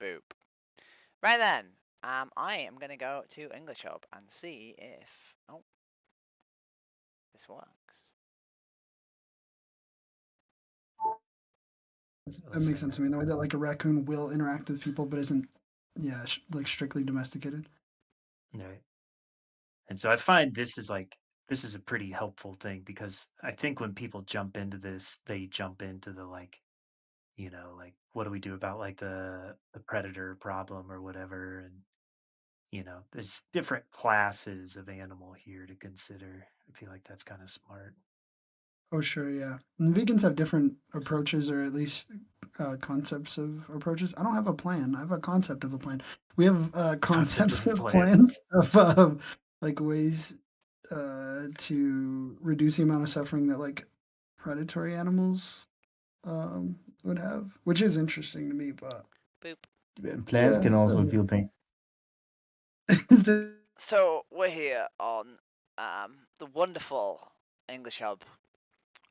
Boop. Right then, I am gonna go to English Hub and see if this works. That makes sense to me. The way that like a raccoon will interact with people, but isn't, like strictly domesticated. Right. And so I find this is a pretty helpful thing because I think when people jump into this, they jump into the like, like what do we do about like the predator problem or whatever, and there's different classes of animal here to consider. I feel like that's kind of smart. Oh, sure, yeah. And vegans have different approaches, or at least concepts of approaches. I don't have a plan. I have a concept of a plan. We have Concept of concepts a of plan. plans of like ways to reduce the amount of suffering that like predatory animals would have, which is interesting to me. But Boop. Plants yeah, can also feel pain. So we're here on the wonderful English Hub.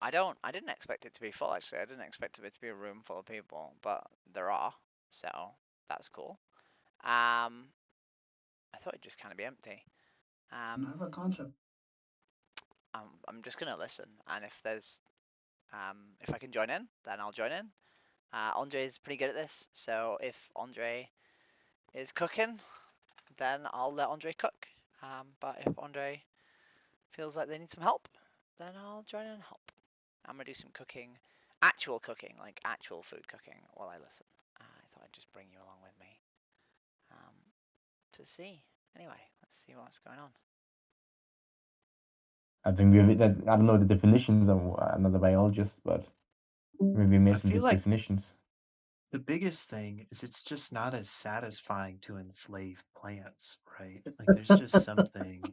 I didn't expect it to be full, actually. I didn't expect it to be a room full of people, but there are, so that's cool. I thought it'd just kind of be empty. I have a concept. I'm just gonna listen, and if I can join in, then I'll join in. Andre's pretty good at this, so if Andre is cooking, then I'll let Andre cook. But if Andre feels like they need some help, then I'll join in and help. I'm gonna do some cooking, actual cooking, like actual food cooking, while I listen. I thought I'd just bring you along with me to see. Anyway, let's see what's going on. I think we have that. I don't know the definitions. I'm not a biologist, but maybe we made some definitions. The biggest thing is it's just not as satisfying to enslave plants, right? Like there's just something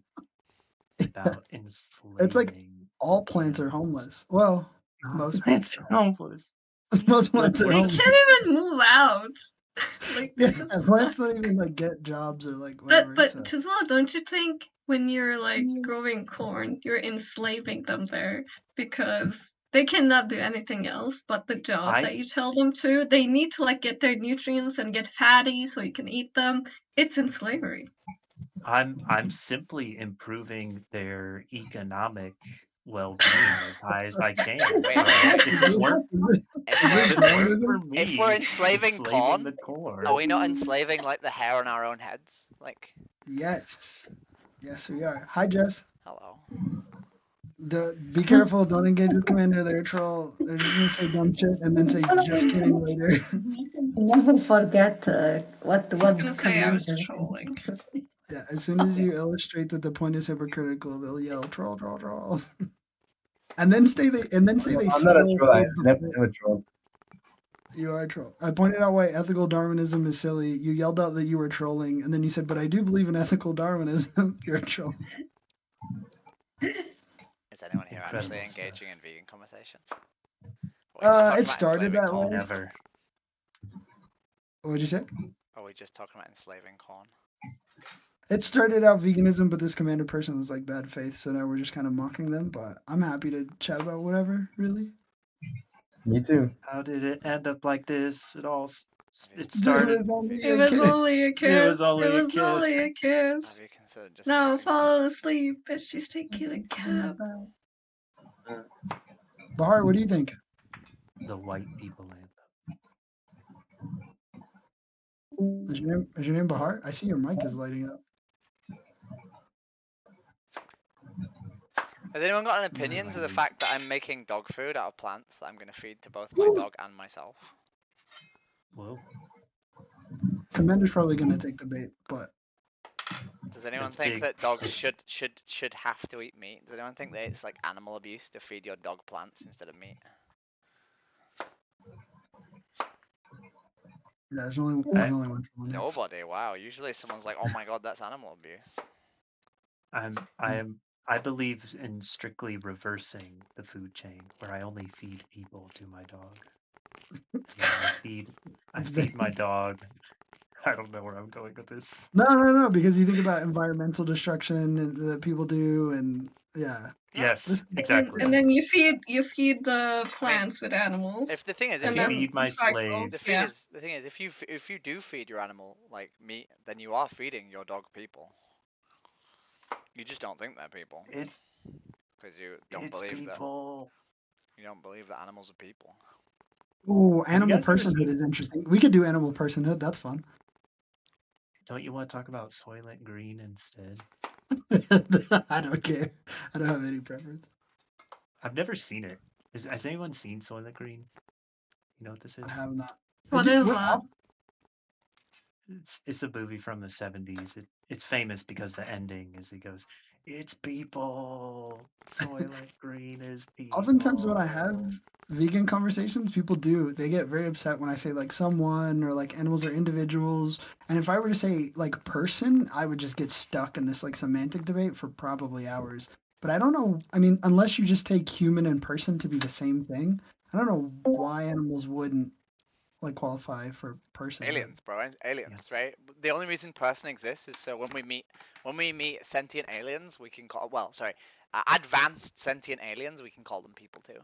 about enslaving. It's like all plants are homeless. Well, most plants are homeless. Most plants are homeless. They can't even move out. Like yeah, plants don't even like get jobs or like whatever. But Tizwa, don't you think when you're like growing corn, you're enslaving them there because they cannot do anything else but the job that you tell them to. They need to like get their nutrients and get fatty so you can eat them. It's in slavery. I'm simply improving their economic well-being as high as I can. If we're enslaving corn, are we not enslaving like the hair on our own heads? Like yes, we are. Hi, Jess. Hello. Be careful! Don't engage with Commander. They're a troll. They're just gonna say dumb shit and then say "just kidding" later. Never forget what I was gonna say I was trolling. Yeah, as soon as you illustrate that the point is hypocritical, they'll yell "troll, troll, troll," and then say they. I'm not a troll. I'm never a troll. You are a troll. I pointed out why ethical Darwinism is silly. You yelled out that you were trolling, and then you said, "But I do believe in ethical Darwinism." You're a troll. Is anyone here actually engaging in vegan conversation? It started that way. Never. What'd you say? Are we just talking about enslaving corn? It started out veganism, but this commander person was like bad faith, so now we're just kind of mocking them. But I'm happy to chat about whatever, really. Me too. How did it end up like this? It started. It was only a kiss. It was only a kiss. No, fall asleep. Bitch, she's taking a cab. Bahar, what do you think? The white people anthem. Is your name Bahar? I see your mic is lighting up. Has anyone got an opinion to the fact that I'm making dog food out of plants that I'm going to feed to both my dog and myself? Whoa. Commander's probably going to take the bait, but... Does anyone think that dogs should have to eat meat? Does anyone think that it's like animal abuse to feed your dog plants instead of meat? Yeah, there's only one. Nobody. Wow. Usually someone's like, "Oh my god, that's animal abuse." I believe in strictly reversing the food chain, where I only feed people to my dog. I feed my dog. I don't know where I'm going with this. No, because you think about environmental destruction that people do, and Yeah. Yes, This- exactly. And then you feed the plants with animals. If the thing is, and if then you, feed my cycle. slaves. the thing is, if you do feed your animal like meat, then you are feeding your dog people. You just don't think they're people It's because you don't believe that people. you don't believe that animals are people. Ooh, Have you animal guys ever personhood is interesting. We could do animal personhood. That's fun. Don't you want to talk about Soylent Green instead? I don't care. I don't have any preference. I've never seen it. Has anyone seen Soylent Green? You know what this is? I have not. What Did- is what- that? It's a movie from the 70s. It's famous because the ending is he goes, "It's people. Soylent Green is people." Oftentimes when I have vegan conversations, people they get very upset when I say like someone or like animals are individuals. And if I were to say like person, I would just get stuck in this like semantic debate for probably hours. But I don't know. I mean, unless you just take human and person to be the same thing, I don't know why animals wouldn't like qualify for person. Aliens, bro, aliens, Yes. right? The only reason person exists is so when we meet sentient aliens, we can call advanced sentient aliens, we can call them people too.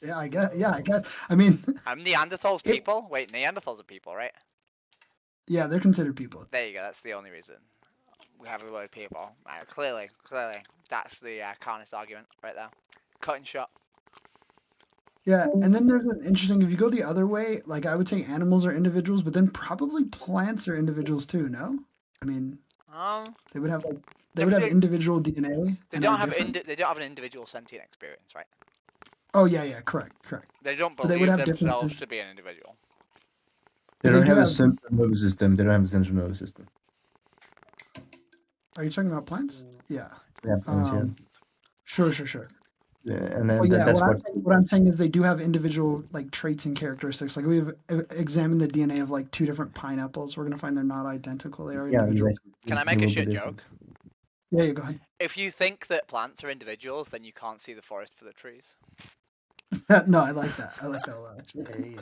Yeah, I guess. Yeah, I guess. I mean, Neanderthals If- people. Wait, Neanderthals are people, right? yeah, they're considered people. There you go. That's the only reason we have the word people. Right, clearly, that's the Carnist argument right there. Cutting shot. Yeah, and then there's an interesting. If you go the other way, like I would say animals are individuals, but then probably plants are individuals too. No, I mean they would have like they would have individual DNA. They and don't are have different. they don't have an individual sentient experience, right? Oh yeah, correct. They don't But they believe would have themselves differences. to be an individual. They But don't do have a central nervous system. They don't have a central nervous system. Are you talking about plants? Yeah. Yeah, plants, yeah. Sure. Yeah, and then Well, yeah. that's What I'm saying is they do have individual like traits and characteristics. Like we've examined the DNA of like 2 different pineapples. We're gonna find they're not identical. They are yeah. individual. Can I make a shit joke? Yeah, go ahead. If you think that plants are individuals, then you can't see the forest for the trees. No, I like that. I like that a lot. Actually. Hey,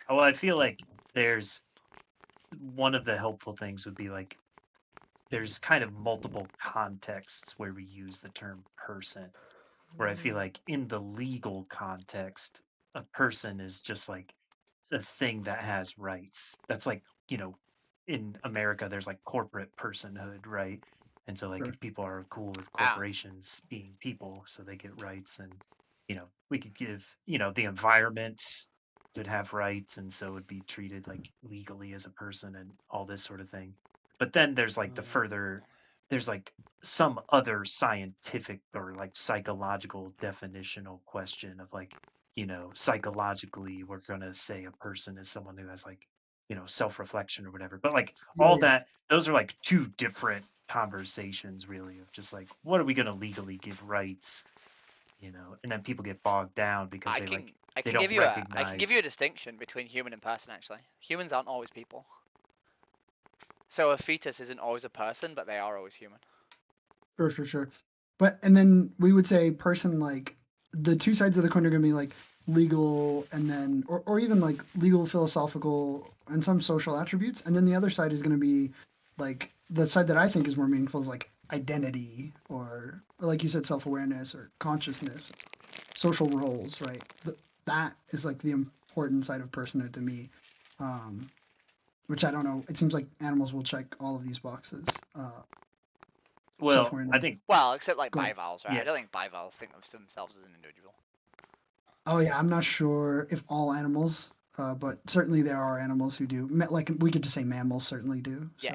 well, I feel like there's one of the helpful things would be like there's kind of multiple contexts where we use the term person. Where I feel like in the legal context, a person is just like a thing that has rights. That's like, in America, there's like corporate personhood, right? And so, like, Sure. if people are cool with corporations being people, so they get rights, and, we could give, the environment could have rights, and so would be treated like legally as a person and all this sort of thing. But then there's like there's like some other scientific or like psychological definitional question of like, psychologically, we're going to say a person is someone who has like, self-reflection or whatever. But like all that, those are like 2 different conversations really of just like, what are we going to legally give rights? And then people get bogged down because I can they don't give you recognize. I can give you a distinction between human and person. Actually, humans aren't always people. So a fetus isn't always a person, but they are always human. Sure. But and then we would say person like the 2 sides of the coin are going to be like legal and then or even like legal, philosophical, and some social attributes, and then the other side is going to be like the side that I think is more meaningful is like identity or like you said, self-awareness or consciousness, social roles, right? That is like the important side of personhood to me. Which I don't know. It seems like animals will check all of these boxes. Well, I think. Well, except like Go ahead. bivalves, right? Yeah. I don't think bivalves think of themselves as an individual. Oh yeah, I'm not sure if all animals, but certainly there are animals who do. Like we could just say mammals certainly do. So.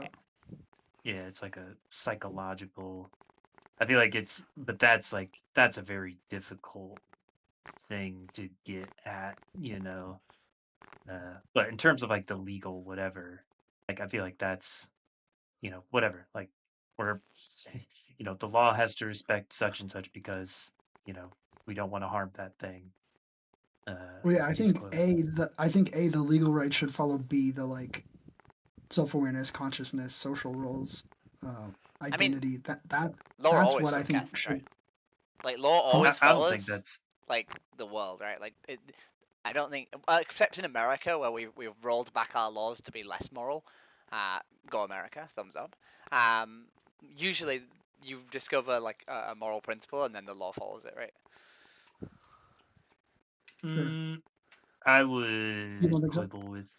Yeah, it's like a psychological. I feel like but that's a very difficult thing to get at, But in terms of like the legal whatever, like I feel like that's, whatever. Like we're, the law has to respect such and such because, we don't want to harm that thing. Well, yeah, I case think closed. the legal rights should follow B, the like self-awareness, consciousness, social roles, identity. That's what I think should. Right? Like law always I don't follows think that's like the world, right? Like I don't think, except in America where we've rolled back our laws to be less moral. Go America, thumbs up. Usually you discover like a moral principle and then the law follows it, right? I You would don't think so? quibble with.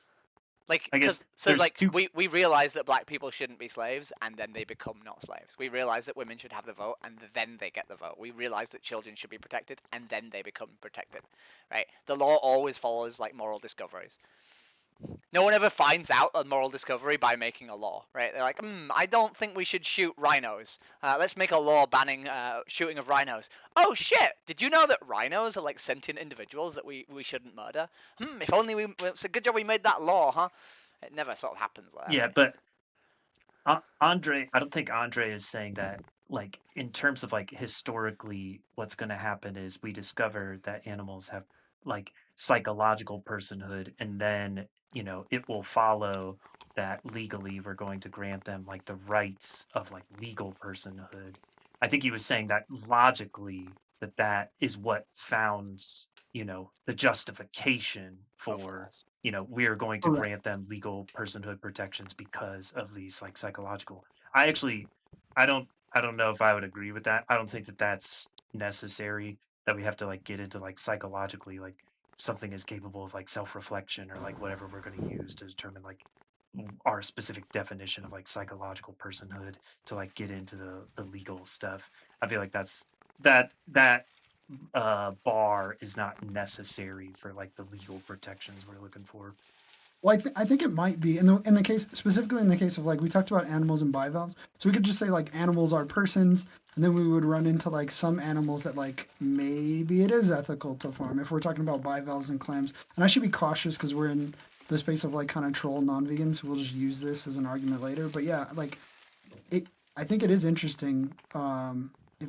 Like, I guess so there's like two. we realize that black people shouldn't be slaves, and then they become not slaves. We realize that women should have the vote, and then they get the vote. We realize that children should be protected, and then they become protected, right? The law always follows like moral discoveries. No one ever finds out a moral discovery by making a law, right? They're like, I don't think we should shoot rhinos. Let's make a law banning shooting of rhinos. Oh shit! Did you know that rhinos are like sentient individuals that we shouldn't murder? If only it's a good job we made that law, huh? It never sort of happens like that. Yeah, Right? but Andre, I don't think Andre is saying that, like, in terms of like historically, what's going to happen is we discover that animals have like psychological personhood, and then, it will follow that legally we're going to grant them like the rights of like legal personhood. I think he was saying that logically that is what founds, the justification for, we're going to Correct. grant them legal personhood protections because of these like psychological. I don't know if I would agree with that. I don't think that that's necessary, that we have to like get into like psychologically like something is capable of like self-reflection or like whatever we're going to use to determine like our specific definition of like psychological personhood to like get into the legal stuff. I feel like that bar is not necessary for like the legal protections we're looking for. Well, I think it might be in the case, specifically in the case of like we talked about animals and bivalves, so we could just say like animals are persons, and then we would run into like some animals that like maybe it is ethical to farm if we're talking about bivalves and clams. And I should be cautious because we're in the space of like kind of troll non-vegans. We'll just use this as an argument later. But yeah, like I think it is interesting.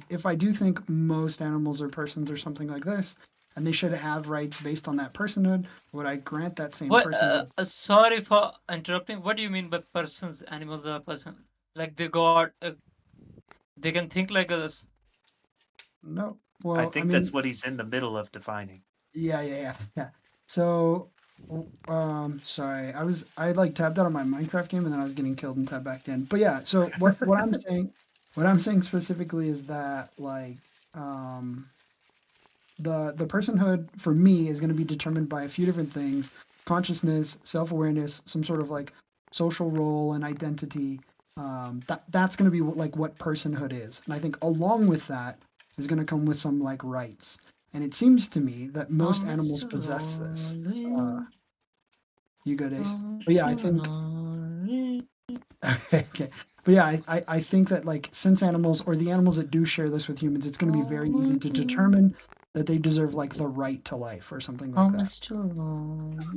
If I do think most animals are persons or something like this, and they should have rights based on that personhood, would I grant that same What? personhood? Sorry for interrupting. What do you mean by persons? Animals are person. Like they can think like us. No. I Well, I think that's mean, what he's in the middle of defining. yeah. So, sorry, I like tabbed out on my Minecraft game and then I was getting killed and tabbed back in. But yeah, so what I'm saying specifically is that like, the personhood for me is going to be determined by a few different things: consciousness, self-awareness, some sort of like social role and identity. That's going to be like what personhood is, and I think along with that is going to come with some like rights. And it seems to me that most animals possess this. You good, Ace? But yeah, I think okay. But yeah, I think that like since animals or the animals that do share this with humans, it's going to be very easy to determine that they deserve like the right to life or something like that.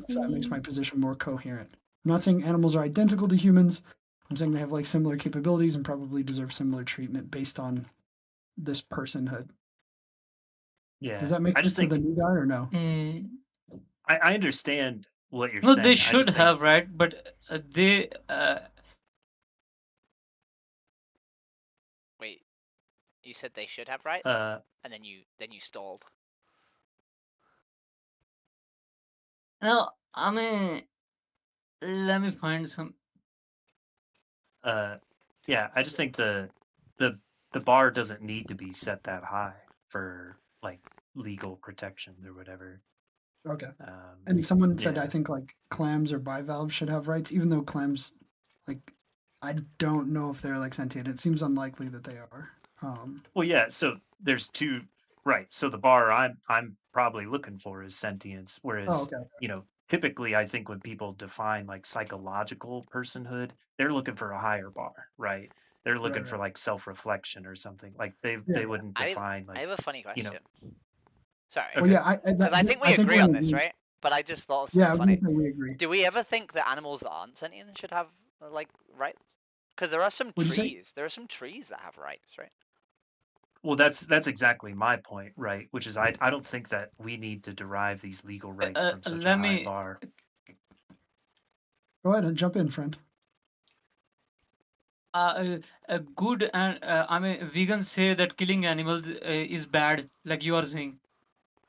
If that makes my position more coherent. I'm not saying animals are identical to humans. I'm saying they have like similar capabilities and probably deserve similar treatment based on this personhood. Yeah. Does that make I sense just to the think new guy or no? I understand what you're No, saying. they I should just think have, right? But they Wait, you said they should have rights, and then you stalled. no. I mean, let me find some. yeah, I just think the bar doesn't need to be set that high for like legal protections or whatever. Okay. And if someone said, I Yeah. think like clams or bivalves should have rights, even though clams, like, I don't know if they're like sentient. It seems unlikely that they are. Well, yeah. So there's two, right? So the bar I'm probably looking for is sentience, Oh, whereas okay. typically I think when people define like psychological personhood, they're looking for a higher bar, right? They're looking for Right. like self-reflection or something. Like Yeah. they wouldn't I define I like, have a funny you know. question. Sorry, Well, Okay. yeah, because I think we agree we're on in this, agreement. right? But I just thought of Yeah, I something was gonna funny. say we agree. Do we ever think that animals that aren't sentient should have like rights? Because there are some What'd you say? trees. There are some trees that have rights, right? Well, that's exactly my point, right? Which is I don't think that we need to derive these legal rights from such a Let high me. bar. Go ahead and jump in, friend. A good and I mean, vegans say that killing animals is bad, like you are saying.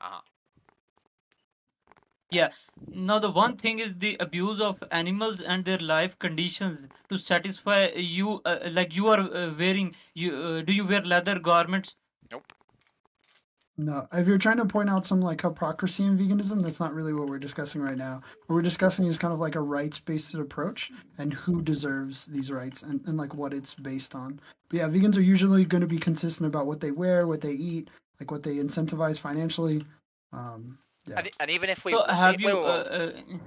Uh-huh. Yeah, Now the one thing is the abuse of animals and their life conditions to satisfy you. Like you are wearing. Do you wear leather garments? Nope. No, if you're trying to point out some like hypocrisy in veganism, that's not really what we're discussing right now. What we're discussing is kind of like a rights-based approach and who deserves these rights and like what it's based on. But yeah, vegans are usually going to be consistent about what they wear, what they eat, like what they incentivize financially. Yeah. And even if we So have you?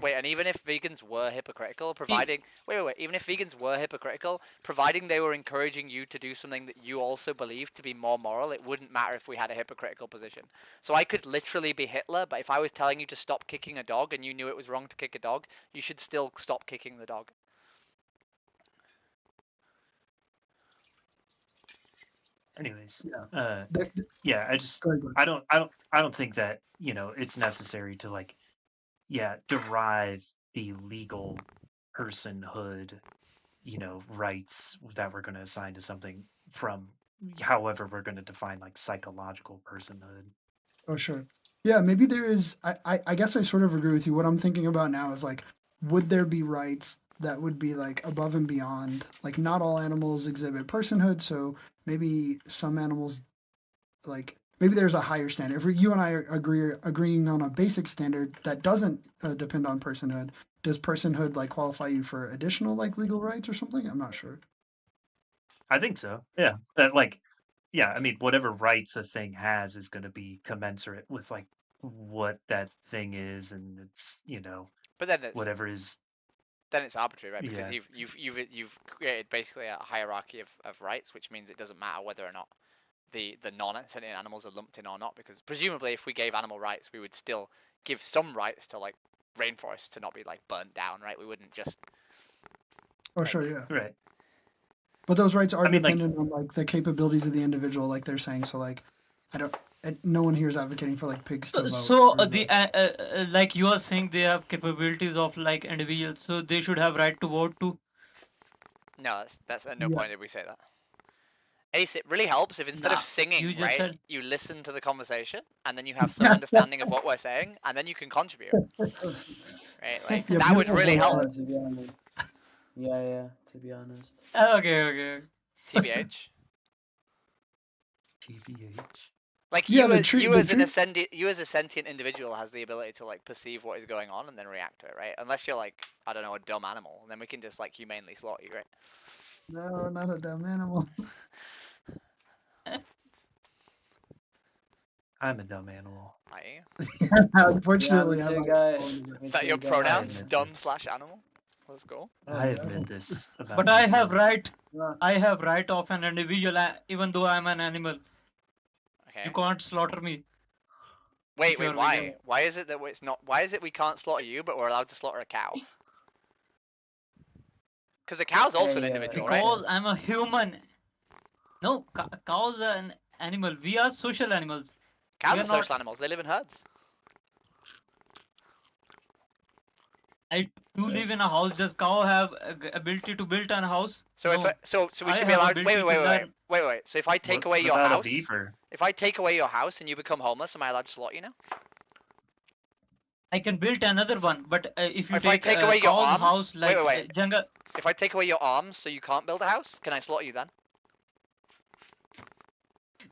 wait, and even if vegans were hypocritical, providing even if vegans were hypocritical, providing they were encouraging you to do something that you also believe to be more moral, it wouldn't matter if we had a hypocritical position. So I could literally be Hitler, but if I was telling you to stop kicking a dog and you knew it was wrong to kick a dog, you should still stop kicking the dog. Anyways, The- yeah, go ahead. I don't think that, you know, it's necessary to like, yeah, derive the legal personhood, you know, rights that we're going to assign to something from however we're going to define like psychological personhood. Oh, sure. Yeah, maybe there is. I guess I sort of agree with you. What I'm thinking about now is like, would there be rights that would be like above and beyond? Like, not all animals exhibit personhood, so maybe some animals, like, maybe there's a higher standard. If you and I are agreeing on a basic standard that doesn't depend on personhood, does personhood like qualify you for additional like legal rights or something? I'm not sure. I think so. Yeah. That like, yeah, I mean, whatever rights a thing has is going to be commensurate with like what that thing is, and it's, you know, But then it's whatever is. then it's arbitrary, right? Because Yeah. you've created basically a hierarchy of rights, which means it doesn't matter whether or not the non-sentient animals are lumped in or not, because presumably if we gave animal rights, we would still give some rights to like rainforests to not be like burnt down, right? We wouldn't just Oh, like, sure, yeah. Right. But those rights are I mean, like, dependent on like the capabilities of the individual, like they're saying. So like, I don't. No one here is advocating for like pigs to vote. So or, the like- like you are saying they have capabilities of like individuals, so they should have right to vote too. no, that's at no Yeah. point did we say that. Ace, it really helps if instead Nah, of singing, you just right, said. you listen to the conversation and then you have some understanding of what we're saying and then you can contribute, right? Like Yeah, that would beautiful really voice help. line. To be honest. Yeah, to be honest. Okay. TBH. TBH. Like Yeah, you as a sentient individual has the ability to like perceive what is going on and then react to it, right? Unless you're like, I don't know, a dumb animal, and then we can just like humanely slaughter you, right? No, not a dumb animal. I'm a dumb animal. Are you? Unfortunately, Yeah, I me too, might guy. fall into that. Is that your pronouns? admit Dumb this. / animal? Let's go. Oh, I no. admit this about But I have myself. right. Yeah. I have right of an individual, even though I'm an animal. Okay. You can't slaughter me. Wait, you're why? vegan. Why is it that it's not? Why is it we can't slaughter you, but we're allowed to slaughter a cow? Because the cow's also an individual, right? Because I'm a human. No, cows are an animal. We are social animals. Cows We are are not. social animals. They live in herds. I do live in a house. Does cow have ability to build a house? So No. so we I should be have allowed. ability to learn. Wait. So if I take away What your about a house, beaver? if I take away your house and you become homeless, am I allowed to slaughter you now? I can build another one, but if you If I take away your cow's arms, house like wait. jungle, If I take away your arms so you can't build a house, can I slaughter you then?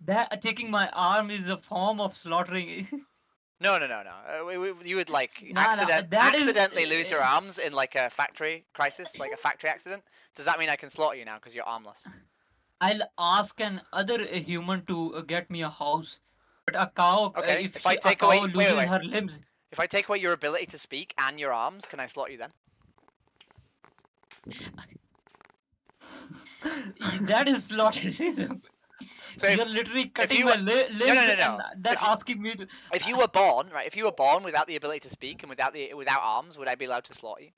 that taking my arm is a form of slaughtering. No. You would like Nah, that is- accidentally lose your arms in like a factory crisis, like a factory accident. Does that mean I can slaughter you now because you're armless? I'll ask an other human to get me a house, but a cow, Okay. If I a take cow away loses her limbs, If I take away your ability to speak and your arms, can I slaughter you then? that is slaughtering. So if, You're literally cutting you my were- limbs no. and then If you- asking me to. if you were born, right? If you were born without the ability to speak and without arms, would I be allowed to slaughter you?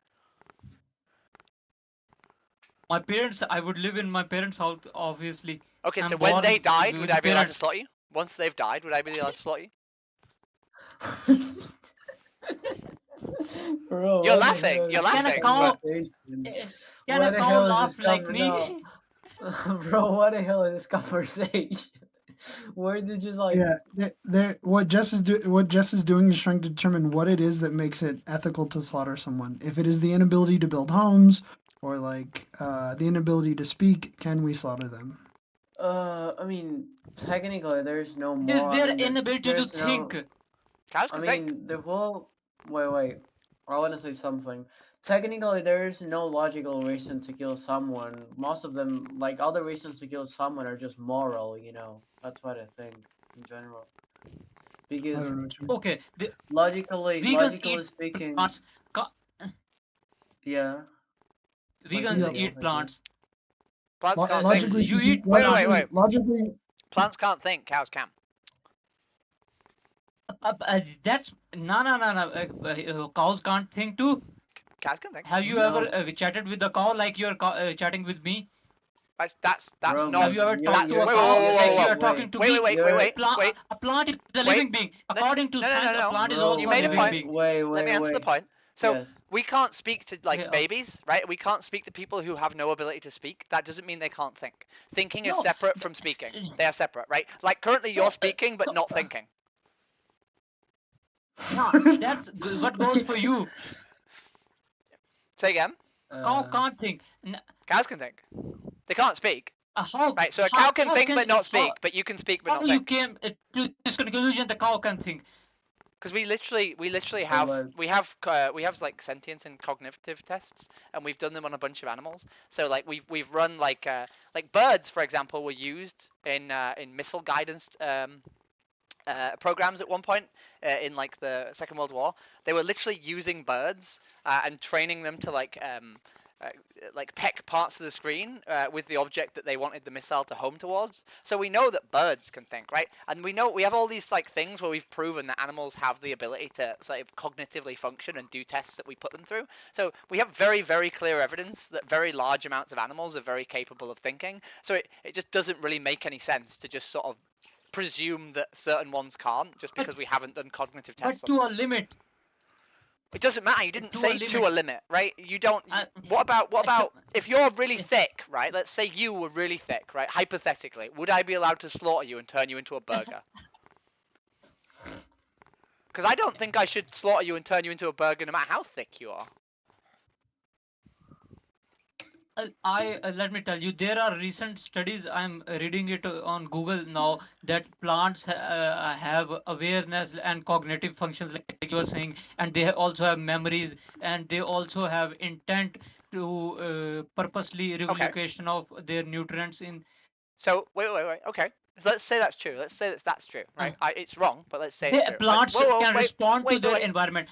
My parents, I would live in my parents' house, obviously. Okay, I'm so when they born died, with would I be allowed to parents. slaughter you? Once they've died, would I be allowed to slaughter you? Bro, You're what the laughing, hell you're is laughing, this Can a cow, conversation? can Why a the cow hell is laugh this like coming me? out? Bro, what the hell is this conversation? Where did you like? Yeah, what Jess is doing is trying to determine what it is that makes it ethical to slaughter someone. If it is the inability to build homes or like the inability to speak, can we slaughter them? I mean, technically, there's no It is more. I their mean, inability to there's think. no. Cows I can think. mean, the whole. Wait. I want to say something. Technically, there's no logical reason to kill someone. Most of them, like other reasons to kill someone, are just moral. That's what I think in general. I Because don't know what you mean. Okay, the logically vegans eat speaking, plants. yeah. Vegans Yeah. eat plants. Plants can't Logically, think. You eat Wait. Logically, Plants can't think. Cows can. That's no. Cows can't think too. Cows can think. Have you No. ever chatted with a cow like you're chatting with me? That's Bro, not. Have you ever you're- talked to you're- a cow you're like saying- you are talking to me? Wait. A plant is a living being. According to science, a plant is Bro, also You a made a living point. being. Let me answer the point. So Yes. we can't speak to like Okay, babies, right? We can't speak to people who have no ability to speak. That doesn't mean they can't think. Thinking is No, separate from speaking. They are separate, right? Like currently you're speaking but not thinking. No, that's what goes for you. Say again. Cow can't think. Cows can think. They can't speak. How? Right. So a cow can think but not speak, How, but you can speak but how not you think. came to this conclusion? The cow can think. Because we literally have we have like sentience and cognitive tests, and we've done them on a bunch of animals. So like we've run like birds, for example, were used in missile guidance programs at one point in like the Second World War. They were literally using birds and training them to like peck parts of the screen with the object that they wanted the missile to home towards. So we know that birds can think, right? And we know we have all these like things where we've proven that animals have the ability to sort of cognitively function and do tests that we put them through. So we have very, very clear evidence that very large amounts of animals are very capable of thinking. So it just doesn't really make any sense to just sort of presume that certain ones can't just because we haven't done cognitive tests But on to them. a limit. It doesn't matter. You didn't say to a limit, right? You don't. What about if you're really thick, right? Let's say you were really thick, right? Hypothetically, would I be allowed to slaughter you and turn you into a burger? Because I don't think I should slaughter you and turn you into a burger no matter how thick you are. Let me tell you, there are recent studies. I'm reading it on Google now that plants have awareness and cognitive functions, like you were saying, and they also have memories, and they also have intent to purposely relocation of their nutrients in. So wait. Okay, so let's say that's true. Let's say that's true, right? It's wrong, but let's say it's true. Plants can respond to their environment.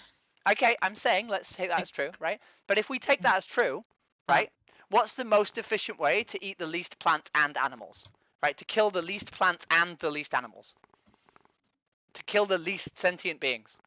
Okay, I'm saying let's say that's true, right? But if we take that as true, right? What's the most efficient way to eat the least plants and animals? Right? To kill the least plants and the least animals. To kill the least sentient beings.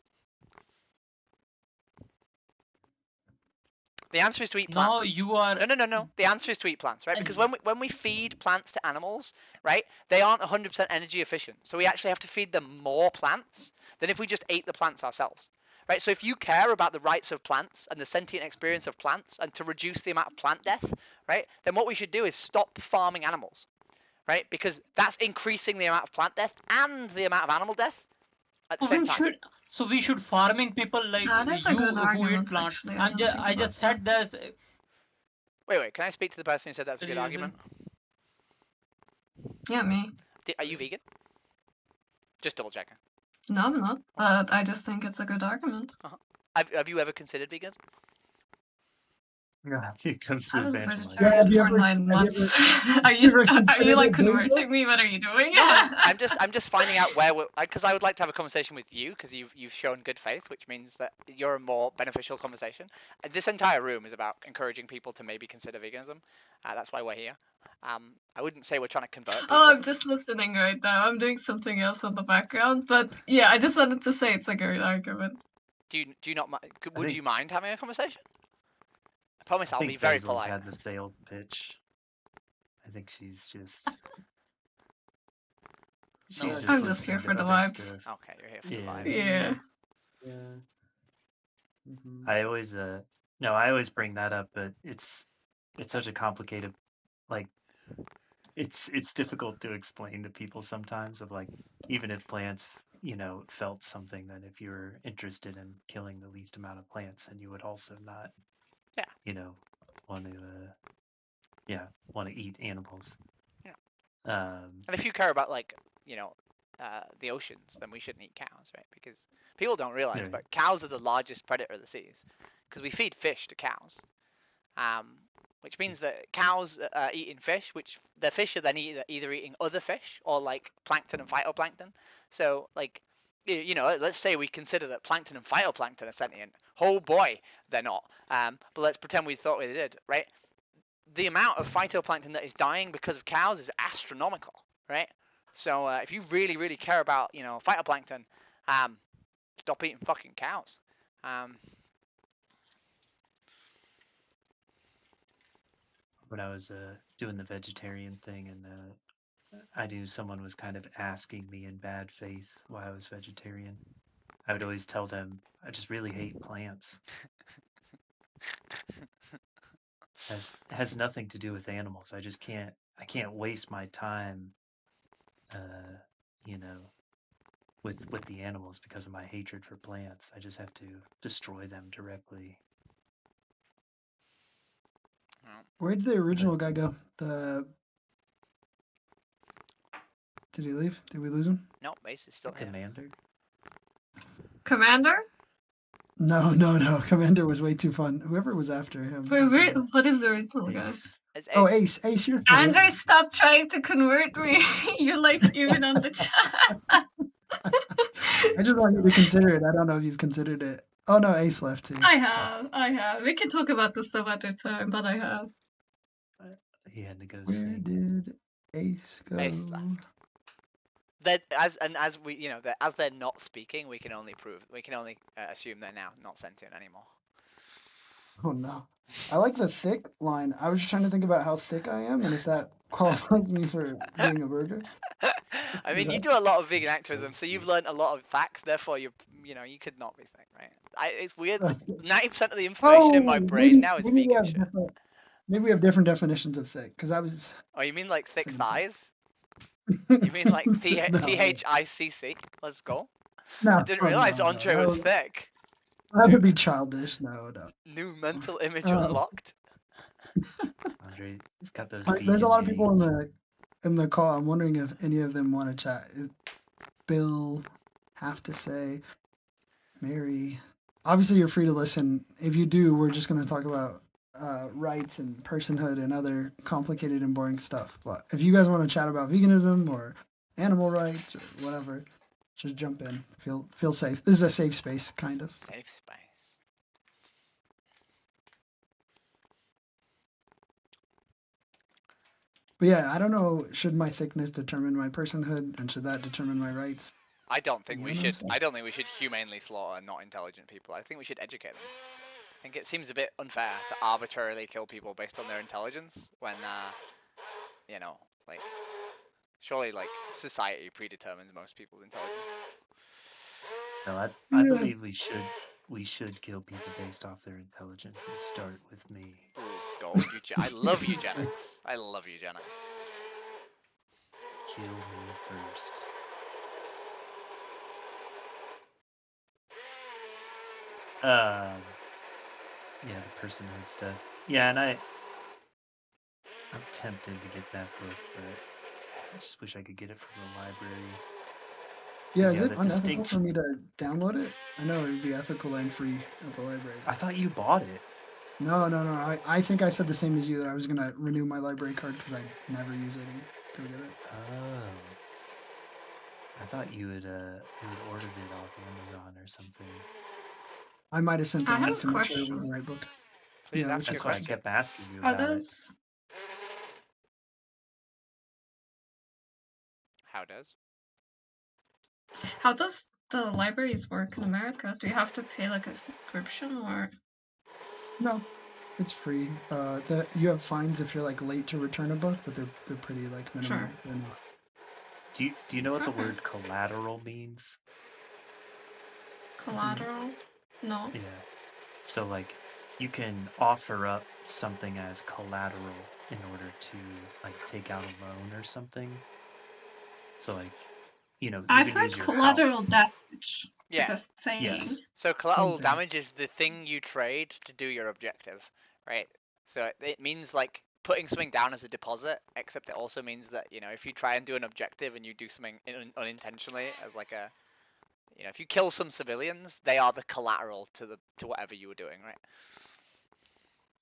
The answer is to eat plants. No, you are. No. The answer is to eat plants, right? Because when we feed plants to animals, right, they aren't 100% energy efficient. So we actually have to feed them more plants than if we just ate the plants ourselves. Right, so if you care about the rights of plants and the sentient experience of plants and to reduce the amount of plant death, right, then what we should do is stop farming animals, right? Because that's increasing the amount of plant death and the amount of animal death at the same time. So we should farming people like that is you a good who argument, eat plants. actually. I just said this. Wait, can I speak to the person who said that's a good argument? Yeah, me. Are you vegan? Just double checking. No, I'm not. But I just think it's a good argument. Have you ever considered veganism? Here comes I the was evangelist. vegetarian for 9 months. Are you like converting me? What are you doing? No, I'm just finding out where because I would like to have a conversation with you because you've shown good faith, which means that you're a more beneficial conversation. This entire room is about encouraging people to maybe consider veganism. That's why we're here. I wouldn't say we're trying to convert people. Oh, I'm just listening right now. I'm doing something else in the background, but yeah, I just wanted to say it's a great argument. Do you not? Would you mind having a conversation? I promise I'll be very Basil's polite. had the sales pitch. I think she's just. I'm just here for the vibes. Okay, you're here for the vibes. Yeah. I always bring that up, but it's such a complicated, like, it's difficult to explain to people sometimes of like, even if plants, felt something, that if you're interested in killing the least amount of plants, then you would also not, Yeah. Want to, want to eat animals. Yeah. Um, And if you care about like, the oceans, then we shouldn't eat cows, right? Because people don't realize, Right. but cows are the largest predator of the seas, because we feed fish to cows, which means that cows are eating fish, which the fish are then either eating other fish or like plankton and phytoplankton. So like, let's say we consider that plankton and phytoplankton are sentient. Oh boy, they're not. But let's pretend we thought they did, right? The amount of phytoplankton that is dying because of cows is astronomical, right? So if you really, really care about, phytoplankton, stop eating fucking cows. when I was doing the vegetarian thing, and I knew someone was kind of asking me in bad faith why I was vegetarian, I would always tell them I just really hate plants. Has nothing to do with animals. I can't waste my time, you know, with the animals because of my hatred for plants. I just have to destroy them directly. Where'd the original But guy go? Did he leave? Did we lose him? No, Mace is still here. Commander? Commander? No. Commander was way too fun. Whoever was after him. What is the original guy? Ace. It's Oh, Ace. Ace, you're still here. Andre, stop trying to convert me. You're like even on the chat. I just want you to consider it. I don't know if you've considered it. Oh no, Ace left too. I have. We can talk about this some other time, but I have. He had to go Where sing. did Ace go? Ace left. That as we as they're not speaking, we can only assume they're now not sentient anymore. Oh no. I like the thick line. I was just trying to think about how thick I am and if that qualifies me for being a burger. I mean, you do a lot of vegan activism, so you've learned a lot of facts. Therefore, you could not be thick, right? It's weird. 90% of the information in my brain now is vegan shit. Maybe we have different definitions of thick. Because I was. Oh, you mean like thick Thick. thighs? You mean like No. THICC? Let's go. No, I didn't realize Andre that was would- thick. That would be childish. No. New mental image Oh. unlocked. Andre, he's got those. There's a lot of vegan people gains. in the call. I'm wondering if any of them want to chat. Bill, have to say, Mary. Obviously, you're free to listen. If you do, we're just going to talk about rights and personhood and other complicated and boring stuff. But if you guys want to chat about veganism or animal rights or whatever, just jump in. Feel safe. This is a safe space, kind of. Safe space. But yeah, I don't know. Should my thickness determine my personhood, and should that determine my rights? I don't think we Yeah, should. that's- I don't think we should humanely slaughter not intelligent people. I think we should educate them. I think it seems a bit unfair to arbitrarily kill people based on their intelligence when, like, surely like society predetermines most people's intelligence. No, I Yeah. believe we should kill people based off their intelligence and start with me. Let's go. I love eugenics. I love eugenics. Kill me first. Yeah, the personhood stuff. Yeah, and I'm tempted to get that book, but I just wish I could get it from the library. Yeah, is Yeah, it the unethical distinction- for me to download it? I know it would be ethical and free at the library. I thought you bought it. No. I think I said the same as you, that I was gonna renew my library card because I never use it and go get it. Oh. I thought you had ordered it off Amazon or something. I might have sent the I have link a to make sure it was question. the right book. Please Yeah, ask your That's why I question. kept asking you How about it. does how does the libraries work in America? Do you have to pay like a subscription or? No, it's free. You have fines if you're like late to return a book, but they're pretty like minimal. Sure. They're not. Do you know what the Okay. word collateral means? Collateral? No. Yeah. So like you can offer up something as collateral in order to like take out a loan or something. So like, you know, you I've can heard use your collateral house. damage is Yeah. a saying. Yes. So collateral Something. damage is the thing you trade to do your objective, right? So it means like putting something down as a deposit, except it also means that, you know, if you try and do an objective and you do something unintentionally as like a, you know, if you kill some civilians, they are the collateral to whatever you were doing, right?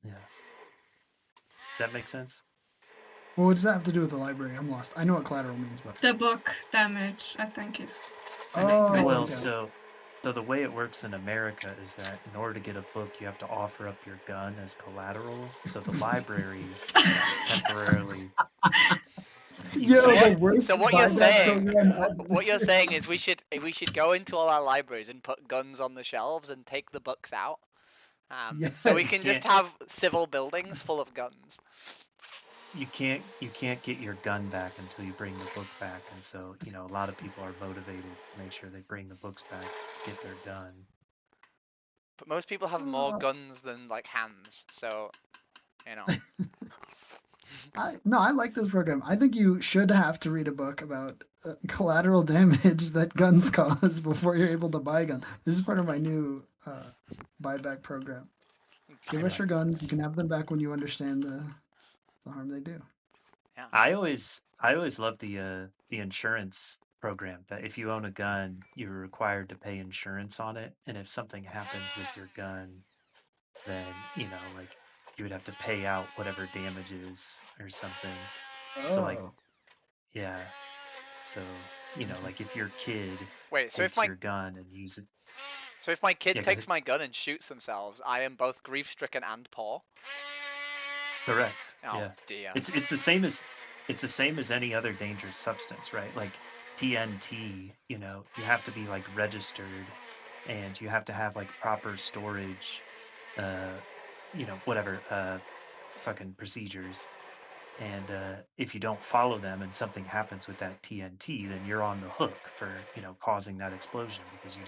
Yeah. Does that make sense? Well, what does that have to do with the library? I'm lost. I know what collateral means, but The book damage, I think, is. oh, Well, okay. so the way it works in America is that in order to get a book, you have to offer up your gun as collateral. So the library temporarily. Yo, So the what? worst So what you're buyback saying? program What you're ever. saying is we should go into all our libraries and put guns on the shelves and take the books out, so we Yes. can just can't have civil buildings full of guns. you can't get your gun back until you bring the book back, and so you know a lot of people are motivated to make sure they bring the books back to get their gun. But most people have more guns than like hands, so you know. I like this program. I think you should have to read a book about collateral damage that guns cause before you're able to buy a gun. This is part of my new buyback program. Give us your guns. You can have them back when you understand the harm they do. Yeah. I always love the insurance program that if you own a gun, you're required to pay insurance on it, and if something happens with your gun, then you know like you would have to pay out whatever damages or something. So like Oh. yeah, so you know like if your kid Wait, so takes your gun and use it. if my kid Yeah, go takes ahead. my gun and shoots themselves, I am both grief-stricken and poor. Correct. Oh Yeah. dear. It's the same as any other dangerous substance, right? Like TNT, you know, you have to be like registered and you have to have like proper storage, you know, whatever, fucking procedures. And if you don't follow them and something happens with that TNT, then you're on the hook for, you know, causing that explosion because you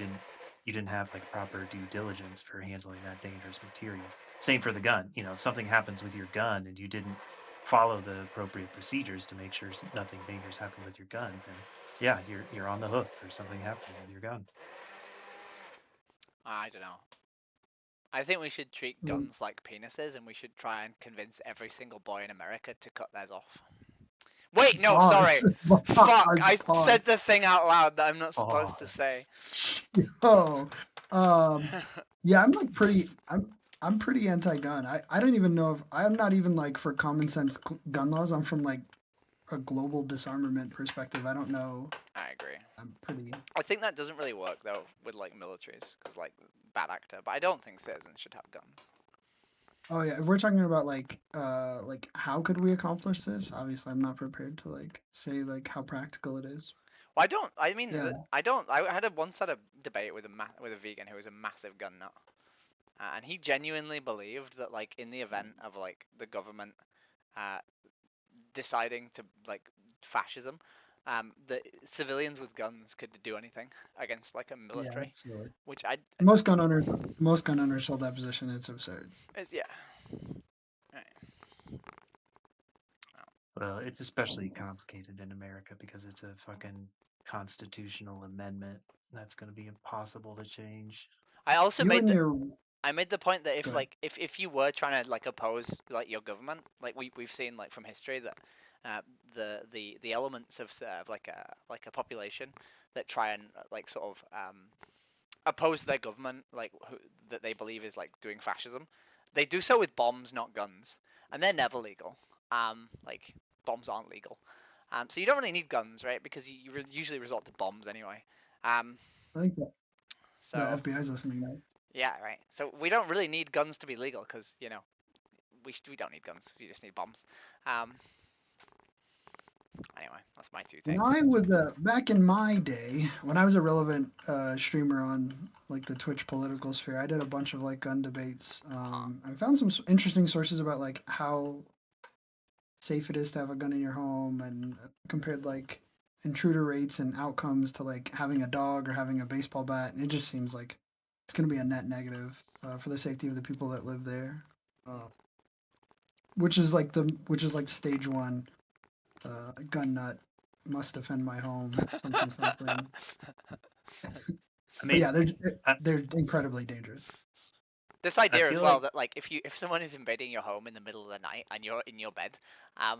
didn't have like proper due diligence for handling that dangerous material. Same for the gun. You know, if something happens with your gun and you didn't follow the appropriate procedures to make sure nothing dangerous happened with your gun, then yeah, you're on the hook for something happening with your gun. I don't know. I think we should treat guns like penises, and we should try and convince every single boy in America to cut theirs off. Wait, no, sorry. Fuck, I said the thing out loud that I'm not supposed to say. Oh, yeah, I'm like I'm pretty anti-gun. I don't even know if I'm not even like for common sense gun laws. I'm from like a global disarmament perspective. I don't know. I agree. I'm pretty. I think that doesn't really work though with like militaries, because like bad actor. But I don't think citizens should have guns. Oh yeah, if we're talking about like how could we accomplish this? Obviously, I'm not prepared to like say like how practical it is. Well, I don't. I mean, Yeah. I don't. I had once had a debate with a vegan who was a massive gun nut, and he genuinely believed that like in the event of like the government uh, deciding to like fascism, the civilians with guns could do anything against like a Yeah, military, absolutely. which I Most gun owners hold that position. It's absurd. yeah. Well, it's especially complicated in America because it's a fucking constitutional amendment that's going to be impossible to change. I also You made and the, your I made the point that if Go ahead. like if you were trying to like oppose like your government, like we've seen like from history that the elements of like a population that try and like sort of oppose their government, like that they believe is like doing fascism, they do so with bombs, not guns, and they're never legal. Like bombs aren't legal. So you don't really need guns, right? Because you usually resort to bombs anyway. I think that So the FBI is listening now. yeah, right. So we don't really need guns to be legal because, you know, we don't need guns. We just need bombs. Anyway, that's my two When things. I was back in my day, when I was a relevant streamer on like the Twitch political sphere, I did a bunch of like gun debates. I found some interesting sources about like how safe it is to have a gun in your home, and compared like intruder rates and outcomes to like having a dog or having a baseball bat. And it just seems like it's going to be a net negative for the safety of the people that live there. which is like stage 1. Gun nut must defend my home. Something. I But mean, yeah, I, they're incredibly dangerous. This idea as feel well like that like if someone is invading your home in the middle of the night and you're in your bed,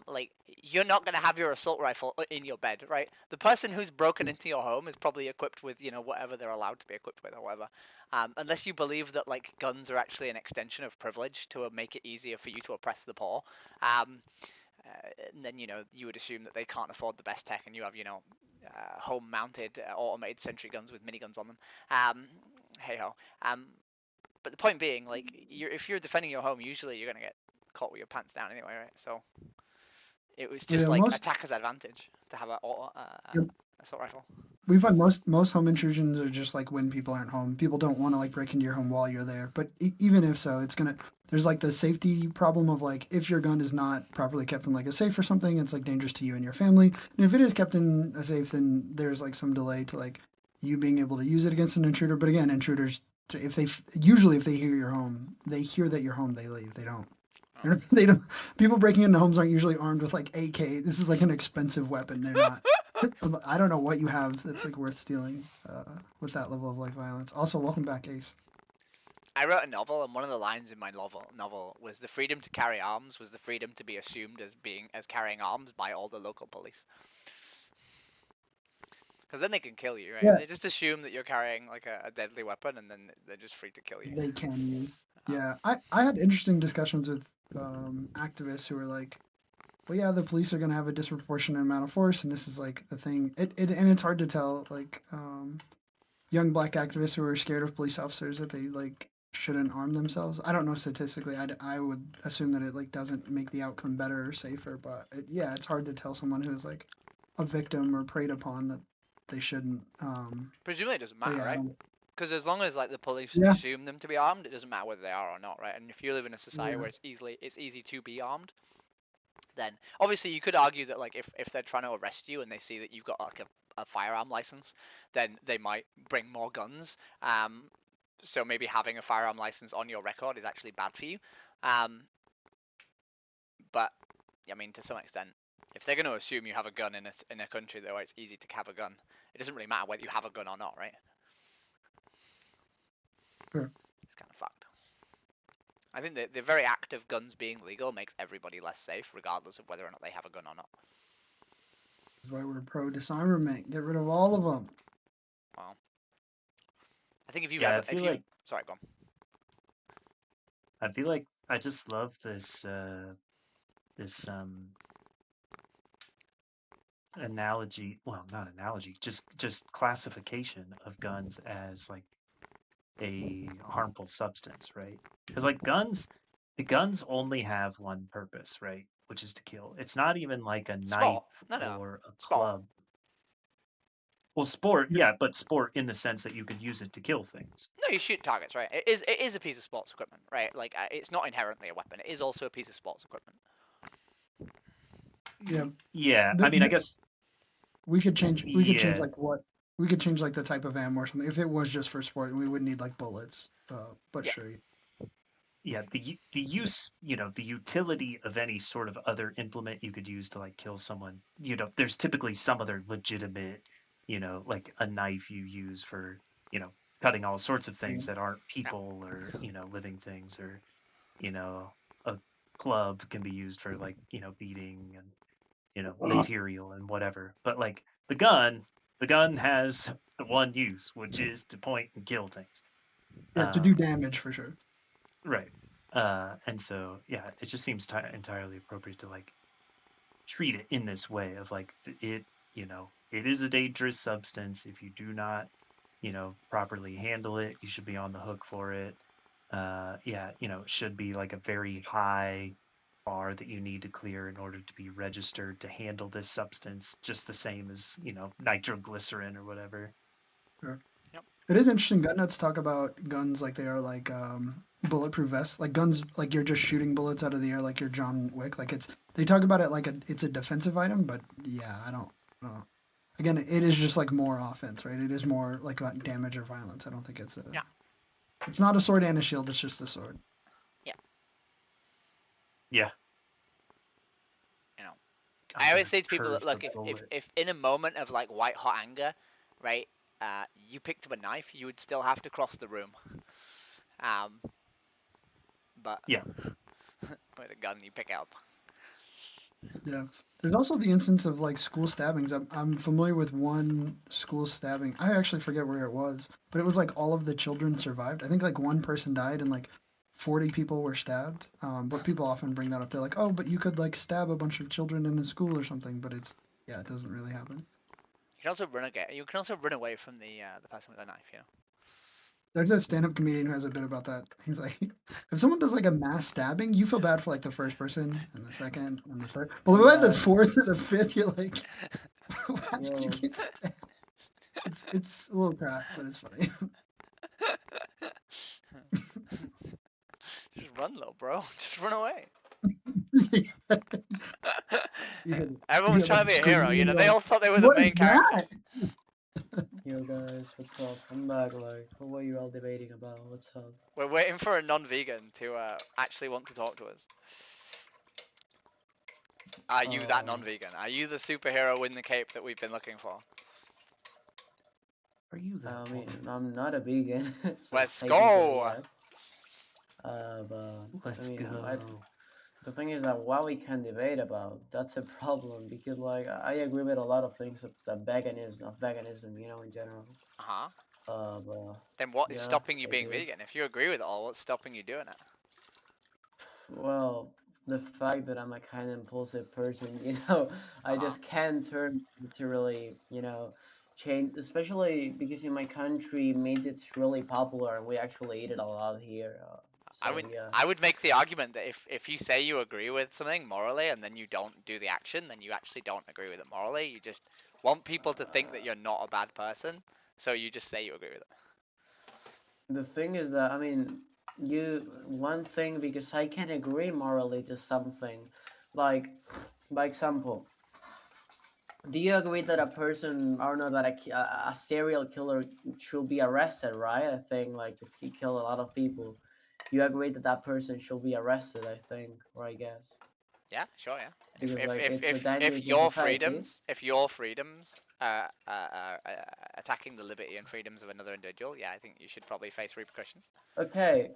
like you're not gonna have your assault rifle in your bed, right? The person who's broken into your home is probably equipped with whatever they're allowed to be equipped with or whatever. Unless you believe that like guns are actually an extension of privilege to make it easier for you to oppress the poor, and then you would assume that they can't afford the best tech and you have home-mounted automated sentry guns with miniguns on them. Hey ho. But the point being, like, if you're defending your home, usually you're gonna get caught with your pants down anyway, right? So it was just Yeah, like most attacker's advantage to have a Yep. assault rifle. we find most home intrusions are just like when people aren't home. People don't want to like break into your home while you're there. But even if so, there's like the safety problem of like if your gun is not properly kept in like a safe or something, it's like dangerous to you and your family. And if it is kept in a safe, then there's like some delay to like you being able to use it against an intruder. But again, intruders, if they hear your home, they hear that you're home, they leave. They don't. They don't. People breaking into homes aren't usually armed with like AK. This is like an expensive weapon. They're not. I don't know what you have that's like worth stealing with that level of like violence. Also, welcome back, Ace. I wrote a novel, and one of the lines in my novel was the freedom to carry arms was the freedom to be assumed as carrying arms by all the local police. Because then they can kill you, right? Yeah. They just assume that you're carrying like a deadly weapon, and then they're just free to kill you. They can use. Yeah, I had interesting discussions with activists who were like, well, yeah, the police are going to have a disproportionate amount of force, and this is like the thing. And it's hard to tell, like, young black activists who are scared of police officers that they like shouldn't arm themselves. I don't know statistically. I would assume that it like doesn't make the outcome better or safer, but yeah, it's hard to tell someone who's like a victim or preyed upon that they shouldn't. Presumably it doesn't matter, Yeah, right? Because as long as like the police yeah, assume them to be armed, it doesn't matter whether they are or not, right? And if you live in a society yeah, where it's easy to be armed, then obviously you could argue that like if they're trying to arrest you and they see that you've got like a firearm license, then they might bring more guns. So maybe having a firearm license on your record is actually bad for you. But I mean, to some extent, if they're going to assume you have a gun in a country where it's easy to have a gun, it doesn't really matter whether you have a gun or not, right? sure. It's kind of fucked. I think the very act of guns being legal makes everybody less safe, regardless of whether or not they have a gun or not. That's why we're pro disarmament. Get rid of all of them. Well, I think if you've yeah, ever, if you, sorry, go on. I feel like I just love this analogy. Well, not analogy, just classification of guns as like a harmful substance, right? Because like the guns only have one purpose, right? Which is to kill. It's not even like a knife Sport. No. or a Sport. club. Well, sport, yeah, but sport in the sense that you could use it to kill things. No, you shoot targets, right? It is a piece of sports equipment, right? Like it's not inherently a weapon. It is also a piece of sports equipment. Yeah. Yeah, I mean, I guess. We could change Yeah, like what we could change like the type of ammo or something. If it was just for sport, we would need like bullets. But Yeah. sure. yeah, the use, the utility of any sort of other implement you could use to like kill someone. There's typically some other legitimate, like a knife you use for, cutting all sorts of things that aren't Yeah. people or, living things, or, a club can be used for like, beating and, material and whatever. But like the gun has one use, which is to point and kill things. Yeah, to do damage for sure. Right. And so, yeah, it just seems entirely appropriate to like treat it in this way of like it is a dangerous substance. If you do not, properly handle it, you should be on the hook for it. Yeah, it should be like a very high bar that you need to clear in order to be registered to handle this substance, just the same as, nitroglycerin or whatever. Sure. Yep. It is interesting. Gun nuts talk about guns like they are like bulletproof vests, like guns like you're just shooting bullets out of the air, like you're John Wick. Like they talk about it like it's a defensive item, but yeah, I don't know. Again, it is just like more offense, right? It is more like about damage or violence. I don't think it's Yeah. It's not a sword and a shield. It's just a sword. Yeah. Yeah. I always gonna say to people that curve look, the bullet. if in a moment of like white hot anger, right, you picked up a knife, you would still have to cross the room. But Yeah. with a gun, you pick it up. Yeah. There's also the instance of like school stabbings. I'm familiar with one school stabbing. I actually forget where it was, but it was like all of the children survived. I think like one person died and like 40 people were stabbed. But people often bring that up. They're like, oh, but you could like stab a bunch of children in a school or something. But yeah, it doesn't really happen. You can also run away from the person with a knife. You know. There's a stand-up comedian who has a bit about that. He's like, if someone does like a mass stabbing, you feel bad for like the first person and the second and the third. But by the fourth or the fifth, you're like, why did you get stabbed? It's a little crap, but it's funny. Just run, little bro. Just run away. Everyone's trying to be a hero. You know, they all thought they were the main character. Yo guys, what's up? I'm back. Like, what were you all debating about? What's up? We're waiting for a non-vegan to actually want to talk to us. Are you that non-vegan? Are you the superhero in the cape that we've been looking for? Are you that? I mean, I'm not a vegan. So Let's go. Yes. But Let's I mean, go. the thing is that what we can debate about, that's a problem because like I agree with a lot of things that veganism, you know, in general. Uh-huh. But then what is stopping you being vegan? If you agree with it all, what's stopping you doing it? Well, the fact that I'm a kind of impulsive person, you know, I just can't turn to really, you know, change, especially because in my country, meat it's really popular and we actually eat it a lot here. I would make the argument that if you say you agree with something morally and then you don't do the action, then you actually don't agree with it morally. You just want people to think that you're not a bad person, so you just say you agree with it. The thing is that, I mean, one thing, because I can agree morally to something, like, by example, do you agree that a person, I don't know, that a serial killer should be arrested, right? I think, like, if he killed a lot of people, you agree that that person should be arrested, I think, or I guess. Yeah, sure, yeah. Because, If your freedoms attacking the liberty and freedoms of another individual, yeah, I think you should probably face repercussions. Okay,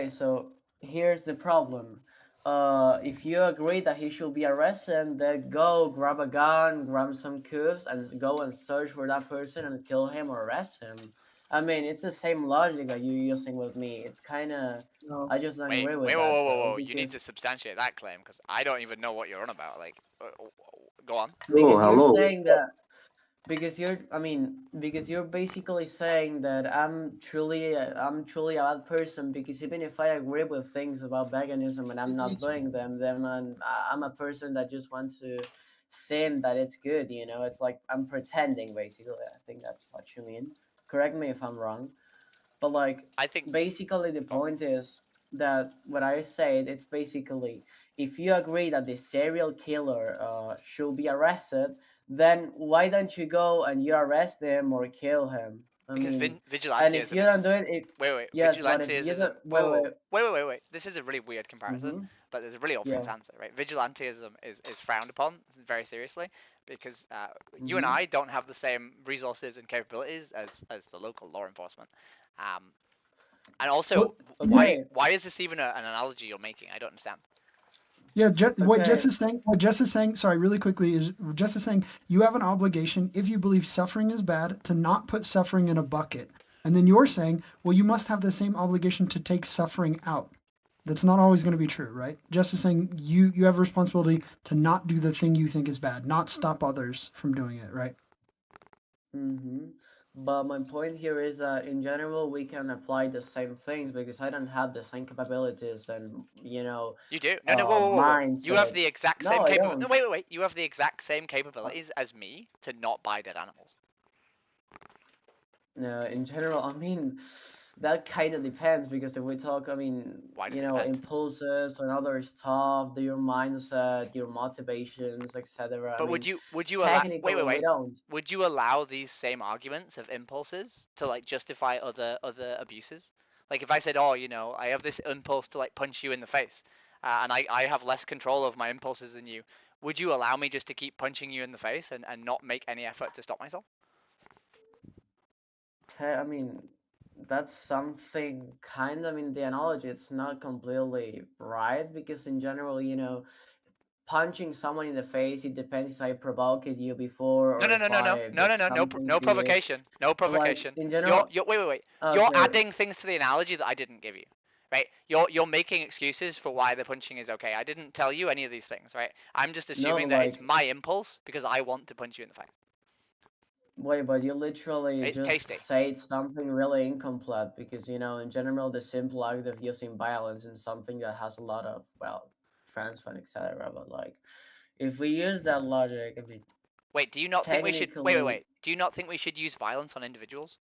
so here's the problem. If you agree that he should be arrested, then go grab a gun, grab some cuffs, and go and search for that person and kill him or arrest him. I mean, it's the same logic that you're using with me. It's kind of, I just don't agree with that. Whoa. You need to substantiate that claim because I don't even know what you're on about. Like, go on. Because you're saying that. Because you're basically saying that I'm truly a bad person because even if I agree with things about veganism and I'm not doing them, then I'm a person that just wants to seem that it's good. You know, it's like I'm pretending basically. I think that's what you mean. Correct me if I'm wrong, but like I think basically the point is that what I said, it's basically if you agree that the serial killer should be arrested, then why don't you go and you arrest him or kill him? Because vigilantism and if you don't do it, yes, vigilantism. Wait. This is a really weird comparison, but there's a really obvious answer, right? Vigilantism is frowned upon very seriously because you and I don't have the same resources and capabilities as the local law enforcement. And also, why is this even an analogy you're making? I don't understand. Yeah, what Jess is saying, sorry, really quickly, is Jess is saying you have an obligation, if you believe suffering is bad, to not put suffering in a bucket. And then you're saying, well, you must have the same obligation to take suffering out. That's not always going to be true, right? Jess is saying you have a responsibility to not do the thing you think is bad, not stop others from doing it, right? But my point here is that in general we can apply the same things because I don't have the same capabilities and you know. You do. No, whoa. You have the exact same capabilities. No, wait. You have the exact same capabilities as me to not buy dead animals. No, in general, I mean, that kind of depends because if we talk, I mean, you know, impulses and other stuff, your mindset, your motivations, etc. But would you allow? Wait. Would you allow these same arguments of impulses to like justify other abuses? Like if I said, oh, you know, I have this impulse to like punch you in the face, and I have less control of my impulses than you. would you allow me just to keep punching you in the face and not make any effort to stop myself? I mean, that's something kind of in the analogy. It's not completely right because in general, punching someone in the face, it depends if I provoked you before No, or no, no, if no, no, I no, did no, no, no, something no to you. provocation, no But like provocation. in general, Wait. You're okay. adding things to the analogy that I didn't give you, right? You're making excuses for why the punching is okay. I didn't tell you any of these things, right? I'm just No, assuming that it's my impulse because I want to punch you in the face. Wait, but you literally It's just tasty. said something really incomplete because in general the simple act of using violence is something that has a lot of trans fun, etc. But like, if we use that logic, I mean, Wait, do you not think we should? technically, Wait. Do you not think we should use violence on individuals?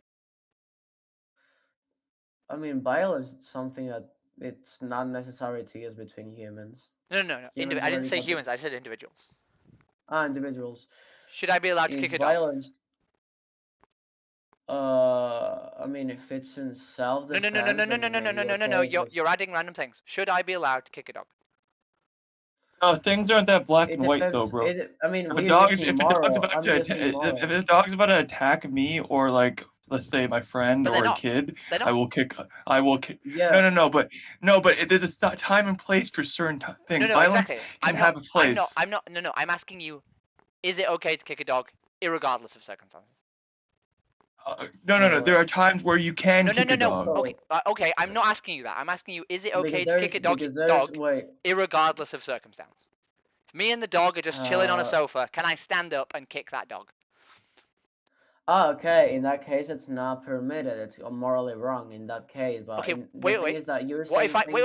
I mean, violence is something that it's not necessary to use between humans. No. Humans I didn't already say got humans. I said individuals. individuals. Should I be allowed to If kick a dog? violence, I mean, if it's in No. self-defense, then maybe okay. You're adding random things. Should I be allowed to kick a dog? No, things aren't that black It and white depends. though, bro. I mean, If a we're dog, using if the dog's moral. about I'm to, using moral. if the dog's about to attack me or like, let's say my friend But or a kid, They're not. I will kick. Yeah. No, but there's a time and place for certain things. No, Violence exactly. can have a place. No. I'm asking you, is it okay to kick a dog, irregardless of circumstances? No. There are times where you can kick a dog. Okay. I'm not asking you that. I'm asking you, is it okay to kick a dog, Wait. irregardless of circumstance? If me and the dog are just chilling on a sofa, can I stand up and kick that dog? Okay. In that case, it's not permitted. It's morally wrong in that case. But Okay, the thing is that you're What saying if I things. wait?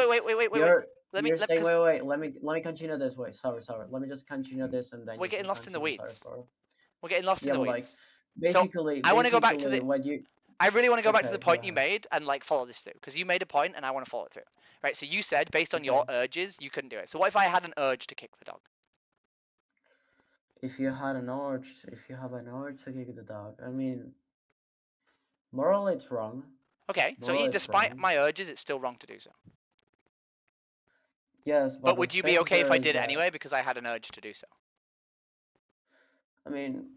You're saying wait. Let me continue this. Wait. Sorry. Let me just continue this and then We're you getting can lost in the continue. weeds. Sorry. We're getting lost in the but weeds. basically, I want to go back to what you. I really want to go back to the Okay, go point you ahead. made and like follow this through because you made a point and I want to follow it through. Right. So you said based on your urges you couldn't do it. So what if I had an urge to kick the dog? If you have an urge to kick the dog, I mean, morally it's wrong. Okay. So despite my urges, it's still wrong to do so. Yes, but would you be okay if I did it anyway because I had an urge to do so? I mean,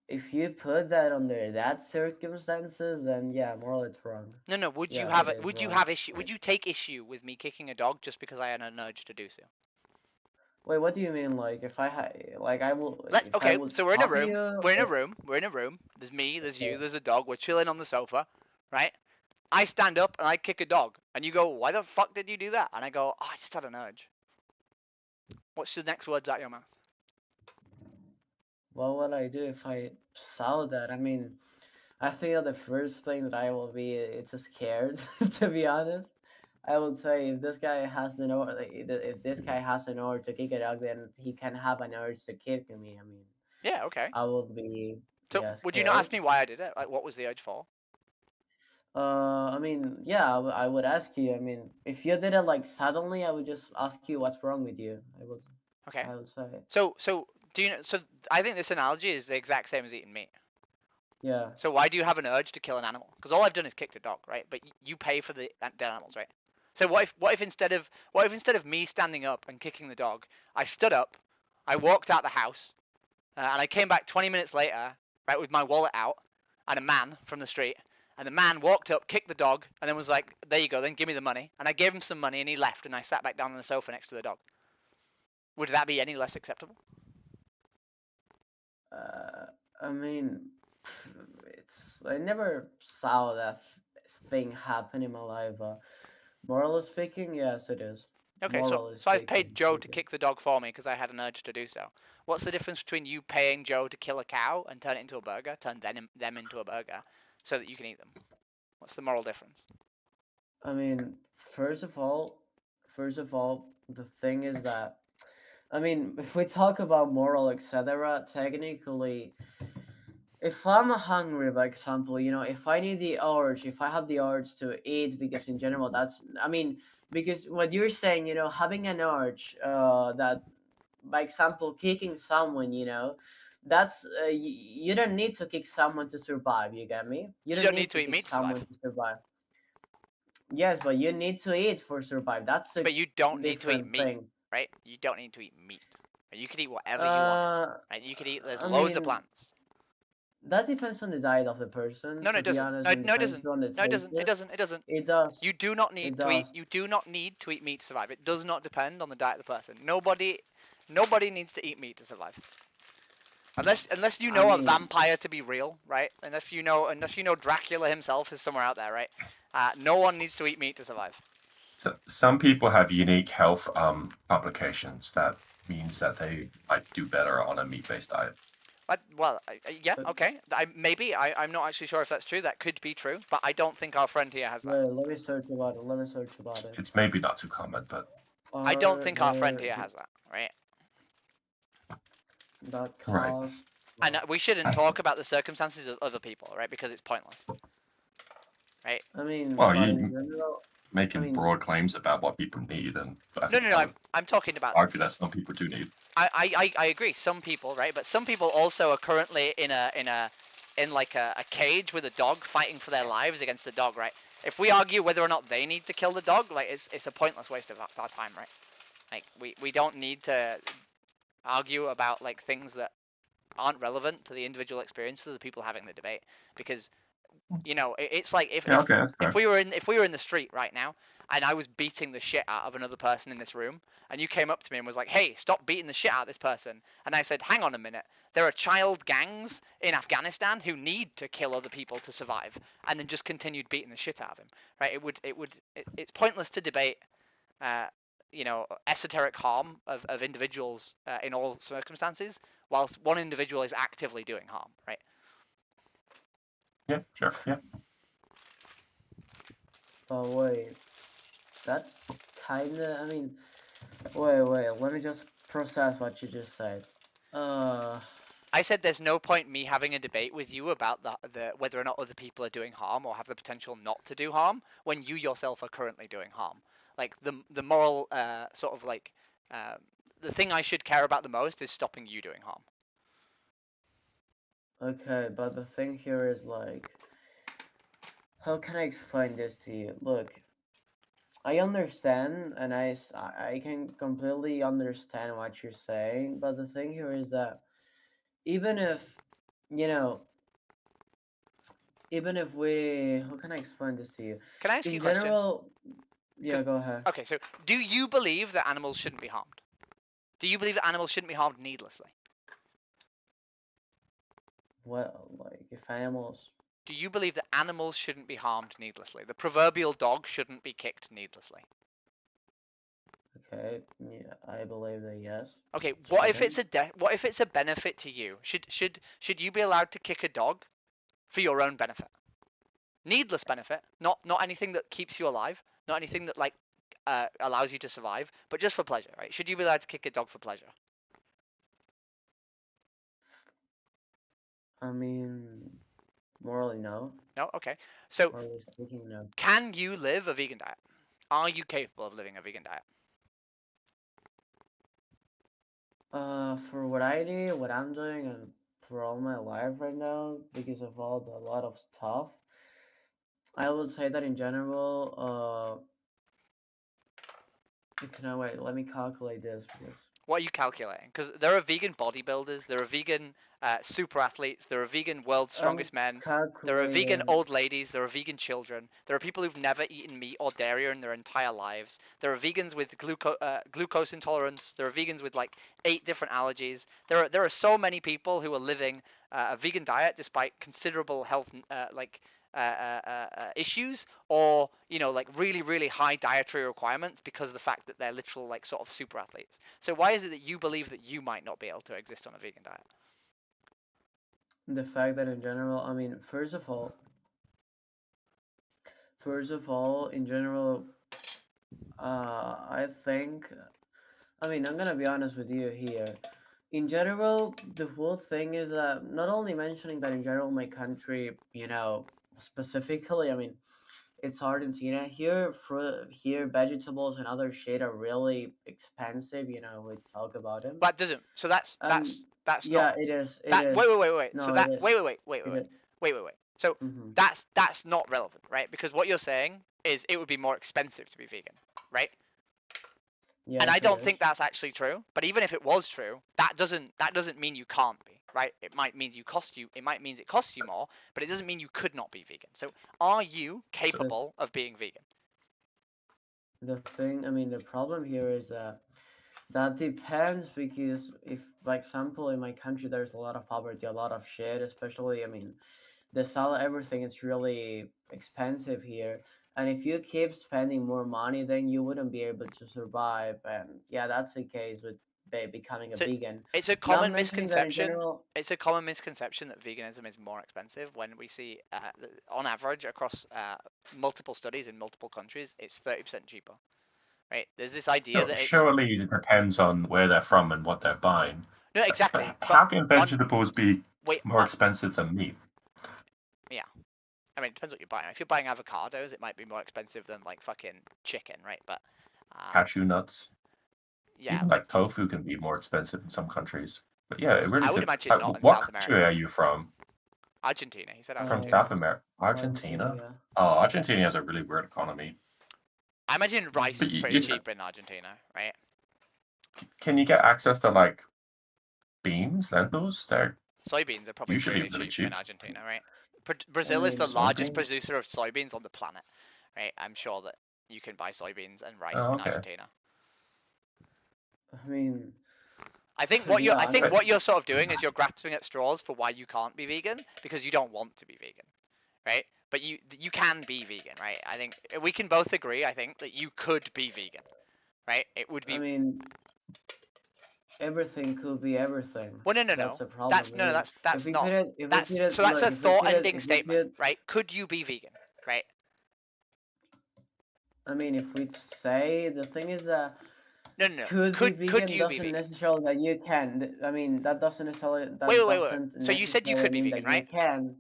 if you put that under that circumstances, then yeah, morally it's wrong. No. Would you take issue with me kicking a dog just because I had an urge to do so? Wait, what do you mean? Like, if I I will. So we're in a room. We're in a room. There's me. There's you. There's a dog. We're chilling on the sofa, right? I stand up and I kick a dog, and you go, "Why the fuck did you do that?" And I go, "Oh, I just had an urge." What's the next words out your mouth? What would I do if I saw that? I mean, I think that the first thing that I will be it's scared. To be honest, I would say if this guy has if this guy has an urge to kick a dog, then he can have an urge to kick me. I mean, yeah, okay. I would be. So would you not ask me why I did it? Like, what was the urge for? I mean, yeah, I would ask you. I mean, if you did it like suddenly, I would just ask you what's wrong with you. Okay. I would say. So do you know? So I think this analogy is the exact same as eating meat. Yeah. So why do you have an urge to kill an animal? Because all I've done is kicked a dog, right? But you pay for the dead animals, right? So what if instead of me standing up and kicking the dog, I stood up, I walked out the house, and I came back 20 minutes later, right, with my wallet out, and a man from the street, and the man walked up, kicked the dog, and then was like, "There you go, then give me the money." And I gave him some money, and he left, and I sat back down on the sofa next to the dog. Would that be any less acceptable? I mean, I never saw that thing happen in my life. Morally speaking, yes, it is. Okay, so I've paid Joe to kick the dog for me because I had an urge to do so. What's the difference between you paying Joe to kill a cow and turn it into a burger, turn them into a burger, so that you can eat them? What's the moral difference? I mean, first of all, the thing is that, I mean, if we talk about moral, etc., technically, if I'm hungry, by example, if I need the urge, if I have the urge to eat, because in general, I mean, because what you're saying, having an urge, that, by example, kicking someone, that's, you don't need to kick someone to survive, you get me? You don't need to eat meat to someone to survive. Yes, but you need to eat for survive. That's a But you don't need to eat different meat, thing. right? You don't need to eat meat. You could eat whatever you want. Right? You could eat. There's loads of plants. That depends on the diet of the person. No, to it be doesn't. honest, No, and no, it depends doesn't. on the No, it doesn't. It taste. doesn't. It doesn't. It does. You do not need It to eat. does. You do not need to eat meat to survive. It does not depend on the diet of the person. Nobody needs to eat meat to survive. Unless you know a vampire to be real, right? And if you know Dracula himself is somewhere out there, right? No one needs to eat meat to survive. So some people have unique health complications that means that they might do better on a meat-based diet. Yeah, okay. I'm not actually sure if that's true. That could be true, but I don't think our friend here has that. Wait, let me search about it. It's maybe not too common, but I don't think our friend here has that, right? That cause. Right. And we shouldn't talk about the circumstances of other people, right? Because it's pointless, right? I mean, well, in you general, making broad claims about what people need, and No. I'm talking about. Argue that some people do need. I agree. Some people, right? But some people also are currently in a cage with a dog, fighting for their lives against a dog, right? If we argue whether or not they need to kill the dog, like it's a pointless waste of our time, right? Like we don't need to argue about like things that aren't relevant to the individual experience of the people having the debate, because it's like if we were in the street right now and I was beating the shit out of another person in this room, and you came up to me and was like, hey, stop beating the shit out of this person, and I said, hang on a minute, there are child gangs in Afghanistan who need to kill other people to survive, and then just continued beating the shit out of him, right? It's pointless to debate esoteric harm of individuals in all circumstances, whilst one individual is actively doing harm, right? Yeah, sure, yeah. Oh wait, that's kinda. I mean, wait. Let me just process what you just said. I said there's no point me having a debate with you about the whether or not other people are doing harm or have the potential not to do harm when you yourself are currently doing harm. Like the moral sort of like the thing I should care about the most is stopping you doing harm. Okay, but the thing here is like, how can I explain this to you? Look, I understand, and I can completely understand what you're saying, but the thing here is that even if, even if we, how can I explain this to you? Can I ask you a question? In general, yeah, go ahead. Okay, so do you believe that animals shouldn't be harmed? Do you believe that animals shouldn't be harmed needlessly? Well, like, if animals... Do you believe that animals shouldn't be harmed needlessly? The proverbial dog shouldn't be kicked needlessly? Okay, yeah, I believe that, yes. Okay, what if it's a benefit to you? Should you be allowed to kick a dog for your own benefit? Needless benefit, not anything that keeps you alive, not anything that like allows you to survive, but just for pleasure, right? Should you be allowed to kick a dog for pleasure? I mean, morally, no. No? Okay. So, morally speaking, no. Can you live a vegan diet? Are you capable of living a vegan diet? For what I do, what I'm doing, and for all my life right now, because of a lot of stuff, I would say that in general, wait, let me calculate this because... What are you calculating? Because there are vegan bodybuilders, there are vegan super athletes, there are vegan world's strongest men, there are vegan old ladies, there are vegan children, there are people who've never eaten meat or dairy in their entire lives, there are vegans with glucose intolerance, there are vegans with like 8 different allergies. There are so many people who are living a vegan diet despite considerable health issues, or like really high dietary requirements because of the fact that they're literal like sort of super athletes. So why is it that you believe that you might not be able to exist on a vegan diet? The fact that in general, I mean, first of all, in general, I think, I mean, I'm gonna be honest with you here. In general, the whole thing is that not only mentioning that in general my country, specifically, I mean, it's Argentina. Here, here, vegetables and other shit are really expensive. We talk about them. But doesn't. So that's yeah, not. it is. Wait. No, So that wait. So that's not relevant, right? Because what you're saying is it would be more expensive to be vegan, right? Yes, and I it don't is. think that's actually true. But even if it was true, that doesn't mean you can't be, right? It might mean it costs you more, but it doesn't mean you could not be vegan. So are you capable of being vegan? The thing, I mean, the problem here is that depends, because if, like example, in my country there's a lot of poverty, a lot of shit, especially, I mean, the salad, everything is really expensive here. And if you keep spending more money, then you wouldn't be able to survive. And yeah, that's the case with becoming a So vegan. it's a Not common mentioning that in misconception. general. It's a common misconception that veganism is more expensive when we see, on average, across multiple studies in multiple countries, it's 30% cheaper. Right? There's this idea that it's Surely it depends on where they're from and what they're buying. no, exactly. But how can vegetables be Wait, more expensive than meat? yeah. I mean, it depends what you're buying. If you're buying avocados, it might be more expensive than like fucking chicken, right? But Cashew nuts. yeah, Even like tofu can be more expensive in some countries. But yeah, it really I would depends. imagine not in What South country America. are you from? Argentina. He said From Argentina. South America. Argentina? Oh, Argentina has a really weird economy. I imagine rice is pretty cheap in Argentina, right? Can you get access to like beans, lentils? They're soybeans are probably usually really cheap in Argentina, right? Brazil is the soybeans? largest producer of soybeans on the planet, right? I'm sure that you can buy soybeans and rice in Argentina. I mean, I think what you're sort of doing is you're grasping at straws for why you can't be vegan because you don't want to be vegan, right? But you can be vegan, right? I think we can both agree. I think that you could be vegan, right? It would be. I mean, everything could be everything. Well, no. That's a problem. That's not. That's a thought-ending statement, right? Could you be vegan, right? I mean, if we say, the thing is that No. Could be vegan doesn't necessarily that you can. I mean, that doesn't necessarily. Wait. So you said you could be vegan, right? You can.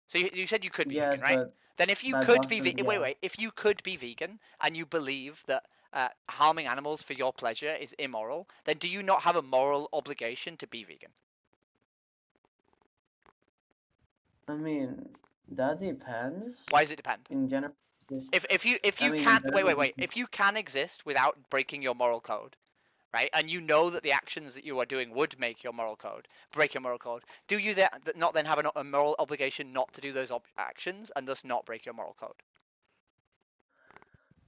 So you said you could be yes, vegan, right? But then if you could be vegan, wait. If you could be vegan and you believe that harming animals for your pleasure is immoral, then do you not have a moral obligation to be vegan? I mean, that depends. Why does it depend? In general. If you can wait. If you can exist without breaking your moral code, right? And you know that the actions that you are doing would break your moral code. Do you not then have a moral obligation not to do those actions and thus not break your moral code?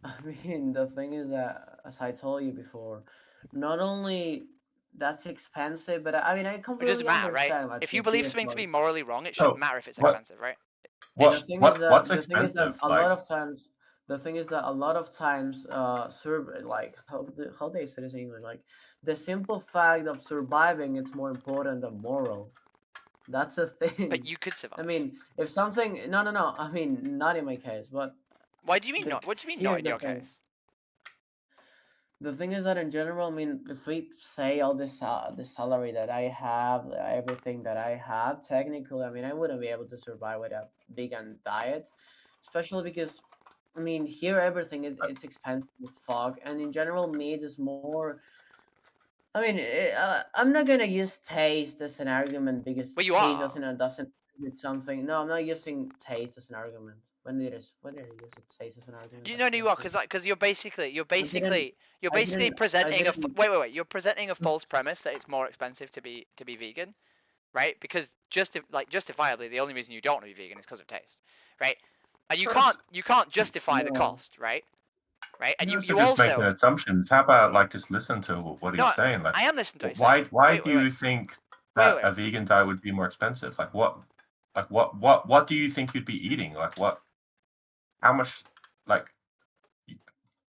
I mean, the thing is that, as I told you before, not only that's expensive, but I mean, I completely understand. It doesn't matter, right? If you believe something to be morally wrong, it shouldn't matter if it's expensive, right? What's expensive? The thing is that a lot of times, like how they say this in English, like the simple fact of surviving is more important than moral. That's the thing. But you could survive. I mean, if something, no. I mean, not in my case, but. Why do you mean not? What do you mean not in your case? The thing is that in general, I mean, if we say all this, the salary that I have, everything that I have, technically, I mean, I wouldn't be able to survive with a vegan diet, especially because, I mean, here everything it's expensive as fuck, and in general, meat is more. I mean, I'm not gonna use taste as an argument because taste doesn't it's something. No, I'm not using taste as an argument. When did I use taste as an argument? You are because you're basically presenting you're presenting a false premise that it's more expensive to be vegan, right? Because justifiably the only reason you don't want to be vegan is because of taste, right? And you can't justify the cost, right? Right, and you also making assumptions. How about just listen to what he's saying? I am listening to it. Why do you think that a vegan diet would be more expensive? What do you think you'd be eating? How much?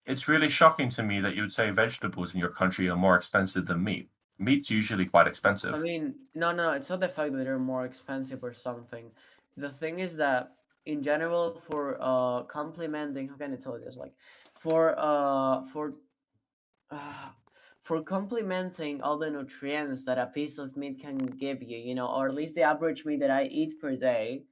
It's really shocking to me that you would say vegetables in your country are more expensive than meat. Meat's usually quite expensive. I mean, no. It's not the fact that they're more expensive or something. The thing is that in general, for complementing, how can I tell you this? For complementing all the nutrients that a piece of meat can give you, or at least the average meat that I eat per day,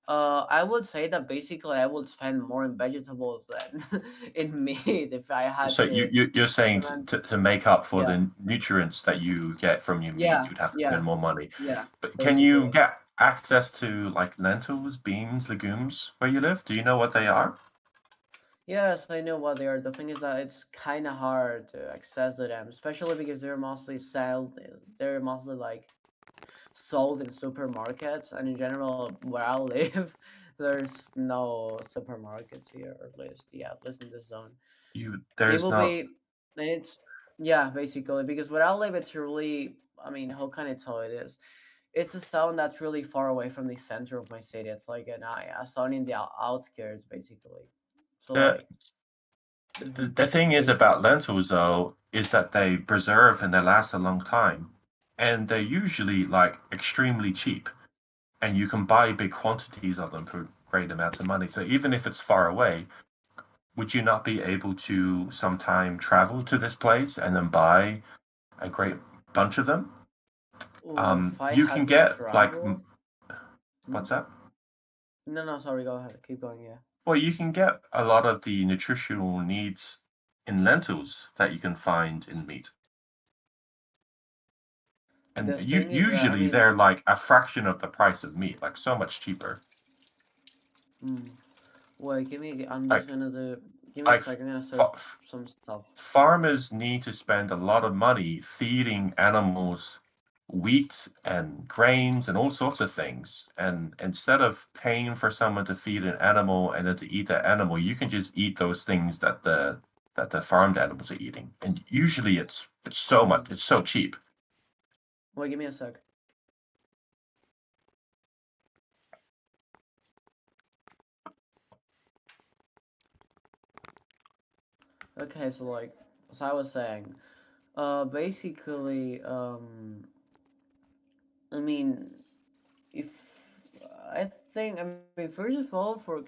I would say that basically I would spend more in vegetables than in meat if I had. So you're saying to make up for the nutrients that you get from your meat, you'd have to spend more money. Yeah. But can you get access to lentils, beans, legumes where you live? Do you know what they are? Yes, I know what they are. The thing is that it's kind of hard to access them, especially because they're mostly like sold in supermarkets, and in general, where I live, there's no supermarkets here, or at least in this zone. It There's will not. be, and it's basically because where I live, it's really. I mean, how can I tell it is? It's a zone that's really far away from the center of my city. It's like a zone in the outskirts, basically. So The, like. the thing is about lentils though is that they preserve and they last a long time, and they're usually like extremely cheap, and you can buy big quantities of them for great amounts of money. So even if it's far away, would you not be able to sometime travel to this place and then buy a great bunch of them? If I You had can to get like travel. what's that? No, sorry, go ahead. Keep going, yeah. Well, you can get a lot of the nutritional needs in lentils that you can find in meat. And usually they're like a fraction of the price of meat, like so much cheaper. Wait, I'm just gonna do. Give me a second. I'm gonna search some stuff. Farmers need to spend a lot of money feeding animals wheat and grains and all sorts of things. And instead of paying for someone to feed an animal and then to eat that animal, you can just eat those things that the farmed animals are eating. And usually it's so cheap. Wait, give me a sec. Okay, so like as I was saying, basically, I mean, if first of all, for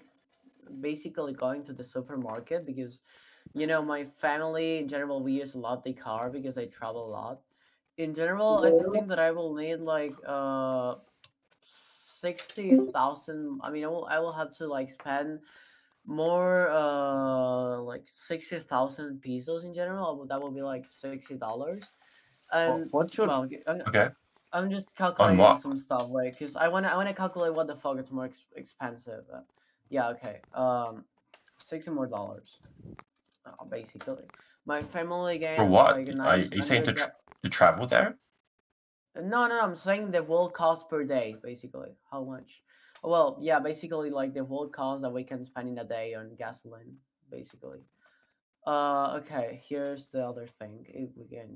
basically going to the supermarket, because my family in general, we use a lot the car because I travel a lot. In general, I think that I will need like 60,000. I mean, I will have to like spend more like 60,000 pesos in general. That will be like $60. And What's your okay? I'm just calculating some stuff, like, cause I wanna calculate what the fuck it's more expensive. Yeah, okay. 60 more dollars. Basically, my family For gains what? like Are you saying 900. to travel there? No, I'm saying the whole cost per day, basically. How much? Well, yeah, basically like the whole cost that we can spend in a day on gasoline, basically. Okay, here's the other thing. If we get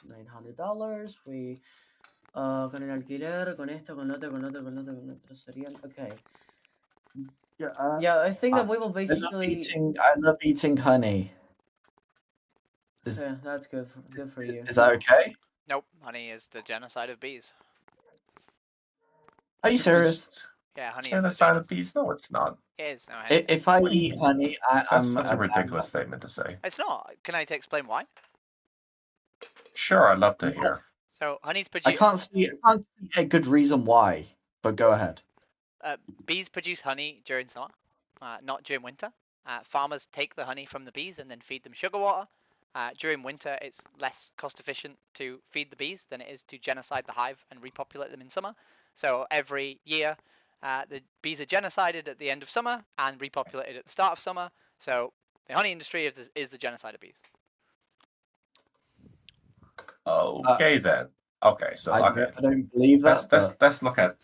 $900, we con el alquiler, con esto, con otro, con otro, con otro, con otro serían. Okay. Yeah, I think that we will basically. I love eating honey. Yeah, that's good. Good for you. Is that okay? Nope, honey is the genocide of bees. Are you serious? Yeah, honey is the genocide of bees. No, it's not. It is. No, if I eat honey, that's such a ridiculous statement to say. It's not. Can I explain why? Sure, I'd love to hear. So honey's produced. I can't see a good reason why, but go ahead. Bees produce honey during summer, not during winter. Farmers take the honey from the bees and then feed them sugar water. During winter, it's less cost efficient to feed the bees than it is to genocide the hive and repopulate them in summer. So every year, the bees are genocided at the end of summer and repopulated at the start of summer. So the honey industry is the genocide of bees. Okay then. Okay, so I don't believe that. Let's look at.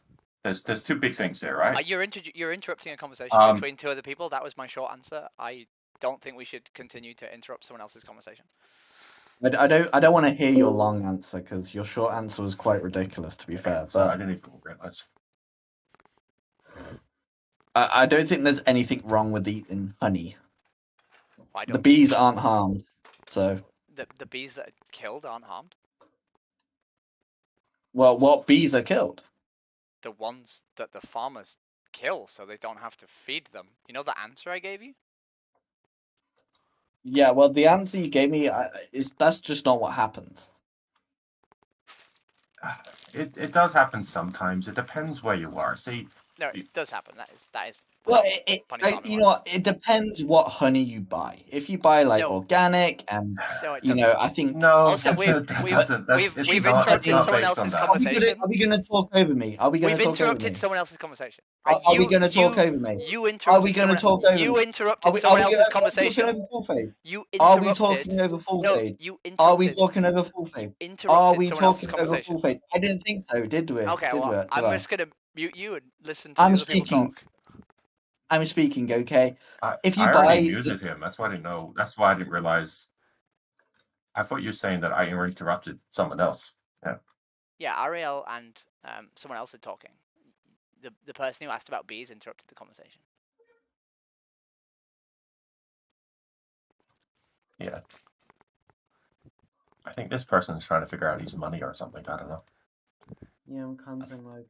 There's two big things here, right? You're interrupting a conversation between two other people. That was my short answer. I don't think we should continue to interrupt someone else's conversation. I don't want to hear your long answer because your short answer was quite ridiculous, to be fair. So but I didn't even realize. I don't think there's anything wrong with eating honey. The bees aren't harmed, so. The bees that are killed aren't harmed? Well, what bees are killed? The ones that the farmers kill so they don't have to feed them. You know the answer I gave you? Yeah, well, the answer you gave me that's just not what happens. It does happen sometimes. It depends where you are. See, No, it does happen. That is. Well, funny farming you know ones. what? It depends what honey you buy. If you buy like No. organic and No, it you doesn't. know, I think No, Also, we've interrupted someone else's conversation. Are we going to talk over me? Are we going We've to talk over interrupted me? someone else's conversation. Right? Are we going to talk over me? You Are we interrupted going to someone. talk over You me? interrupted someone else's conversation. Are we talking over full fade? You Are we interrupted. talking over full No, fade? you Are we interrupted. talking over full fade? You Are interrupted we someone else's talking over conversation. full fade? I didn't think so. Did we? Okay, Did well, we? I'm Did just gonna mute you and listen to I'm the other people speaking. talk. I'm speaking. Okay. If you I buy, already muted him. That's why I didn't know. That's why I didn't realize. I thought you were saying that I interrupted someone else. Yeah. Yeah, Ariel and someone else are talking. The person who asked about bees interrupted the conversation. Yeah. I think this person is trying to figure out his money or something. I don't know. Yeah, I'm counting like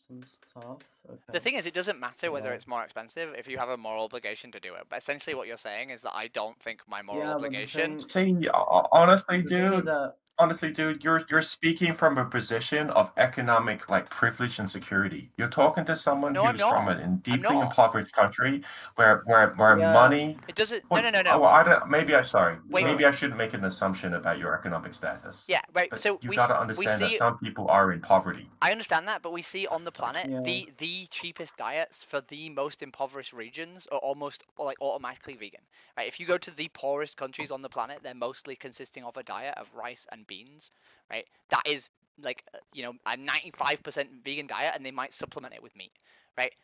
some stuff. Okay. The thing is, it doesn't matter whether Yeah. it's more expensive if you have a moral obligation to do it. But essentially, what you're saying is that I don't think my moral Yeah, but the obligation. thing- See, honestly, the thing is dude. that Honestly, dude, you're speaking from a position of economic like privilege and security. You're talking to someone No, I'm who's from not. a I'm deeply not. impoverished country where Yeah. money. It doesn't. Well, No. well, I don't. Maybe I'm sorry. Wait. Maybe I shouldn't make an assumption about your economic status. Yeah, right. But So you we gotta we understand see. that some people are in poverty. I understand that, but we see on the planet Yeah. the cheapest diets for the most impoverished regions are almost like automatically vegan. Right? If you go to the poorest countries on the planet, they're mostly consisting of a diet of rice and beans. Right? That is like a 95% vegan diet, and they might supplement it with meat. Right?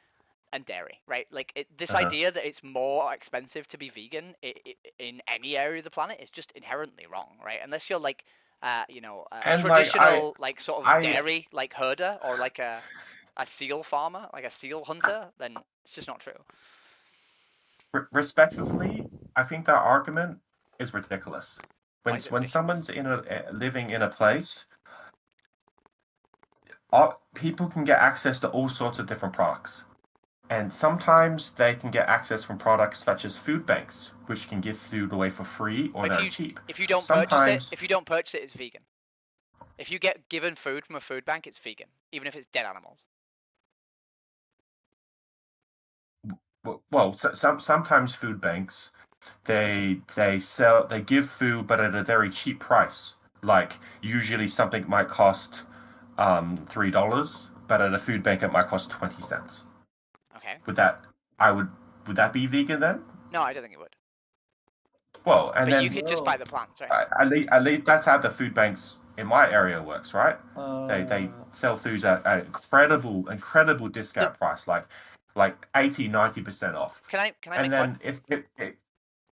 And dairy, right? Like this idea that it's more expensive to be vegan in any area of the planet is just inherently wrong, right? Unless you're like, a And traditional like sort of I dairy like herder or like a seal farmer, like a seal hunter, then it's just not true. respectively, I think that argument is ridiculous. Why is it When ridiculous? someone's living in a place, people can get access to all sorts of different products. And sometimes they can get access from products such as food banks, which can give food away for free or they're cheap. If you don't purchase it, it's vegan. If you get given food from a food bank, it's vegan, even if it's dead animals. Well, sometimes food banks they give food but at a very cheap price. Like usually something might cost $3, but at a food bank it might cost 20 cents. Okay. Would that be vegan then? No, I don't think it would. Well, and but then you could just buy the plants, right? At least that's how the food banks in my area works, right? They sell foods at an incredible discount price, like 80-90% off. Can I and make then one?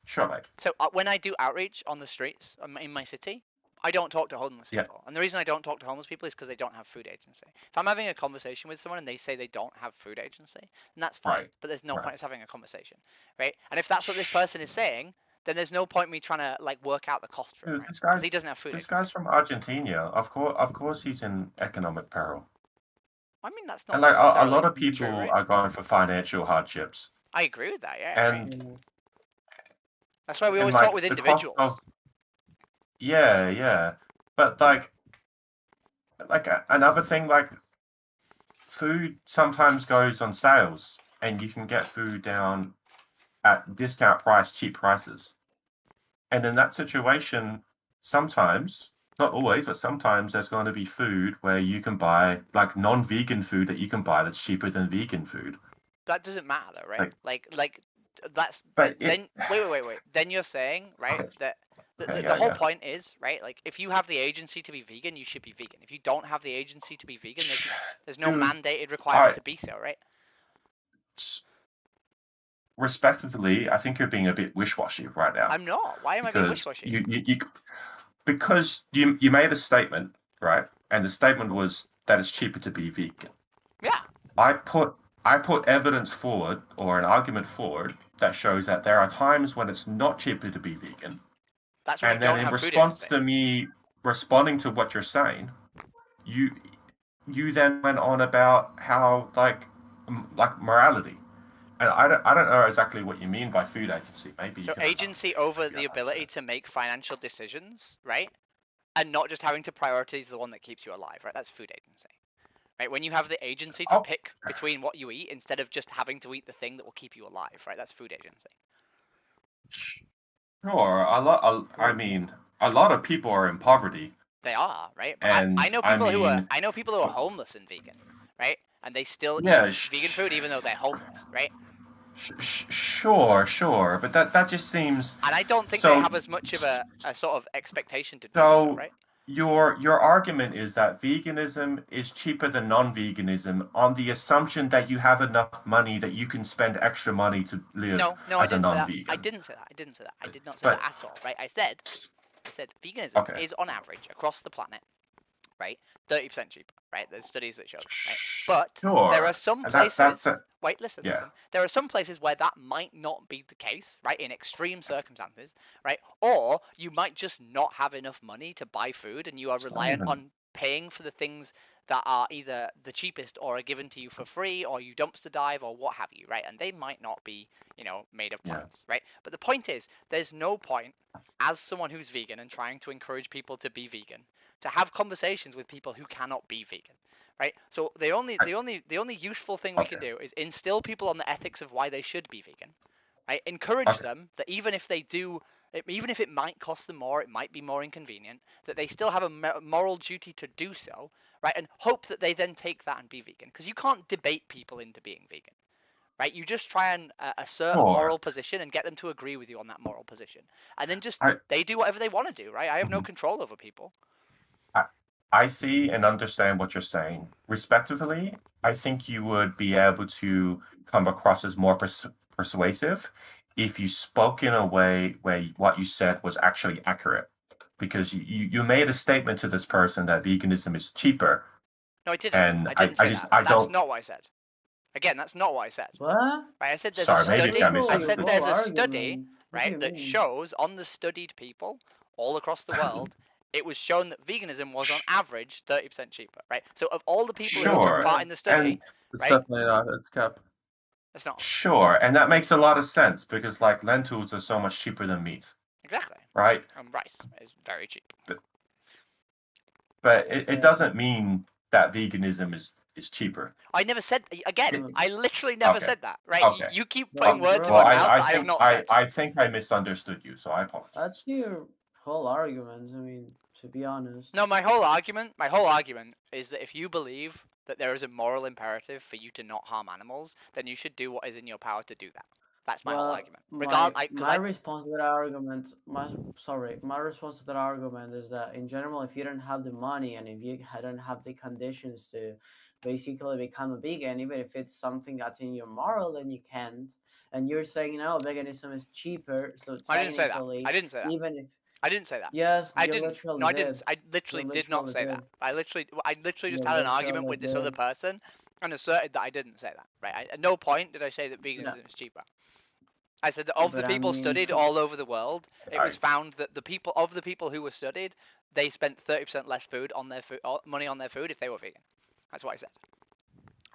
Sure, mate. So when I do outreach on the streets in my city, I don't talk to homeless people. And the reason I don't talk to homeless people is because they don't have food agency. If I'm having a conversation with someone and they say they don't have food agency, then that's fine. Right. But there's no point in us having a conversation, right? And if that's what this person is saying, then there's no point in me trying to like work out the cost for him, right? Because he doesn't have food agency. This guy's from Argentina. Of course, he's in economic peril. I mean, that's not and like necessarily a lot of people true, right? are going for financial hardships. I agree with that, yeah. And right. That's why we always talk with individuals. Yeah. But like another thing, like food sometimes goes on sales, and you can get food down at discount price, cheap prices. And in that situation, sometimes, not always, but sometimes there's going to be food where you can buy like non-vegan food that you can buy that's cheaper than vegan food. That doesn't matter, though, right? Like that's. But then wait. Then you're saying, right, that the whole point is, right? Like if you have the agency to be vegan, you should be vegan. If you don't have the agency to be vegan, there's no mandated requirement to be so, right? Respectively, I think you're being a bit wish-washy right now. I'm not. Why am I being wish-washy? Because you made a statement, right? And the statement was that it's cheaper to be vegan. Yeah. I put evidence forward or an argument forward that shows that there are times when it's not cheaper to be vegan. That's when and then in response to me responding to what you're saying, you then went on about how like morality. And I don't know exactly what you mean by food agency. Maybe so agency over the ability to make financial decisions, right? And not just having to prioritize the one that keeps you alive, right? That's food agency, right? When you have the agency to pick between what you eat instead of just having to eat the thing that will keep you alive, right? That's food agency. Sure, I mean, a lot of people are in poverty. They are, right? But And I know people who are homeless and vegan, right? And they still eat vegan food even though they're homeless, right? Sure, but that just seems. And I don't think they have as much of a sort of expectation to do so, right? Your argument is that veganism is cheaper than non-veganism on the assumption that you have enough money that you can spend extra money to live as a non-vegan. I didn't say that. I did not say that at all, right? I said veganism is on average across the planet, right, 30% cheaper, right? There's studies that show that, right? But there are some places. Wait, listen. There are some places where that might not be the case, right? In extreme circumstances, right? Or you might just not have enough money to buy food, and you are reliant on paying for the things that are either the cheapest or are given to you for free, or you dumpster dive or what have you, right? And they might not be, made of plants, right? But the point is, there's no point as someone who's vegan and trying to encourage people to be vegan to have conversations with people who cannot be vegan, right? So the only useful thing we can do is instill people on the ethics of why they should be vegan, right? Encourage them that even if it might cost them more, it might be more inconvenient, that they still have a moral duty to do so, right? And hope that they then take that and be vegan, because you can't debate people into being vegan, right? You just try and assert a moral position and get them to agree with you on that moral position, and then they do whatever they want to do, right? I have no control over people. I see and understand what you're saying. Respectively, I think you would be able to come across as more persuasive if you spoke in a way where what you said was actually accurate. Because you made a statement to this person that veganism is cheaper. No, I didn't. And I didn't say that. That's not what I said. Again, that's not what I said. What? Right, I said there's a study. I said there's a study, right, that shows on the studied people all across the world, it was shown that veganism was on average 30% cheaper, right? So of all the people who took part in the study, it's right? Definitely not. It's cap. It's not. Sure, and that makes a lot of sense because like lentils are so much cheaper than meat. Exactly. Right. And rice is very cheap. But it doesn't mean that veganism is cheaper. I never said again. I literally never said that. Right? Okay. You keep putting words in my mouth that I have not said. I think I misunderstood you, so I apologize. That's your whole argument. I mean, to be honest. No, my whole argument is that if you believe that there is a moral imperative for you to not harm animals, then you should do what is in your power to do that. That's my whole argument. My response to that argument, my response to that argument is that in general, if you don't have the money and if you don't have the conditions to basically become a vegan, even if it's something that's in your moral, then you can't. And you're saying no, veganism is cheaper, so I didn't say that. I didn't say that. Even if I didn't say that. Yes, I didn't. No, I didn't. I literally did not say that. I literally just had an argument with this other person and asserted that I didn't say that. Right? At no point did I say that veganism is cheaper. I said that of the people studied all over the world, it was found that the people who were studied, they spent 30% less money on their food if they were vegan. That's what I said.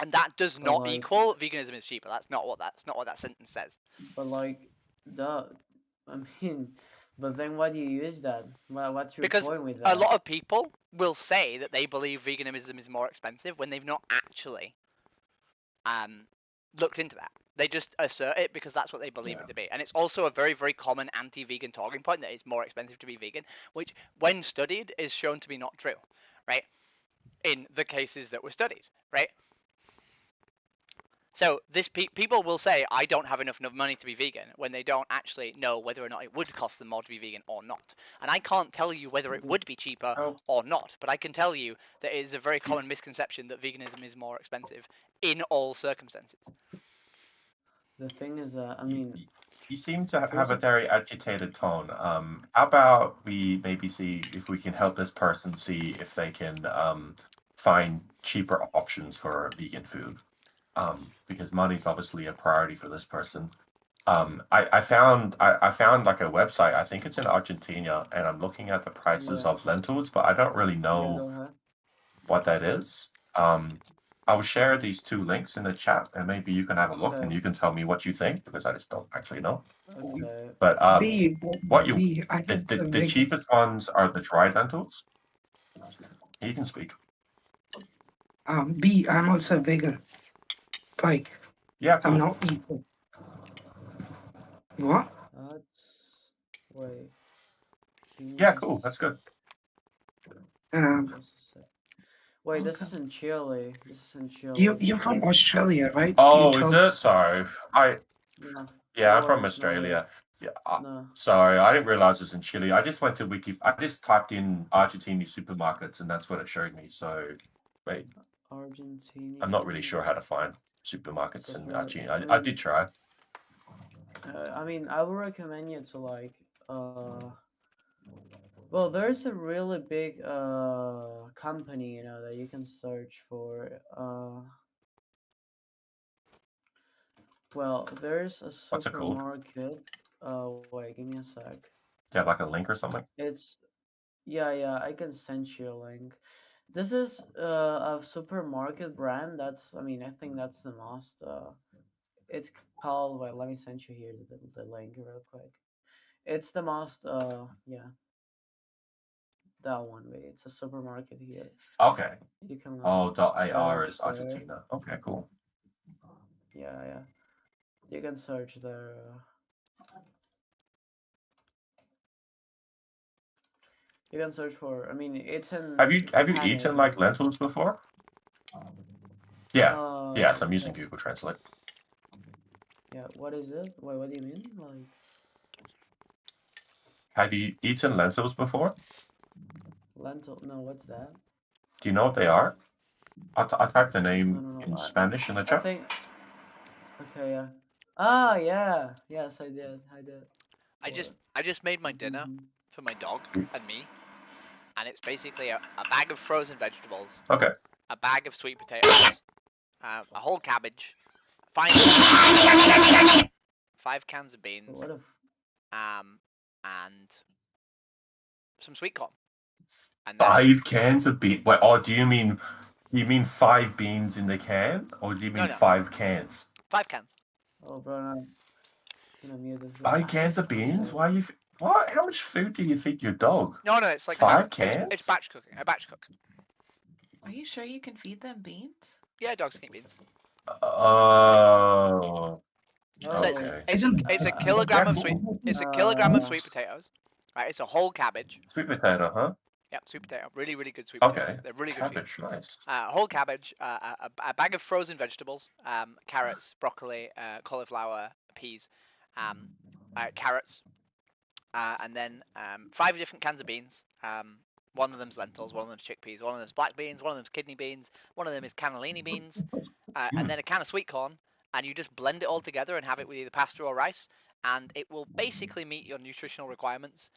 And that does not equal veganism is cheaper. That's not what that sentence says. But but then why do you use that? What's your point with that? Because a lot of people will say that they believe veganism is more expensive when they've not actually looked into that. They just assert it because that's what they believe it to be. And it's also a very, very common anti-vegan talking point that it's more expensive to be vegan, which when studied is shown to be not true, right? In the cases that were studied, right? So people will say, I don't have enough money to be vegan when they don't actually know whether or not it would cost them more to be vegan or not. And I can't tell you whether it would be cheaper or not, but I can tell you that it is a very common misconception that veganism is more expensive in all circumstances. The thing is that, I mean... You seem to have a very agitated tone. How about we maybe see if we can help this person see if they can find cheaper options for vegan food? Because money is obviously a priority for this person. I found like a website. I think it's in Argentina, and I'm looking at the prices of lentils, but I don't really know what that is. I will share these two links in the chat, and maybe you can have a look and you can tell me what you think, because I just don't actually know. Okay. But the cheapest ones are the dried lentils. You can speak. B, I'm also vegan. Like, Yeah, cool. I'm not eating. What? Wait. Yeah, cool. That's good. Just a sec. Wait, this is in Chile. This is in Chile. You're from Australia, right? Oh, is it? Sorry. Yeah, I'm from Australia. Yeah. Sorry, I didn't realize it's in Chile. I just went to I just typed in Argentine supermarkets, and that's what it showed me. So, wait. Argentina. I'm not really sure how to find supermarkets in Argentina. I did try. I mean, I would recommend you to like. Well, there's a really big company, you know, that you can search for. Well, there's a What's it called? supermarket. Wait, give me a sec. Do you have like a link or something? Yeah, I can send you a link. This is a supermarket brand. I think that's the most. It's called. Wait, let me send you here the link real quick. It's the most. Yeah. That one. Wait, it's a supermarket here. Okay. You can. .ar is search there. Argentina. Okay, cool. Yeah. You can search there. You can search for. I mean, it's in. Have you Spanish. eaten like lentils before? Yeah. Yes, I'm using Google Translate. Yeah. What is it? Wait, what do you mean? Like. Have you eaten lentils before? Lentil? No, what's that? Do you know what they are? I typed the name in Spanish in the chat. Okay, yeah. Ah, yeah. Yes, I did. I just made my dinner for my dog and me, and it's basically a bag of frozen vegetables. Okay. A bag of sweet potatoes, a whole cabbage, 5 cans of beans, and some sweet corn. And 5 cans of beans. Wait, do you mean 5 beans in the can, or do you mean 5 cans? 5 cans. Oh, bro, I'm gonna mute this. 5 cans of beans? Why you? What? How much food do you feed your dog? No, it's like 5 cans. It's batch cooking. I batch cook. Are you sure you can feed them beans? Yeah, dogs can eat beans. Oh. Okay. It's a kilogram of sweet. It's a kilogram of sweet potatoes. Right. It's a whole cabbage. Sweet potato, huh? Yep, sweet potato. Really, really good sweet potatoes. Okay. They're really good. Cabbage, nice. Whole cabbage, a bag of frozen vegetables, carrots, broccoli, cauliflower, peas, carrots, and then 5 different cans of beans. One of them's lentils, one of them's chickpeas, one of them's black beans, one of them's kidney beans, one of them is cannellini beans, and then a can of sweet corn. And you just blend it all together and have it with either pasta or rice, and it will basically meet your nutritional requirements,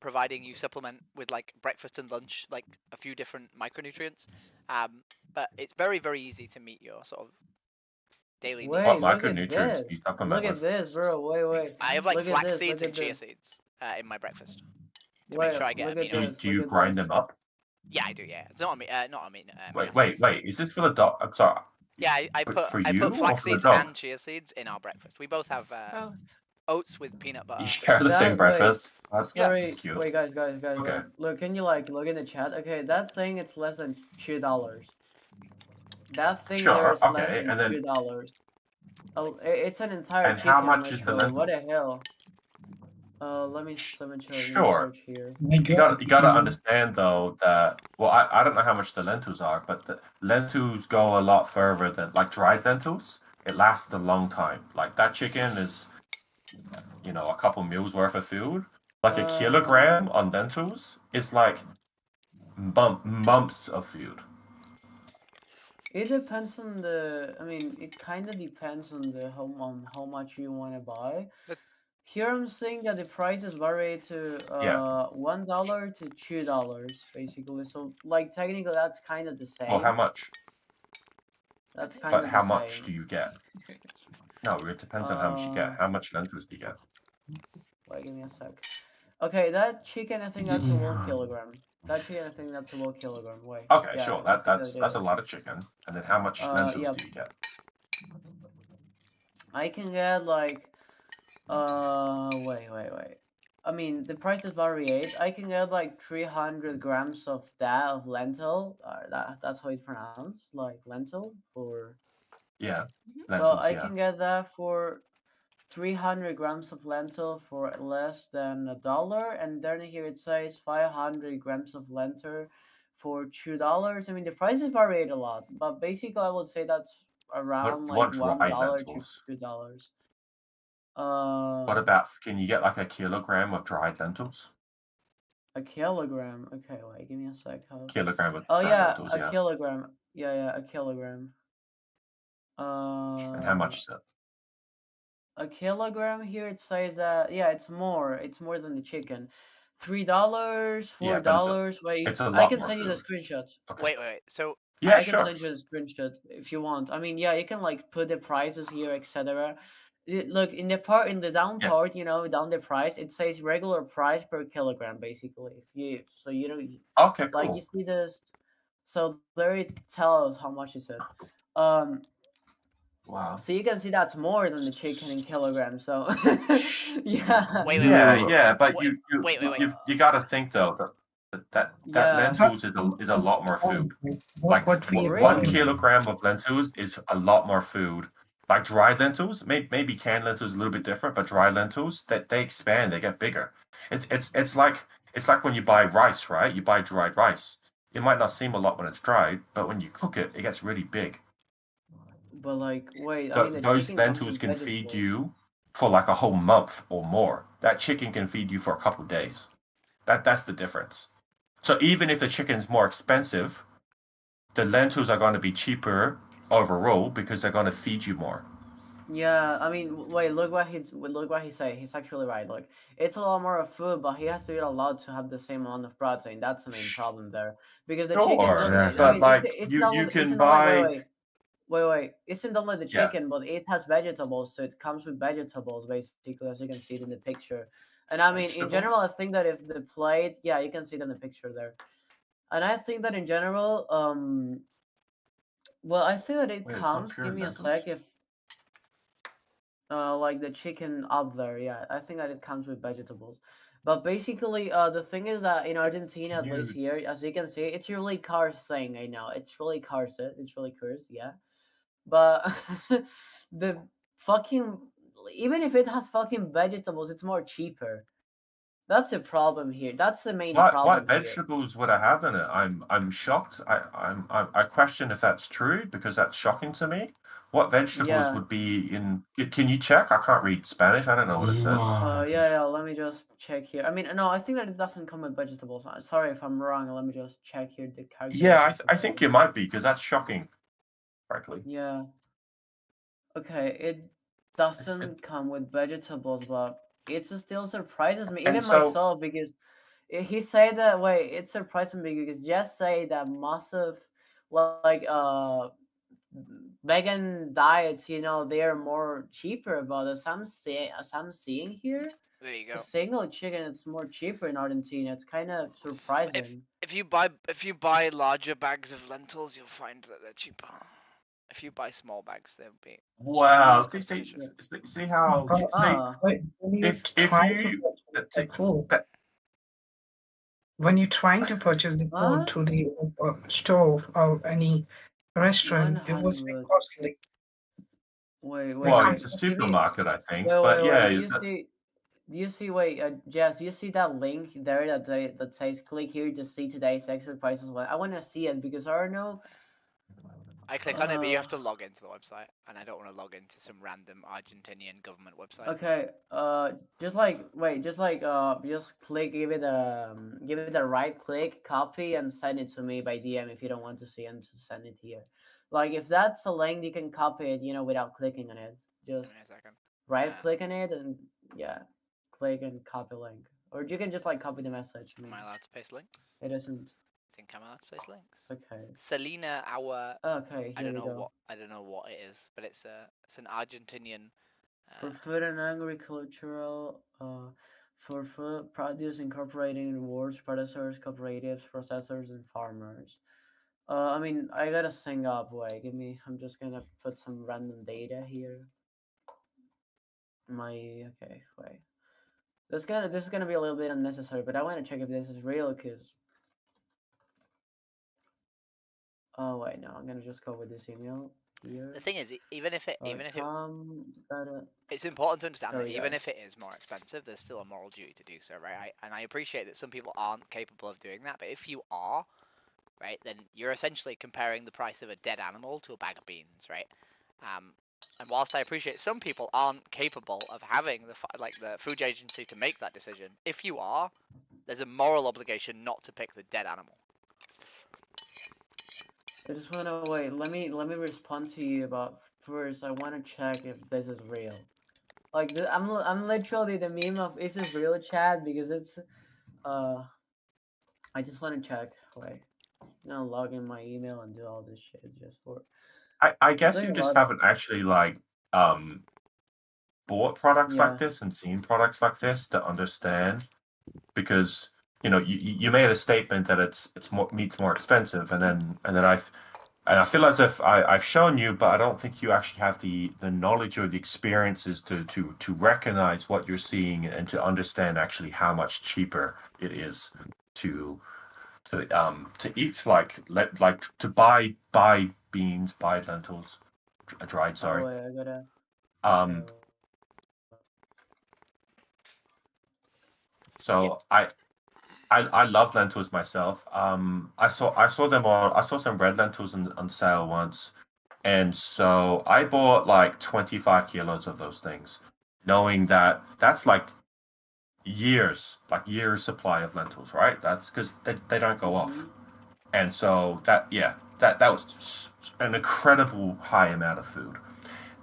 providing you supplement with like breakfast and lunch, like a few different micronutrients. But it's very, very easy to meet your sort of daily needs. What micronutrients do you supplement with? Look at this, bro. Wait. I have like flax seeds and chia seeds in my breakfast to make sure I get amino. Do you grind them up? Yeah, I do. Yeah, it's not amino. Wait. Is this for the dog? I'm sorry. Yeah, I put flax seeds and chia seeds in our breakfast. We both have oats with peanut butter. You share the same breakfast. That's cute. Wait, guys. Okay. Look, can you like look in the chat? Okay, that thing it's less than $2. That thing there is less than $2. Oh, it's an entire chicken. And how much is the lentils? What the hell? Let me Sure. Here. You gotta understand though that I don't know how much the lentils are, but the lentils go a lot further than like dried lentils. It lasts a long time. Like that chicken is, a couple meals worth of food. Like a kilogram on lentils is like months of food. It depends on it kind of depends on how much you want to buy. Here I'm seeing that the prices vary to $1 to $2 basically. So like technically that's kind of the same. Well, how much? That's kind of the same. But how much do you get? No, it depends on how much you get. How much lentils do you get? Wait, give me a sec. Okay, that chicken I think that's a 1 kilogram. That chicken I think that's a 1 kilogram. Wait. Okay, sure. That's a lot of chicken. And then how much lentils do you get? I can get like wait. I mean, the prices variate. I can get like 300 grams of that of lentil. That's how it's pronounced, like lentil. Or Yeah, well, lentils. I Yeah. can get that for 300 grams of lentil for less than $1, and then here it says 500 grams of lentil for $2. I mean, the prices variate a lot, but basically, I would say that's What around you like want dried $1 to lentils? $2. What about, can you get like a kilogram of dried lentils? A kilogram. Okay, wait, give me a sec. Kilogram of Oh dried yeah, lentils, a yeah. kilogram. Yeah, a kilogram. And how much is it? A kilogram here it says that yeah, it's more. It's more than the chicken. $3, Yeah, $4. but Wait, it's a I lot can more send you the food. screenshots. Okay. Wait. So Yeah, I can sure. send you the screenshots if you want. I mean, yeah, you can like put the prices here, etc. Look in the part in the down Yeah. part, down the price, it says regular price per kilogram basically. If you so you know Okay, like you cool. see this, so there it tells how much is it. Um, Wow. so you can see that's more than the chicken in kilograms. So yeah, wait. Yeah, but Wait. you got to think though that yeah. lentils is a lot more food. Like What we one Really? kilogram of lentils is a lot more food. Like dried lentils, maybe canned lentils a little bit different, but dried lentils that they expand, they get bigger. It's like when you buy rice, right? You buy dried rice. It might not seem a lot when it's dried, but when you cook it, it gets really big. But like, wait, I mean the Those chicken comes lentils with can feed vegetables. you for like a whole month or more. That chicken can feed you for a couple of days. That's the difference. So even if the chicken's more expensive, the lentils are going to be cheaper overall because they're going to feed you more. Yeah, I mean, wait, look what he say. He's actually right. Look, it's a lot more of food, but he has to eat a lot to have the same amount of protein. That's the main problem there, because the chicken Sure, doesn't. I but mean, like it's not you can isn't that like buy, wait, isn't only the yeah, chicken, but it has vegetables, so it comes with vegetables basically, as you can see it in the picture. And I mean, in general, I vegetables. think that if the plate, yeah, you can see it in the picture there. And I think that in general, well, I think that it Wait, it's not comes. Give pure me a lentils? sec if like the chicken up there, yeah, I think that it comes with vegetables. But basically, the thing is that in Argentina, Can at least you? here, as you can see, it's really cursed thing. I know it's really cursed. It's really cursed, yeah. But the fucking even if it has fucking vegetables, it's more cheaper. That's a problem here. That's the main What problem here. vegetables would I have in it? I'm shocked. I question if that's true because that's shocking to me. What vegetables Yeah. would be in? Can you check? I can't read Spanish. I don't know what it says. Yeah. Let me just check here. I mean, no, I think that it doesn't come with vegetables. Sorry if I'm wrong. Let me just check here the Yeah, characteristics of I that. think it might be because that's shocking, frankly. Yeah. Okay, it And, doesn't come with vegetables, but it still surprises me, and even so, myself, because he said that way. It surprised me because just say that most of like vegan diets, they are more cheaper. But as I'm seeing here, There you a go. single chicken is more cheaper in Argentina. It's kind of surprising. If you buy larger bags of lentils, you'll find that they're cheaper. If you buy small bags, they'll be wow, less cost efficient. see how see Ah, when you if try to you purchase the see, food, that, when you're trying to purchase the food what? through the store or any restaurant, it was very 100. costly. They well, can't. it's a Give me. supermarket, I think, but Wait. yeah, Do you see? Wait, Jess. Do you see that link there that says click here to see today's extra prices? Well, I want to see it because I don't know. I click on it, but you have to log into the website, and I don't want to log into some random Argentinian government website. Okay. Just click. Give it a right click, copy, and send it to me by DM if you don't want to see and just send it here. Like if that's a link, you can copy it, without clicking on it. Just Give me a second. right click on it and yeah, click and copy link, or you can just like copy the message. I Am mean, I allowed to paste links? it isn't. I think I'm allowed to paste links. Okay. Selena, Okay, I here don't we know go. what it is, but it's an Argentinian. For food and agricultural, for food produce incorporating rewards, producers, cooperatives, processors, and farmers. I mean, I gotta sing up. Wait, I'm just gonna put some random data here. Okay, wait. This is gonna be a little bit unnecessary, but I want to check if this is real, cause. Oh wait, no, I'm gonna just go with this email here. The thing is, even if it, gotta. It's important to understand Sorry, that even guys. if it is more expensive, there's still a moral duty to do so, right? And I appreciate that some people aren't capable of doing that, but if you are, right, then you're essentially comparing the price of a dead animal to a bag of beans, right? And whilst I appreciate some people aren't capable of having the food agency to make that decision, if you are, there's a moral obligation not to pick the dead animal. I just wanna wait. Let me respond to you about first. I wanna check if this is real. Like I'm literally the meme of is this real, chat, because it's I just wanna check. Wait, I'm gonna log in my email and do all this shit just for. I guess you just haven't actually like bought products like this and seen products like this to understand, because you made a statement that it's meat's more expensive, and then I feel as if I've shown you, but I don't think you actually have the knowledge or the experiences to recognize what you're seeing and to understand actually how much cheaper it is to eat, to buy beans, buy lentils, dried. Sorry. Oh wait, I gotta. So I love lentils myself. I saw some red lentils on sale once, and so I bought like 25 kilos of those things, knowing that that's like years supply of lentils, right? That's because they don't go off, and so that was just an incredible high amount of food,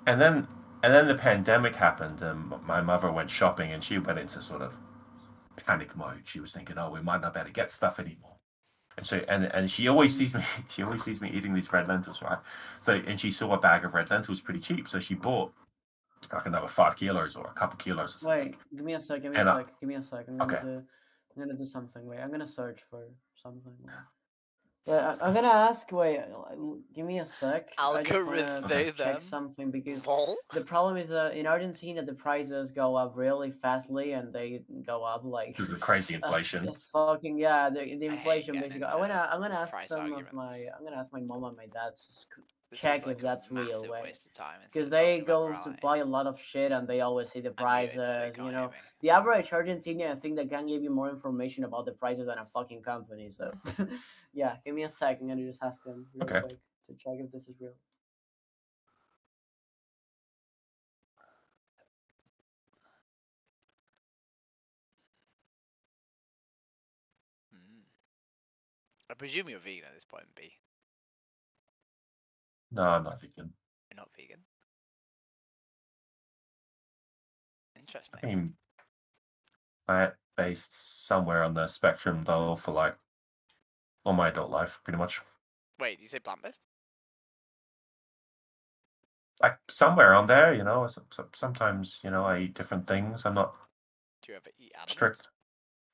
and then the pandemic happened, and my mother went shopping, and she went into sort of panic mode. She was thinking, "Oh, we might not be able to get stuff anymore." And so, and she always sees me. She always sees me eating these red lentils, right? So, and she saw a bag of red lentils pretty cheap, so she bought like another 5 kilos or a couple kilos or something. Wait, give me a sec. I'm gonna do something. Wait, I'm gonna search for something. Wait, I'm gonna ask. Wait, give me a sec. I just wanna check something, because the problem is that in Argentina the prices go up really fastly, and they go up like There's a crazy inflation. It's fucking the inflation basically. I'm gonna ask I'm gonna ask my mom and my dad to check if that's real, because they go to buy a lot of shit and they always see the prices. The average Argentinian, I think, that can give you more information about the prices than a fucking company. So, yeah, give me a second. I'm gonna just ask them real quick to check if this is real. I presume you're vegan at this point, B. No, I'm not vegan. You're not vegan? Interesting. I mean, plant-based somewhere on the spectrum, though, for like all my adult life, pretty much. Wait, did you say plant-based? Like somewhere on there, sometimes, I eat different things. I'm not Do you ever eat animals? strict,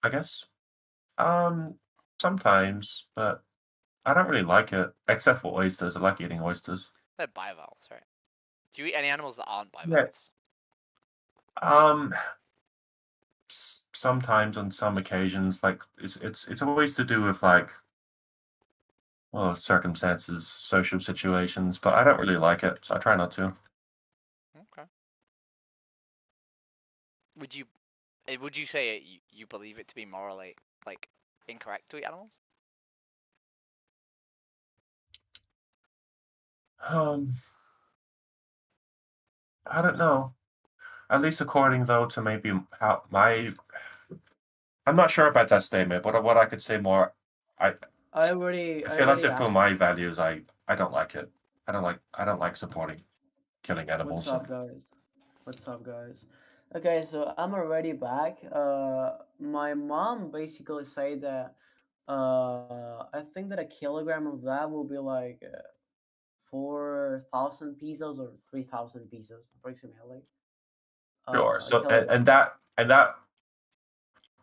I guess. Sometimes, but I don't really like it, except for oysters. I like eating oysters. They're bivalves, right? Do you eat any animals that aren't bivalves? Sometimes on some occasions, like it's always to do with like, well, circumstances, social situations, but I don't really like it, so I try not to. Okay. Would you say you believe it to be morally incorrect to eat animals? I don't know. At least according though to maybe how I'm not sure about that statement, but what I could say more, I feel as if for my values, I don't like it. I don't like supporting killing animals. What's up, guys? Okay, so I'm already back. My mom basically said that I think that a kilogram of that will be like 4,000 pesos or 3,000 pesos approximately. Sure. So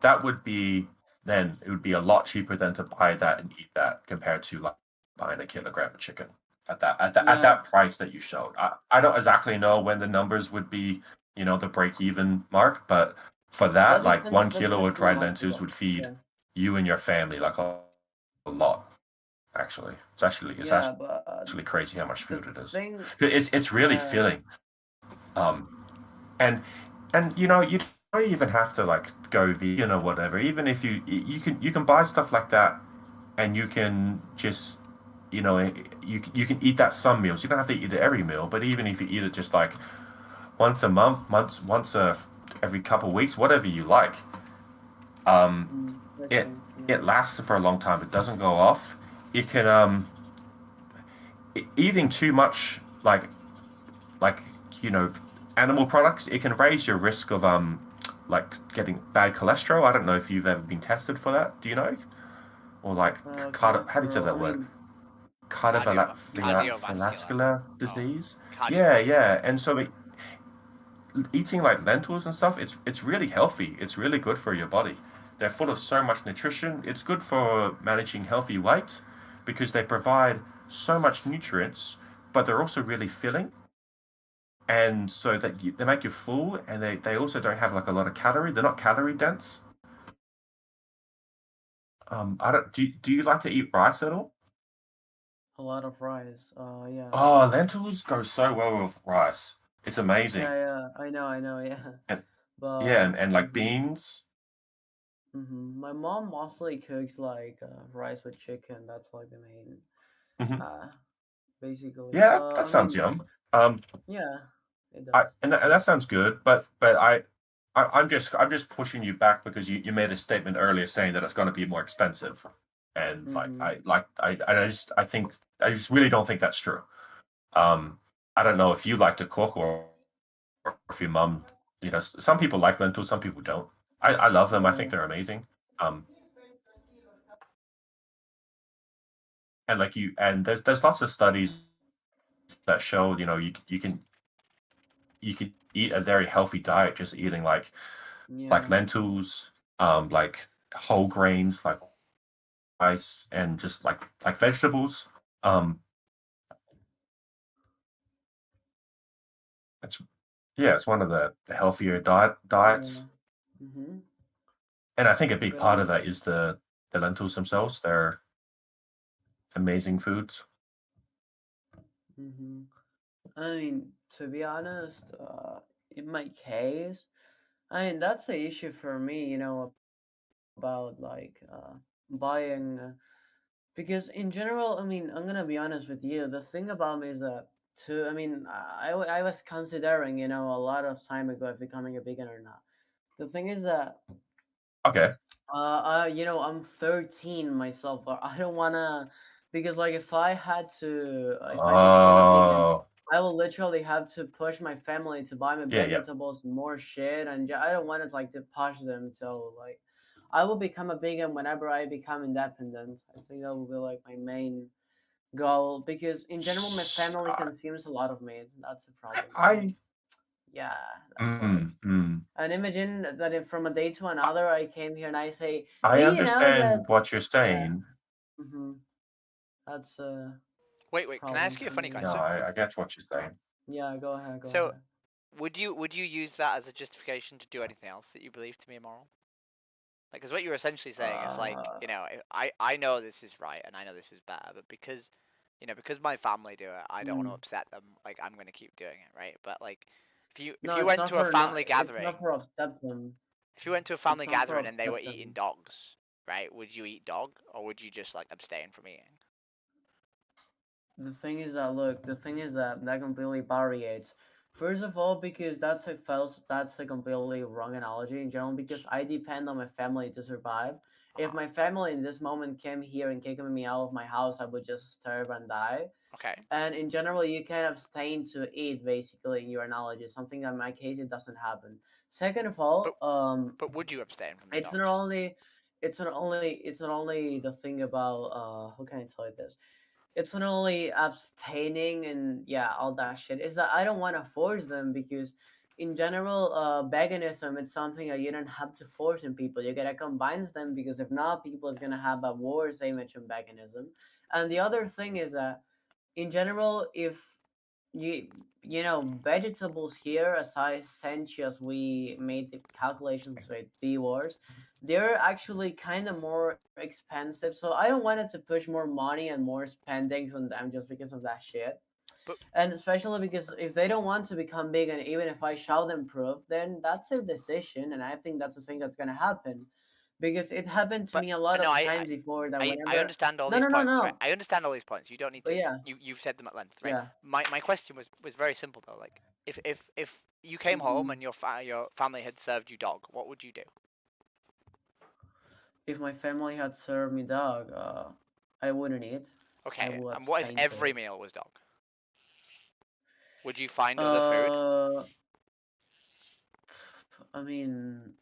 that would be, then it would be a lot cheaper than to buy that and eat that compared to like buying a kilogram of chicken at that price that you showed. I don't exactly know when the numbers would be, the break even mark, but For that, That like 1 depends. That kilo depends of from dried month to lentils month. would feed Yeah. you and your family like a lot. Actually, it's Yeah, actually crazy how much the food it is. thing. It's really Yeah. filling. Um, and you know you don't even have to like go vegan or whatever. Even if you can buy stuff like that, and you can just you know you can eat that some meals. You don't have to eat it every meal, but even if you eat it just like once a month, every couple of weeks, whatever you like, I it see. it Yeah. lasts for a long time. It doesn't go off. It can eating too much like you know animal products. It can raise your risk of like getting bad cholesterol. I don't know if you've ever been tested for that. Do you know? Or like how do you say Cholesterol. that I word? mean, Cardiovascular. Cardiovascular Oh, disease. Yeah, cardiovascular. yeah. And so eating like lentils and stuff, it's really healthy. It's really good for your body. They're full of so much nutrition. It's good for managing healthy weight because they provide so much nutrients, but they're also really filling. And so that they make you full, and they also don't have like a lot of calorie. They're not calorie dense. I don't. Do you like to eat rice at all? a lot of rice. Yeah, I Oh, do. lentils go so well with rice. It's amazing. Yeah, yeah. I know. Yeah, And yeah, but. and like beans. My mom mostly cooks like rice with chicken. That's like the main, Hmm. uh, basically. Yeah, that I sounds mean, yum. yeah, it I does. and that sounds good, but I'm just pushing you back because you made a statement earlier saying that it's going to be more expensive, and I think I just really don't think that's true. Um, I don't know if you like to cook or if your mum, you know, some people like lentils, some people don't. I love them. I think Yeah. they're amazing. Um, and like you, and there's lots of studies that show, you know, you can eat a very healthy diet just eating like Yeah. lentils, like whole grains, like rice, and just like vegetables. Um, it's yeah, it's one of the healthier diets, Yeah. Mhm. and I think a big But part of that is the lentils themselves. They're amazing foods. mhm. I mean, to be honest, in my case, I mean that's the issue for me. About like buying. Because in general, I mean, I'm gonna be honest with you. The thing about me is that I mean, I was considering, a lot of time ago if becoming a vegan or not. The thing is that, Okay. I'm 13 myself. I don't wanna, because like if I did become a vegan, Oh, I will literally have to push my family to buy me yeah, yeah. vegetables, more shit, and I don't want it like to push them till like. I will become a vegan whenever I become independent. I think that will be like my main goal because in general my family I, consumes a lot of meat. That's a problem. And I yeah, that's like. mm. And imagine that if from a day to another I came here and I say, "Do I you know that?" understand what you're Yeah. saying. That's a Wait. Can I problem ask you a for funny me. No, question? I get what you're saying. Yeah, go ahead, go So, ahead. would you use that as a justification to do anything else that you believe to be immoral? Like, because what you're essentially saying is like, Uh, I know this is right and I know this is better, but because my family do it, I don't want to mm. upset them. Like, I'm gonna keep doing it, right? But like, if No, you went to a family it's gathering, not for upset them. if you went to a It's family not for gathering and they were upset eating them. dogs, right? Would you eat dog or would you just like abstain from eating? The thing is that look, the thing is that completely variates. First of all, because that's a completely wrong analogy in general. Because I depend on my family to survive. If Uh-huh. my family in this moment came here and kicked me out of my house, I would just starve and die. Okay. And in general, you can abstain to eat basically in your analogy. Something that in my case it doesn't happen. Second of But all, but would you abstain from the it's not dogs? only it's not only the thing about how can I tell you this? It's not only abstaining and yeah, all that shit. Is that I don't want to force them because in general, veganism it's something that you don't have to force in people. You gotta convince them because if not, people is gonna have a worse image of veganism. And the other thing is that in general, if you know, vegetables here, as we made the calculations with B-Wars, they're actually kind of more expensive. So I don't want it to push more money and more spendings on them just because of that shit. But And especially because if they don't want to become big, and even if I show them proof, then that's a decision, and I think that's a thing that's gonna happen, because it happened to but me a lot no, of times before that I whenever. understand all No, these no, no, points, right? no. I understand all these points. You don't need But to. yeah, You've said them at length, right? yeah. My question was very simple though. Like, if you came home Mhm. and your family had served you dog, what would you do? If my family had served me dog, I wouldn't eat. I Okay, will and what if abstain to every it. meal was dog? Would you find other food? Uh, I mean,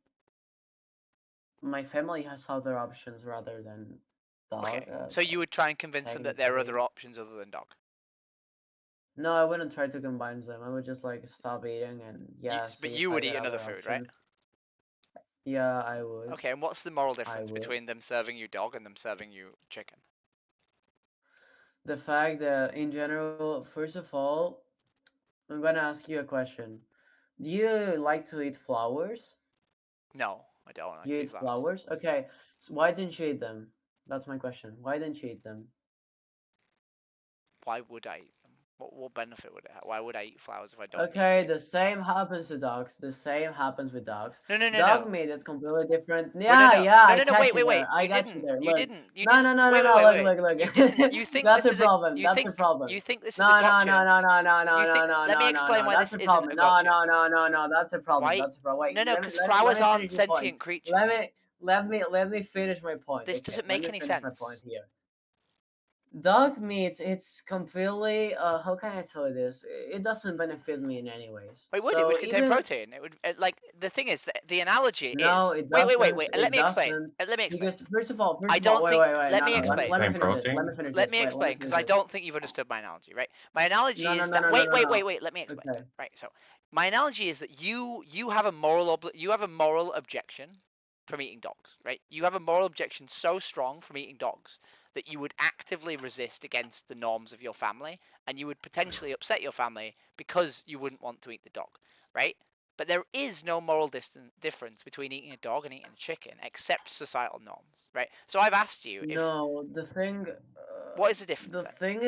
my family has other options rather than dog. Okay, so you would try and convince them that there are other Technically, options other than dog. no, I wouldn't try to combine them. I would just like stop eating and But see if you I would get eat another other food, right? options. Yeah, I would. Okay, and what's the moral I difference would. between them serving you dog and them serving you chicken? The fact that in general, first of all, I'm gonna ask you a question. Do you like to eat flowers? No, I don't like You to eat eat flowers. flowers? Okay. So why didn't you eat them? That's my question. Why didn't you eat them? Why would I eat them? What benefit would it have? Why would I eat flowers if I don't need Okay, to? the same happens to dogs. The same happens with dogs. No, no, no, Dog no. meat is completely different. Wait, no, Yeah, no, yeah, no, I no, no. catch Wait, you wait, there. wait. I got you there. You Look. didn't, No, no, no, no, Wait, wait, no. wait, Look, wait, wait. look, look. You didn't. You think That's this a is a. problem. That's a problem. You think this is a No, no, no, gotcha. no, no, no, no, You think. no, no, Let me no, no, explain no. why That's this a isn't a problem. No, gotcha. no, no, no, no. That's a problem. Why? That's a problem. Wait, No, no, because let flowers me aren't finish the point. sentient creatures. Let me finish my point. This Okay, doesn't let make me any finish my point sense. here. Dog meat, it's completely how can I tell you this? It doesn't benefit me in any ways. It would. It would So contain even protein. It would. Like the thing is, the analogy no, is. it Wait, wait, wait, doesn't. wait. Let It me explain. doesn't. Let me explain. Because I first of all, don't think. wait. Let No, me no. explain. Let me Plain finish this. Let me protein. finish Let this. me Wait, let me explain, because finish I this. don't think you've understood my analogy, right? My analogy No, no, is no, that no, no, wait, no, wait, no. wait, wait. Let me explain. Okay. Right. So my analogy is that you have a you have a moral objection from eating dogs, right? You have a moral objection so strong from eating dogs that you would actively resist against the norms of your family, and you would potentially upset your family because you wouldn't want to eat the dog, right? But there is no moral difference between eating a dog and eating a chicken, except societal norms, right? So I've asked you if No, what is the difference the then? thing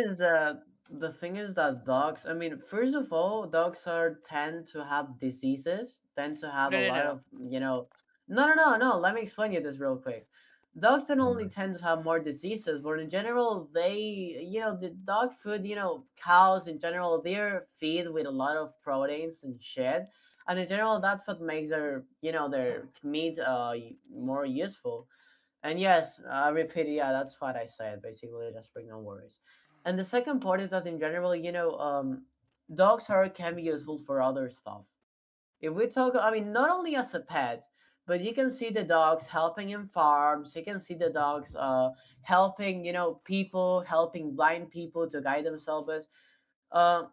is that dogs. I mean, first of all, dogs are tend to have diseases, tend to have No, a no, no, lot no. of No, no, no, no. Let me explain you this real quick. Dogs not only tend to have more diseases, but in general, the dog food, cows in general, they're feed with a lot of proteins and shit, and in general, that's what makes their meat more useful. And yes, I repeat, yeah, that's what I said. Basically, just bring no worries. And the second part is that in general, dogs are can be useful for other stuff. If we talk, I mean, not only as a pet, but you can see the dogs helping in farms. You can see the dogs helping, people, helping blind people to guide themselves. Uh,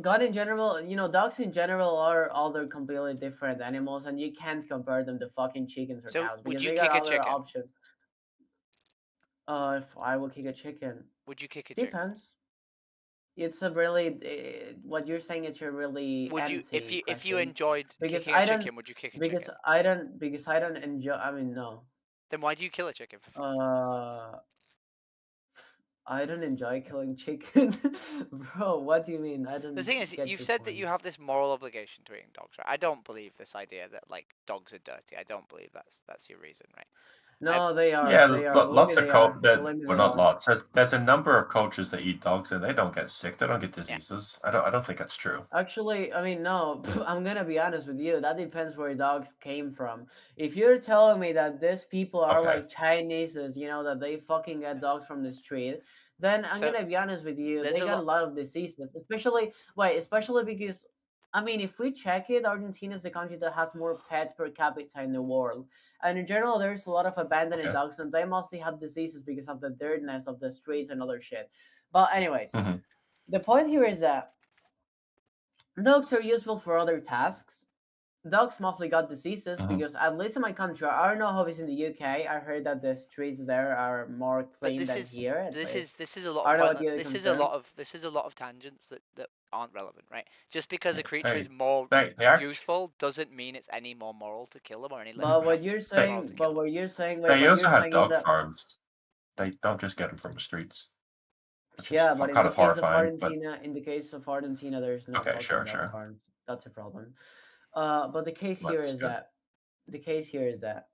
God in general, dogs in general are other completely different animals, and you can't compare them to fucking chickens or So cows would because you they got kick a other chicken? options. If I would kick a chicken, Would you kick a chicken? depends. It's a really what you're saying. It's a really Would you empty if you question enjoyed because kicking a chicken, would you kick a chicken? I don't enjoy. I mean, no. Then why do you kill a chicken for fun? Uh, I don't enjoy killing chicken, bro. What do you mean? I The don't thing is, get you've your said that point. you have this moral obligation to eating dogs, right? I don't believe this idea that like dogs are dirty. I don't believe that's your reason, right? I No, they are. Yeah, They are. Believe me, lots of they are. that Believe me, well, they not are. lots. There's a number of cultures that eat dogs and they don't get sick. They don't get yeah. diseases. I don't think that's true. Actually, I mean, no, I'm gonna be honest with you. That depends where dogs came from. If you're telling me that these people are Okay. like Chineses, that they fucking get dogs from the street, then I'm So gonna be honest with you. there's They a got a lot. lot of diseases, especially because, I mean, if we check it, Argentina is the country that has more pets per capita in the world. And in general, there's a lot of abandoned Okay. dogs, and they mostly have diseases because of the dirtiness of the streets and other shit. But anyways, Hmm. the point here is that dogs are useful for other tasks. dogs mostly got diseases because at least in my country, I don't know how it's in the UK. I heard that the streets there are more clean than here. At least. This is a lot I of don't know what pointless, you're this is a concerned. lot of tangents that aren't relevant, right? Just because a creature Hey, is more they act- useful doesn't mean it's any more moral to kill them or any less But what you're moral saying, to kill but them. what you're saying, wait, They what also you're have saying is dog that farms. They don't just get them from the streets. Which yeah, is but in kind the of case of horrifying. But Argentina, there's no okay, fucking sure, dog sure. farms. That's a problem. But the case Well, here that's is good. that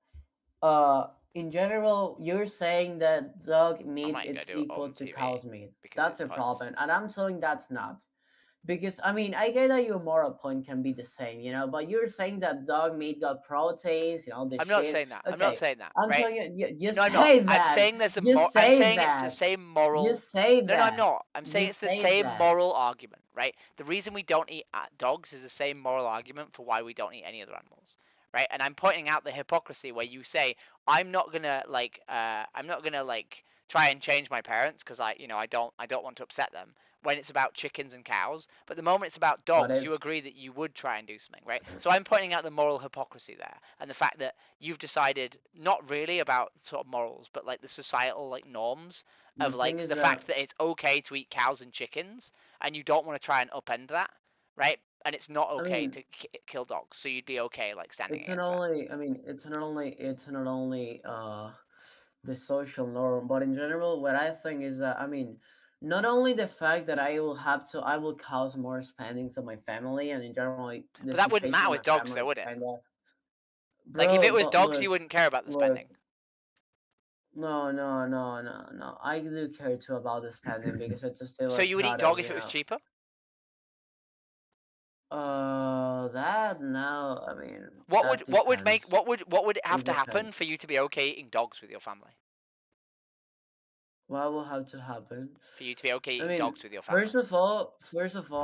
in general, you're saying that dog meat not even is gonna do it equal on to TV cow's meat. because That's it's a pointless. problem, and I'm saying that's not. Because I mean, I get that your moral point can be the same, you know, but you're saying that dog meat got proteins, you know, this I'm shit. not saying that. Okay, I'm not saying that. I'm Right? telling you No, I'm not. say that. I'm saying there's a You I'm say saying it's the that. same moral. You say that. No, no, I'm not. I'm saying You it's the say same that. moral argument, right? The reason we don't eat dogs is the same moral argument for why we don't eat any other animals, right? And I'm pointing out the hypocrisy where you say I'm not gonna try and change my parents because I don't want to upset them when it's about chickens and cows. But the moment it's about dogs, you agree that you would try and do something, right? So I'm pointing out the moral hypocrisy there and the fact that you've decided not really about sort of morals, but like the societal like norms of like the fact that it's okay to eat cows and chickens, and you don't want to try and upend that, right? And it's not okay to kill dogs, so you'd be okay like standing it's against not only, I mean, it's not only the social norm, but in general, what I think is that, I mean, not only the fact that I will cause more spending to my family, and in general, like, the But that wouldn't situation matter in with my dogs, family though, would is it? kind of. Like if it was But dogs, look, you wouldn't care about the look, spending. No. I do care too about the spending because it's still So a you would eat product, dog if you it was know. cheaper? That now, I mean, What that would make depends. what would it have It to happen depends. for you to be okay eating dogs with your family? What will have to happen? For you to be okay I eating mean, dogs with your family? first of all,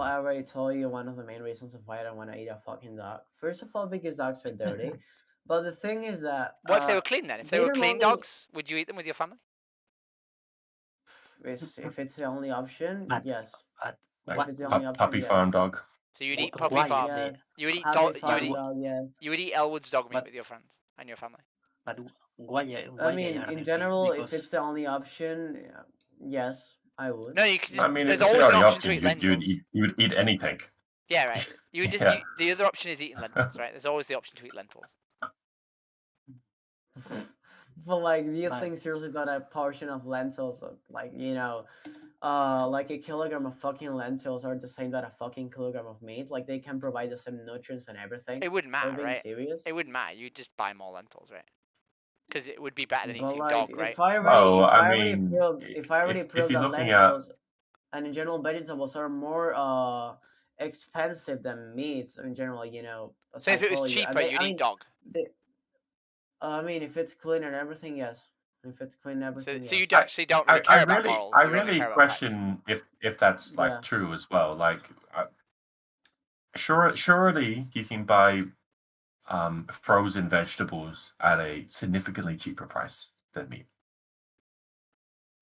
I already told you one of the main reasons of why I don't want to eat a fucking dog. First of all, because dogs are dirty. But the thing is that What if they were clean then? If they were clean dogs, would you eat them with your family? If it's the only option, yes. Like If it's the only option, puppy yes. farm dog. So you'd eat puppy farm. Yes. You would eat Happy farm dog, yes. You would eat Elwood's dog meat with your friends and your family. But why I mean, they are in dirty? general, Because if it's the only option, yes, I would. No, you could just. I mean, There's if it's the always an only option to option, eat lentils. you would eat anything. Yeah, right. You would just. Yeah. The other option is eating lentils, right? There's always the option to eat lentils. But like, do you think seriously that a portion of lentils, like, you know, like a kilogram of fucking lentils are the same that a fucking kilogram of meat? Like, they can provide the same nutrients and everything. It wouldn't matter, Are you being right? serious? It wouldn't matter. You'd just buy more lentils, right? Because it would be better than But eating like, dog, right? if I already if proved you're that looking at lentils and in general vegetables are more expensive than meat in general, you know. So if it was cheaper, you'd eat dog. I mean, if it's clean and everything, yes. If it's clean and everything, So yes. you actually don't really care about morals. I You only really care about price. question if that's like true as well. Like, surely you can buy frozen vegetables at a significantly cheaper price than meat.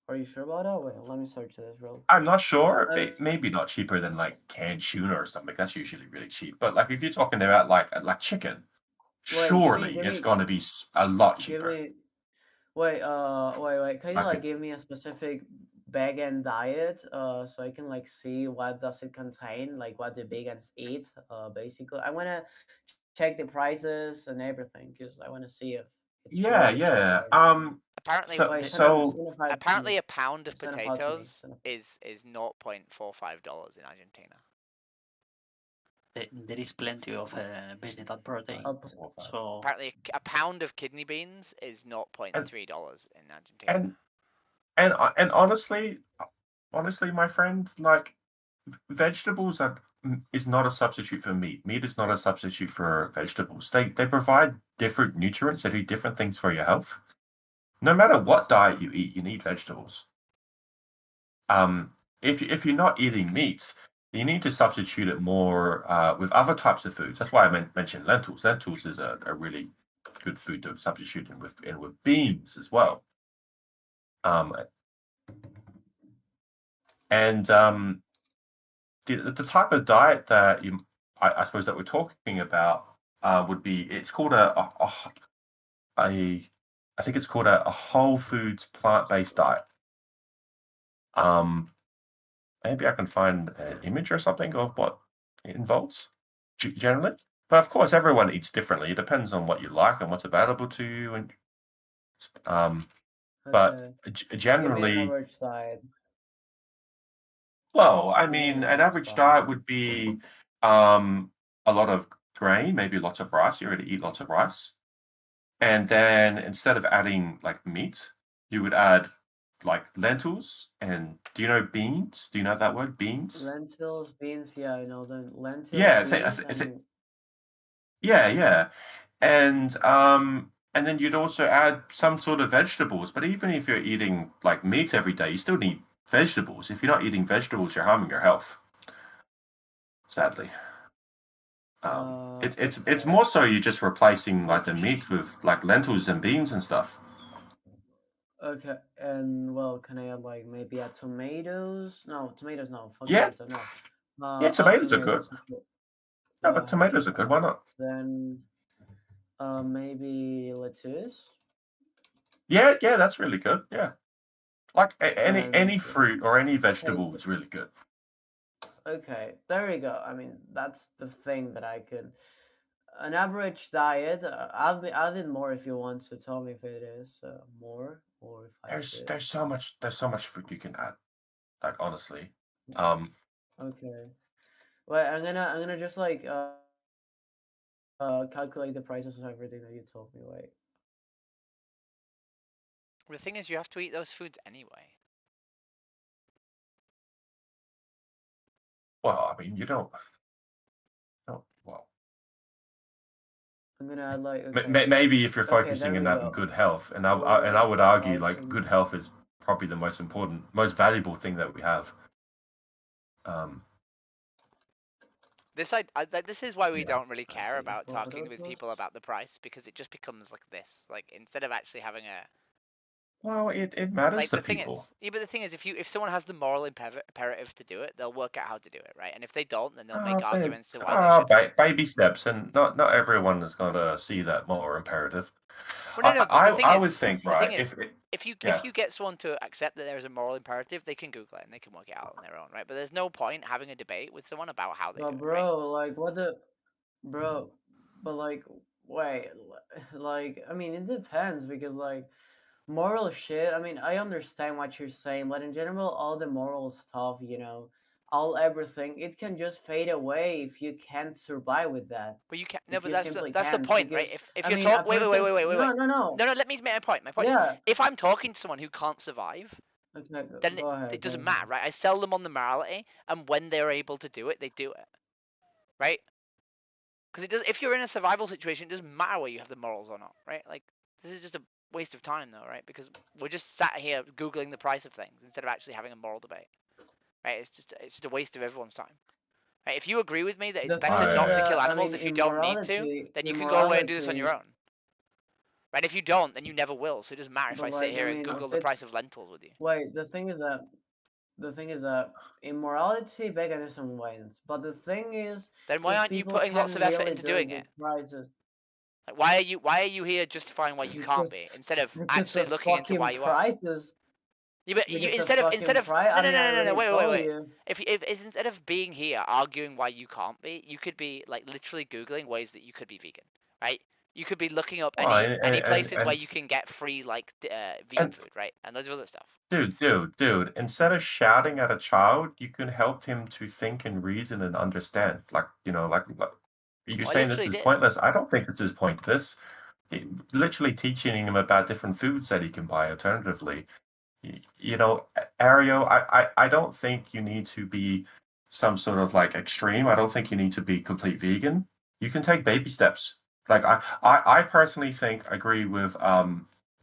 Are you sure about that? Wait, let me search this real quick. I'm not sure. Maybe not cheaper than like canned tuna or something. That's usually really cheap. But like if you're talking about like chicken, surely it's going to be a lot cheaper. Wait. Can you like give me a specific vegan diet, so I can like see what does it contain, like what the vegans eat, basically. I wanna check the prices and everything because I wanna see if it's Yeah. Apparently, apparently a pound of potatoes is $0.45 in Argentina. There is plenty of vegetable protein. So apparently, a pound of kidney beans is $0.3 in Argentina. And honestly, my friend, like vegetables is not a substitute for meat. Meat is not a substitute for vegetables. They provide different nutrients. They do different things for your health. No matter what diet you eat, you need vegetables. If you're not eating meat, you need to substitute it more with other types of foods. That's why I mentioned lentils. Lentils is a really good food to substitute in with beans as well. And the type of diet that I suppose that we're talking about would be, it's called I think it's called a whole foods plant-based diet. Maybe I can find an image or something of what it involves generally. But of course, everyone eats differently. It depends on what you like and what's available to you. And but Give me an generally, average diet. well, I Give me mean, an an average average diet. diet would be a lot of grain, maybe lots of rice. You already eat lots of rice. And then instead of adding like meat, you would add like lentils and do you know beans? Do you know that word, beans? Lentils, beans, yeah, I know them. Lentils, Yeah, beans, and yeah. And then you'd also add some sort of vegetables. But even if you're eating like meat every day, you still need vegetables. If you're not eating vegetables, you're harming your health, sadly. It's more so you're just replacing like the meat with like lentils and beans and stuff. okay, and well, can I add like maybe add tomatoes? No, tomatoes, no. Fuck Yeah, tomato, no. yeah, Oh, tomatoes are good. tomatoes. Okay. Yeah, Go but ahead. tomatoes are good. Why not? Then, maybe lettuce. Yeah, that's really good. Yeah, like any And fruit or any vegetable okay, is really good. okay, there you go. I mean, that's the thing that I could. An average diet. I'll did more if you want to tell me if it is more or if I should. There's so much fruit you can add. Like honestly, Okay. Wait, I'm gonna just like calculate the prices of everything that you told me. Wait. The thing is, you have to eat those foods anyway. well, I mean, you don't. No, well, I'm gonna add like okay. maybe if you're Okay, focusing there on we having go. good health, and I For would argue like option. good health is probably the most important, most valuable thing that we have. This this is why we Yeah. don't really I care see. about talking with Potatoes. people about the price, because it just becomes like this. Like instead of actually having a Well, it matters like to the thing people. is, yeah, but the thing is, if someone has the moral imperative to do it, they'll work out how to do it, right? And if they don't, then they'll make arguments to why they shouldn't. Baby steps, and not everyone is going to see that moral imperative. Well, no, but I would think, the thing right, is, yeah. if you get someone to accept that there is a moral imperative, they can Google it and they can work it out on their own, right? But there's no point having a debate with someone about how they do But it, right? bro, like what the bro? But like, wait, like I mean, it depends because like moral shit. I mean, I understand what you're saying, but in general, all the moral stuff, all everything, it can just fade away if you can't survive with that. But you can't. No, If but you simply that's the can't, point, right? because If I you're mean, a talk, person. wait. No, no, no. No, let me make my point. My point is, Yeah. if I'm talking to someone who can't survive, Okay, then go ahead. it Go doesn't ahead. matter, right? I sell them on the morality, and when they're able to do it, they do it, right? Because it does. If you're in a survival situation, it doesn't matter whether you have the morals or not, right? Like this is just a waste of time, though, right? Because we're just sat here googling the price of things instead of actually having a moral debate, right? It's just a waste of everyone's time. Right? If you agree with me that it's The better thing is not to that kill I animals mean, if you don't need to, then you can go away and do this on your immorality. own. Right? If you don't, then you never will. So it doesn't matter if But I sit like, I here and mean, Google if the it's price of lentils with you. wait, the thing is that immorality veganism wins. But the thing is, Then why if aren't you people putting lots can of effort really into do it doing with it? prices, Like, why are you here justifying why you can't because be instead of because actually of looking into why fucking you are? prices, Yeah, but you because of instead fucking of price. no I no mean, no I no no no already wait. told you. If it's instead of being here arguing why you can't be, you could be like literally googling ways that you could be vegan, right? You could be looking up Well, any places where and you can get free like vegan and food, right? And loads of other stuff. dude, instead of shouting at a child, you can help him to think and reason and understand. Like, like you're Well, I saying this literally is did. pointless. I don't think this is pointless. Literally teaching him about different foods that he can buy alternatively. Ario, I don't think you need to be some sort of like extreme. I don't think you need to be complete vegan. You can take baby steps. Like I personally think agree with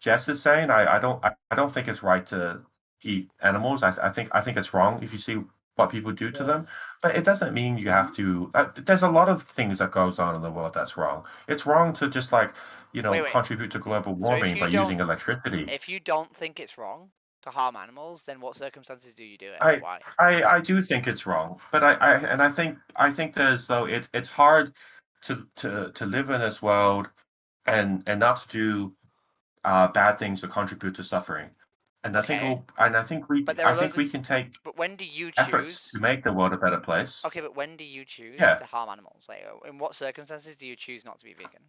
Jess is saying. I don't think it's right to eat animals. I think it's wrong if you see what people do to Yeah. them. But it doesn't mean you have to. There's a lot of things that goes on in the world that's wrong. It's wrong to just like Wait. contribute to global So warming by using electricity. if you don't think it's wrong to harm animals, then what circumstances do you do it? I, Why? I do think it's wrong, but I think there's though it's hard to live in this world and not to do bad things to contribute to suffering. And I think we can take But when do you efforts choose to make the world a better place. Okay, but when do you choose Yeah. to harm animals? Like, in what circumstances do you choose not to be vegan?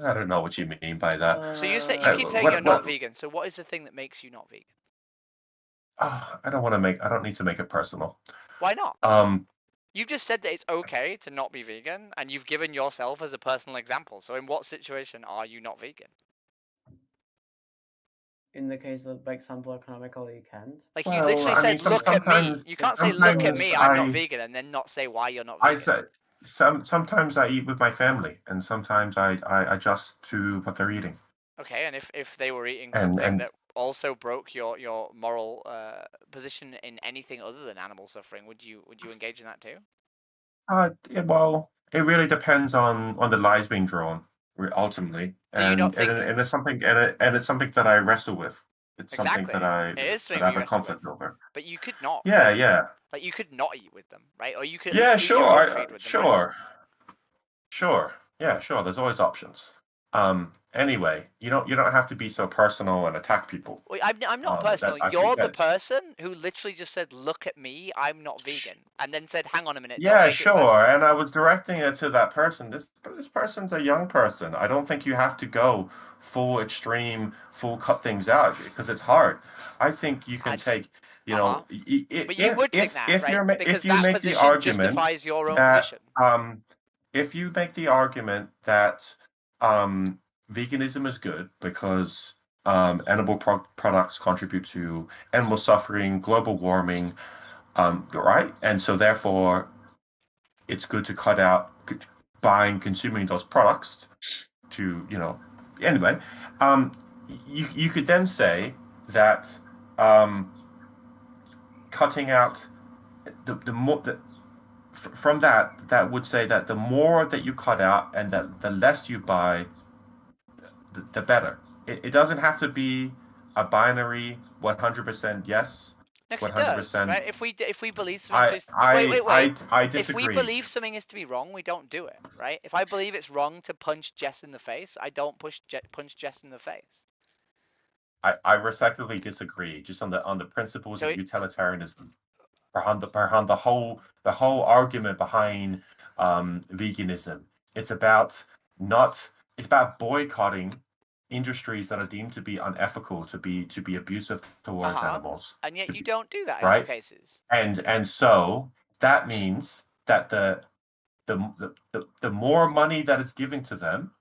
I don't know what you mean by that. So you keep saying you're not vegan. So what is the thing that makes you not vegan? I don't need to make it personal. Why not? You've just said that it's okay to not be vegan, and you've given yourself as a personal example. So in what situation are you not vegan? In the case of, like, example, economically, you can't. Like, you literally said, look at me. You can't say, look at me, I'm not vegan, and then not say why you're not vegan. I said sometimes I eat with my family, and sometimes I adjust to what they're eating. Okay, and if they were eating something that also broke your moral position in anything other than animal suffering, would you engage in that too? Well, it really depends on the lines being drawn, ultimately, and it's something that I wrestle with. It's something that I have a conflict over. But you could not. Yeah, yeah. Like, you could not eat with them, right? Or you could Yeah, eat your own food with them. sure. Sure. Yeah, sure. There's always options. Anyway, you don't have to be so personal and attack people. Wait, I'm not personal. You're the person who literally just said, "Look at me, I'm not vegan," and then said, "Hang on a minute." Yeah, sure. And I was directing it to that person. This person's a young person. I don't think you have to go full extreme, full cut things out because it's hard. I think you can take, but you would think that, right? Because that position justifies your own position. If you make the argument that veganism is good because animal products contribute to animal suffering, global warming, right? And so therefore, it's good to cut out buying, consuming those products to, anyway. You could then say that cutting out the more from that would say that the more that you cut out and that the less you buy, the better. It doesn't have to be a binary 100% yes. Next 100%. It does, right? If we believe something wait. I disagree. If we believe something is to be wrong, we don't do it, right? If I believe it's wrong to punch Jess in the face, I don't punch Jess in the face. I respectfully disagree, just on the principles of utilitarianism. Behind the whole argument behind veganism, it's about boycotting industries that are deemed to be unethical, to be abusive towards animals, and yet you don't do that in all cases. And so that means that the more money that it's giving to them,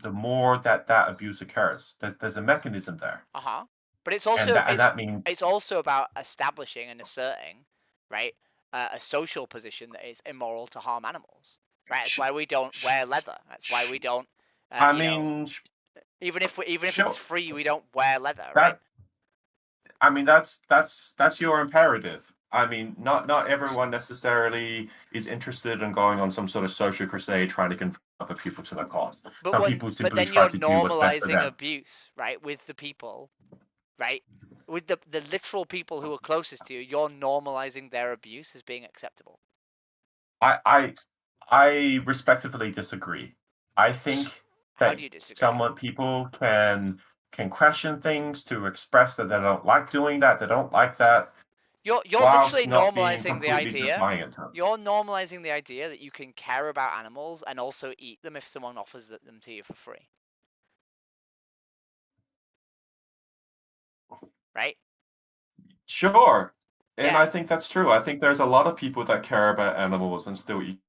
the more that abuse occurs. There's a mechanism there. But it's also that means it's also about establishing and asserting, right, a social position that is immoral to harm animals. Right. That's why we don't wear leather. That's why we don't. Even if it's free, we don't wear leather, right? I mean, that's your imperative. I mean, not everyone necessarily is interested in going on some sort of social crusade trying to convert other people to their cause. Some people simply try to do what's best for them. But then you're normalizing abuse, right, with the people, right? With the literal people who are closest to you, you're normalizing their abuse as being acceptable. I respectfully disagree. I think that people can question things to express that they don't like doing that, they don't like that. You're literally normalizing the idea. You're normalizing the idea that you can care about animals and also eat them if someone offers them to you for free. Right? Sure. And I think that's true. I think there's a lot of people that care about animals and still eat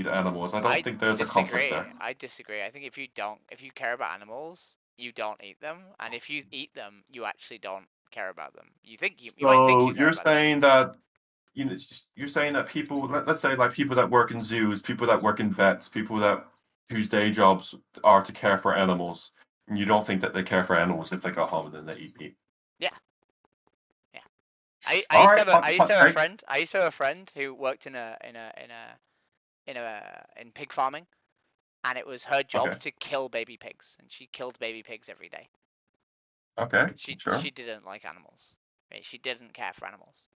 animals. I don't think there's a conflict there. I disagree. I think if you care about animals, you don't eat them, and if you eat them, you actually don't care about them. You might think you care about saying them. that you're saying that people, let's say like people that work in zoos, people that work in vets, people whose day jobs are to care for animals, and you don't think that they care for animals if they go home and then they eat meat. Yeah. I used to have a friend who worked in pig farming, and it was her job to kill baby pigs, and she killed baby pigs every day. Okay. She didn't like animals. Right? She didn't care for animals.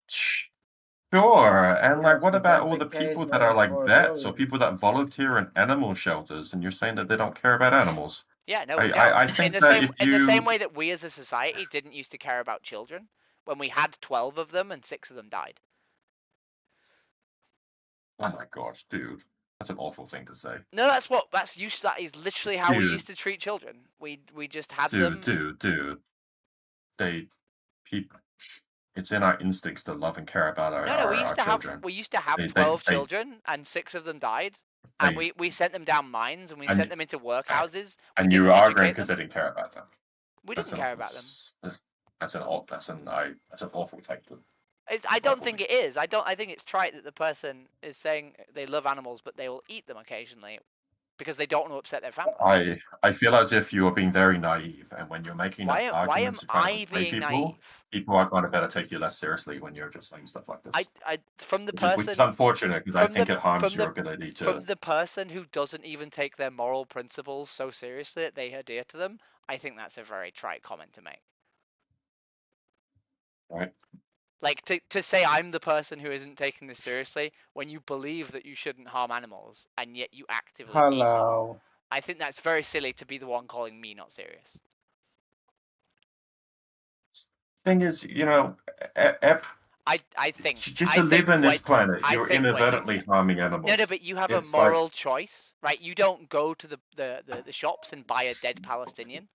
Sure, and like, Yes, what but about that's all the the case people that are like for vets or billions. people that volunteer in animal shelters, and you're saying that they don't care about animals? Yeah, no, I, we don't. I, I In think the that same if in the same you, way that we as a society didn't used to care about children when we had 12 of them and 6 of them died. oh my gosh, dude, that's an awful thing to say. No, that is literally how we used to treat children. We just had them. Dude. People, it's in our instincts to love and care about No, our children. we used to have They, 12 they, children and 6 of them died, and they, we sent them down mines and we and sent them into workhouses. We and didn't you are arguing educate because them. they didn't care about them. We That's didn't an care about them. that's an awful take to. I don't think it is. I think it's trite that the person is saying they love animals, but they will eat them occasionally because they don't want to upset their family. I feel as if you are being very naive, and when you're making Why am arguments to try to I persuade being people, naive? people are going to better take you less seriously when you're just saying stuff like this. From the Which person is unfortunate because I from the think it harms from your the ability to. from the person who doesn't even take their moral principles so seriously that they adhere to them, I think that's a very trite comment to make. Right. Like to say I'm the person who isn't taking this seriously when you believe that you shouldn't harm animals and yet you actively eat them. Hello. I think that's very silly to be the one calling me not serious. Thing is, I think just to live in this planet, you're inadvertently harming animals. No, but you have a It's like, moral choice, right? You don't go to the shops and buy a dead Palestinian,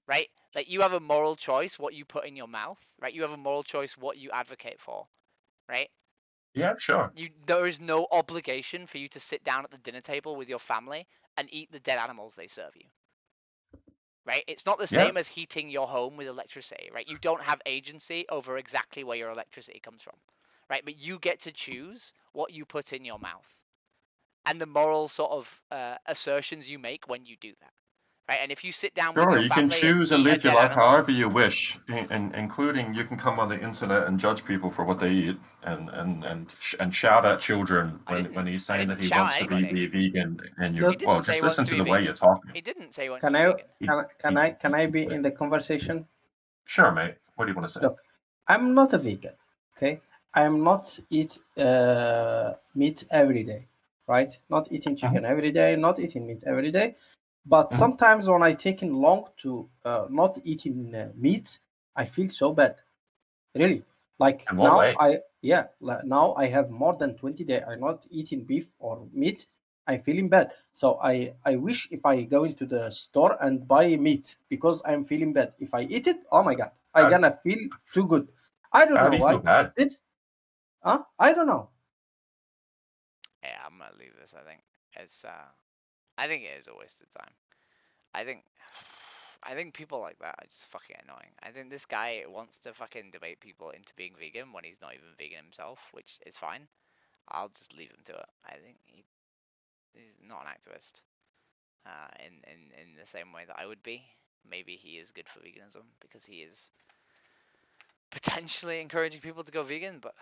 right? Like you have a moral choice what you put in your mouth, right? You have a moral choice what you advocate for, right? yeah, sure. There is no obligation for you to sit down at the dinner table with your family and eat the dead animals they serve you. Right? It's not the same as heating your home with electricity, right? You don't have agency over exactly where your electricity comes from, right? But you get to choose what you put in your mouth and the moral sort of assertions you make when you do that, right? And if you sit down with Sure, your you can family and choose and eat a live your dead life animal, however you wish, including you can come on the internet and judge people for what they eat and shout at children when he's saying that he shout wants at to be anybody. vegan, and He you didn't say just he wants listen to to be the way vegan. you're talking. He didn't say he wants Can to be I vegan. can I be in the conversation? Sure, mate. What do you want to say? Look, I'm not a vegan. Okay, I'm not eat meat every day, right? Not eating chicken every day, not eating meat every day. But sometimes when I taken long to not eating meat, I feel so bad. Really, like In what way? now I have more than 20 days I'm not eating beef or meat. I'm feeling bad. So I wish if I go into the store and buy meat because I'm feeling bad. If I eat it, oh my god, I'm gonna feel too good. I don't How know do you why. feel bad? I don't know. Yeah, I'm gonna leave this. I think it is a waste of time. I think people like that are just fucking annoying. I think this guy wants to fucking debate people into being vegan when he's not even vegan himself, which is fine. I'll just leave him to it. I think he's not an activist. In the same way that I would be. Maybe he is good for veganism because he is potentially encouraging people to go vegan, but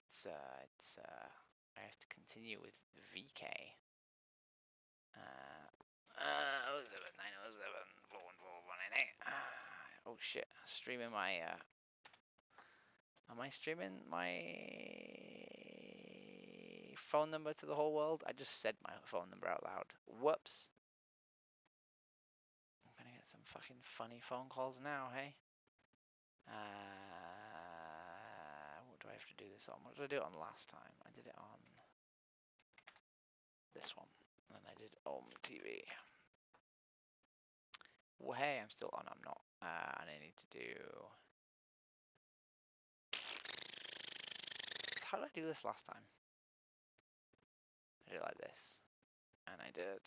it's I have to continue with VK. 907 Oh shit! Streaming my. Am I streaming my phone number to the whole world? I just said my phone number out loud. Whoops. I'm gonna get some fucking funny phone calls now, hey? What do I have to do this on? What did I do it on last time? I did it on this one. And I did TV. Well, hey, I'm still on. I'm not. And I need to do. How did I do this last time? I did it like this. And I did.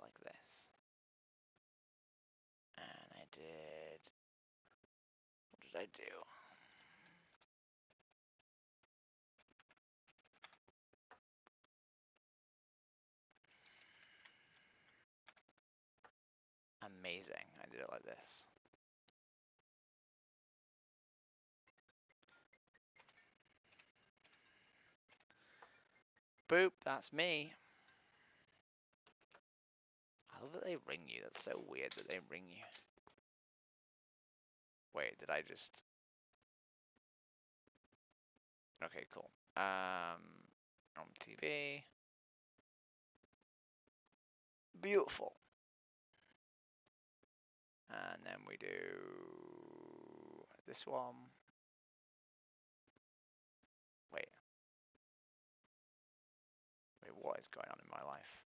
Like this. And I did. What did I do? Amazing. I did it like this. Boop, that's me. I love that they ring you. That's so weird that they ring you. Wait, did I just... Okay, cool. On TV. Beautiful. And then we do this one. Wait, what is going on in my life?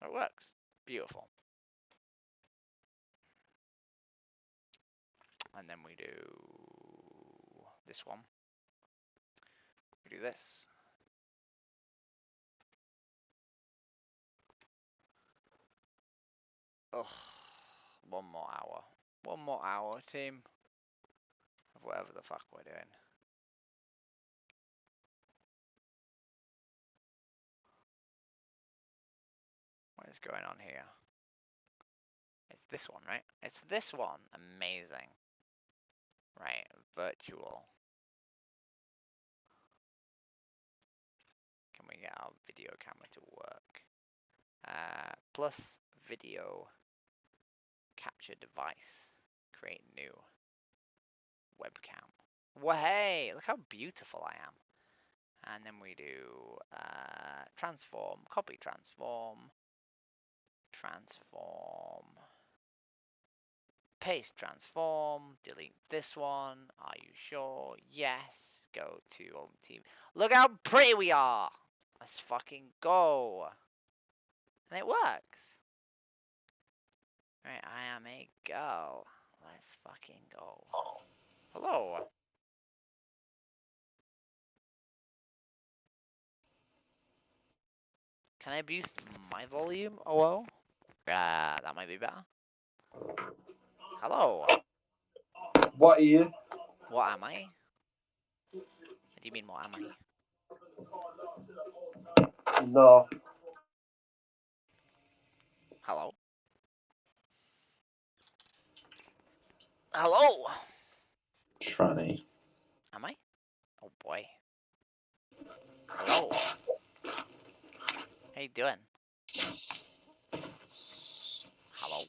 It works. Beautiful. And then we do this one. We do this. Ugh. 1 more hour. 1 more hour, team. Of whatever the fuck we're doing. What is going on here? It's this one, right? It's this one. Amazing. Right, virtual. Can we get our video camera to work? Plus video capture device. Create new webcam. Well, hey, look how beautiful I am. And then we do transform, copy transform, paste transform, delete this one. Are you sure? Yes. Go to home team. Look how pretty we are. Let's fucking go. And it works. Right, I am a girl. Let's fucking go. Hello. Can I boost my volume? Oh well. That might be better. Hello. What are you? What am I? What do you mean, what am I? No. Hello? Hello? Tranny. Am I? Oh boy. Hello? How you doing? Hello?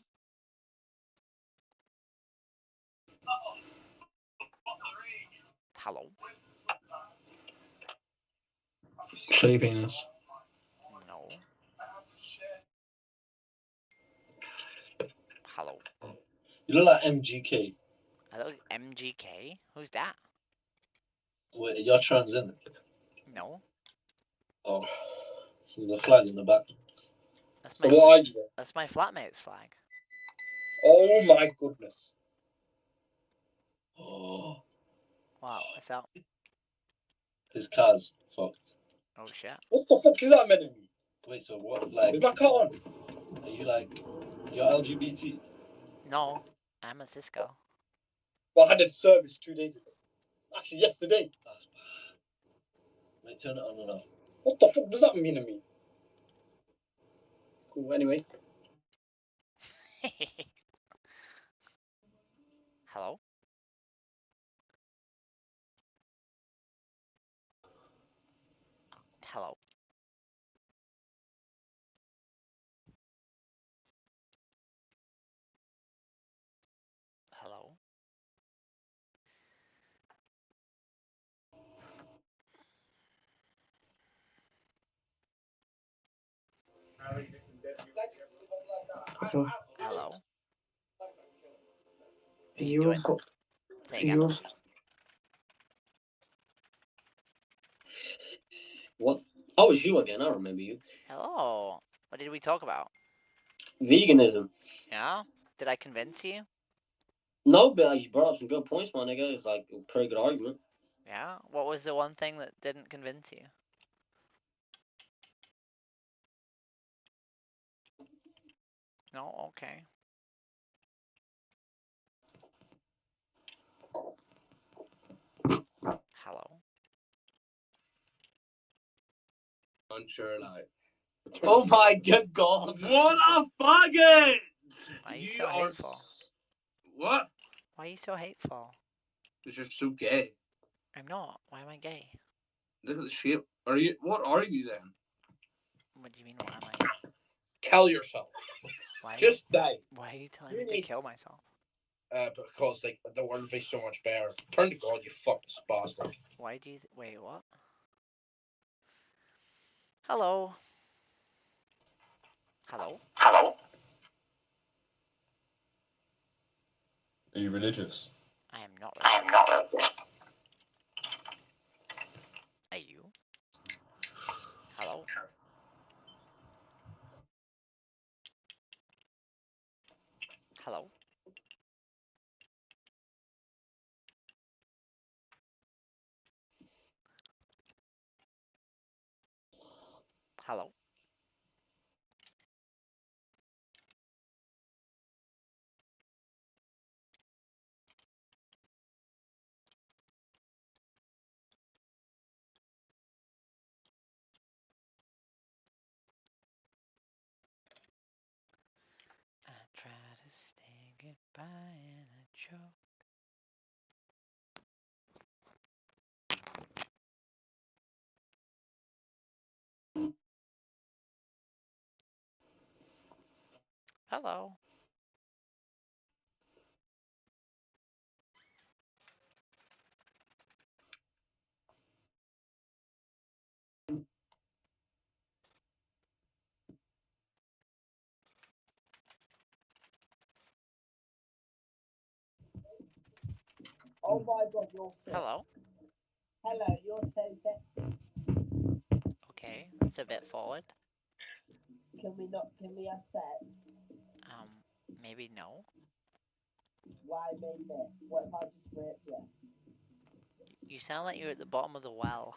Hello? Sleepiness. No. Hello? You look like MGK. I look MGK? Who's that? Wait, you're trans, isn't it? No. Oh. There's a flag in the back. That's So my what are you then? That's my flatmate's flag. Oh my goodness. Oh. Wow, what's that? His car's fucked. Oh shit. What the fuck is that meant to me? Wait, so what? Like, is my car on? Are you like, you're LGBT? No, I'm a Cisco. Well, I had a service 2 days ago. Actually, yesterday. That's bad. Wait, turn it on and off. What the fuck does that mean to me? Cool, anyway. Hello? Hello? Hello? Hello? What are you doing? Say again. What? How was you again? I remember you. Hello. What did we talk about? Veganism. Yeah? Did I convince you? No, but you brought up some good points, my nigga. It's like a pretty good argument. Yeah? What was the one thing that didn't convince you? No? Okay. Hello? Unsure, like. Oh my good god! What a faggot! Why are you so hateful? What? Why are you so hateful? Because you're so gay. I'm not. Why am I gay? Look at the shape. Are you? What are you then? What do you mean, what am I? Kill yourself. Why? Just die. Why are you telling me to kill myself? because like the world would be so much better. Turn to God, you fucking spastic. Why do you wait? What? Hello. Hello. Hello. Are you religious? I am not. I am not religious. Are you? Hello. Hello. Hello. I try to stay goodbye and I choke. Hello. Oh my God, you're sick. Hello. Hello, you're so sick. Okay, that's a bit forward. Can we have sex? Maybe no. Why maybe? What if I just rape you? You sound like you're at the bottom of the well.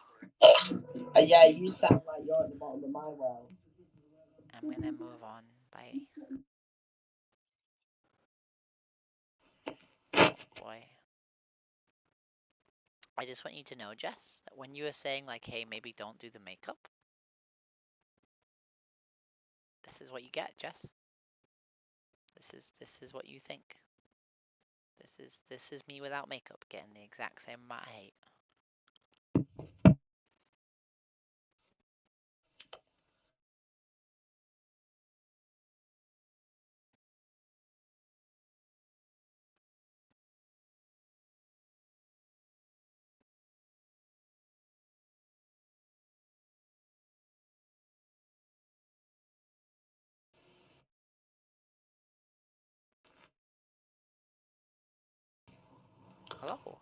Yeah, you sound like you're at the bottom of my well. I'm gonna move on. Bye. Oh boy. I just want you to know, Jess, that when you were saying like, hey, maybe don't do the makeup, this is what you get, Jess. This is what you think. This is me without makeup getting the exact same amount of hate. Hello.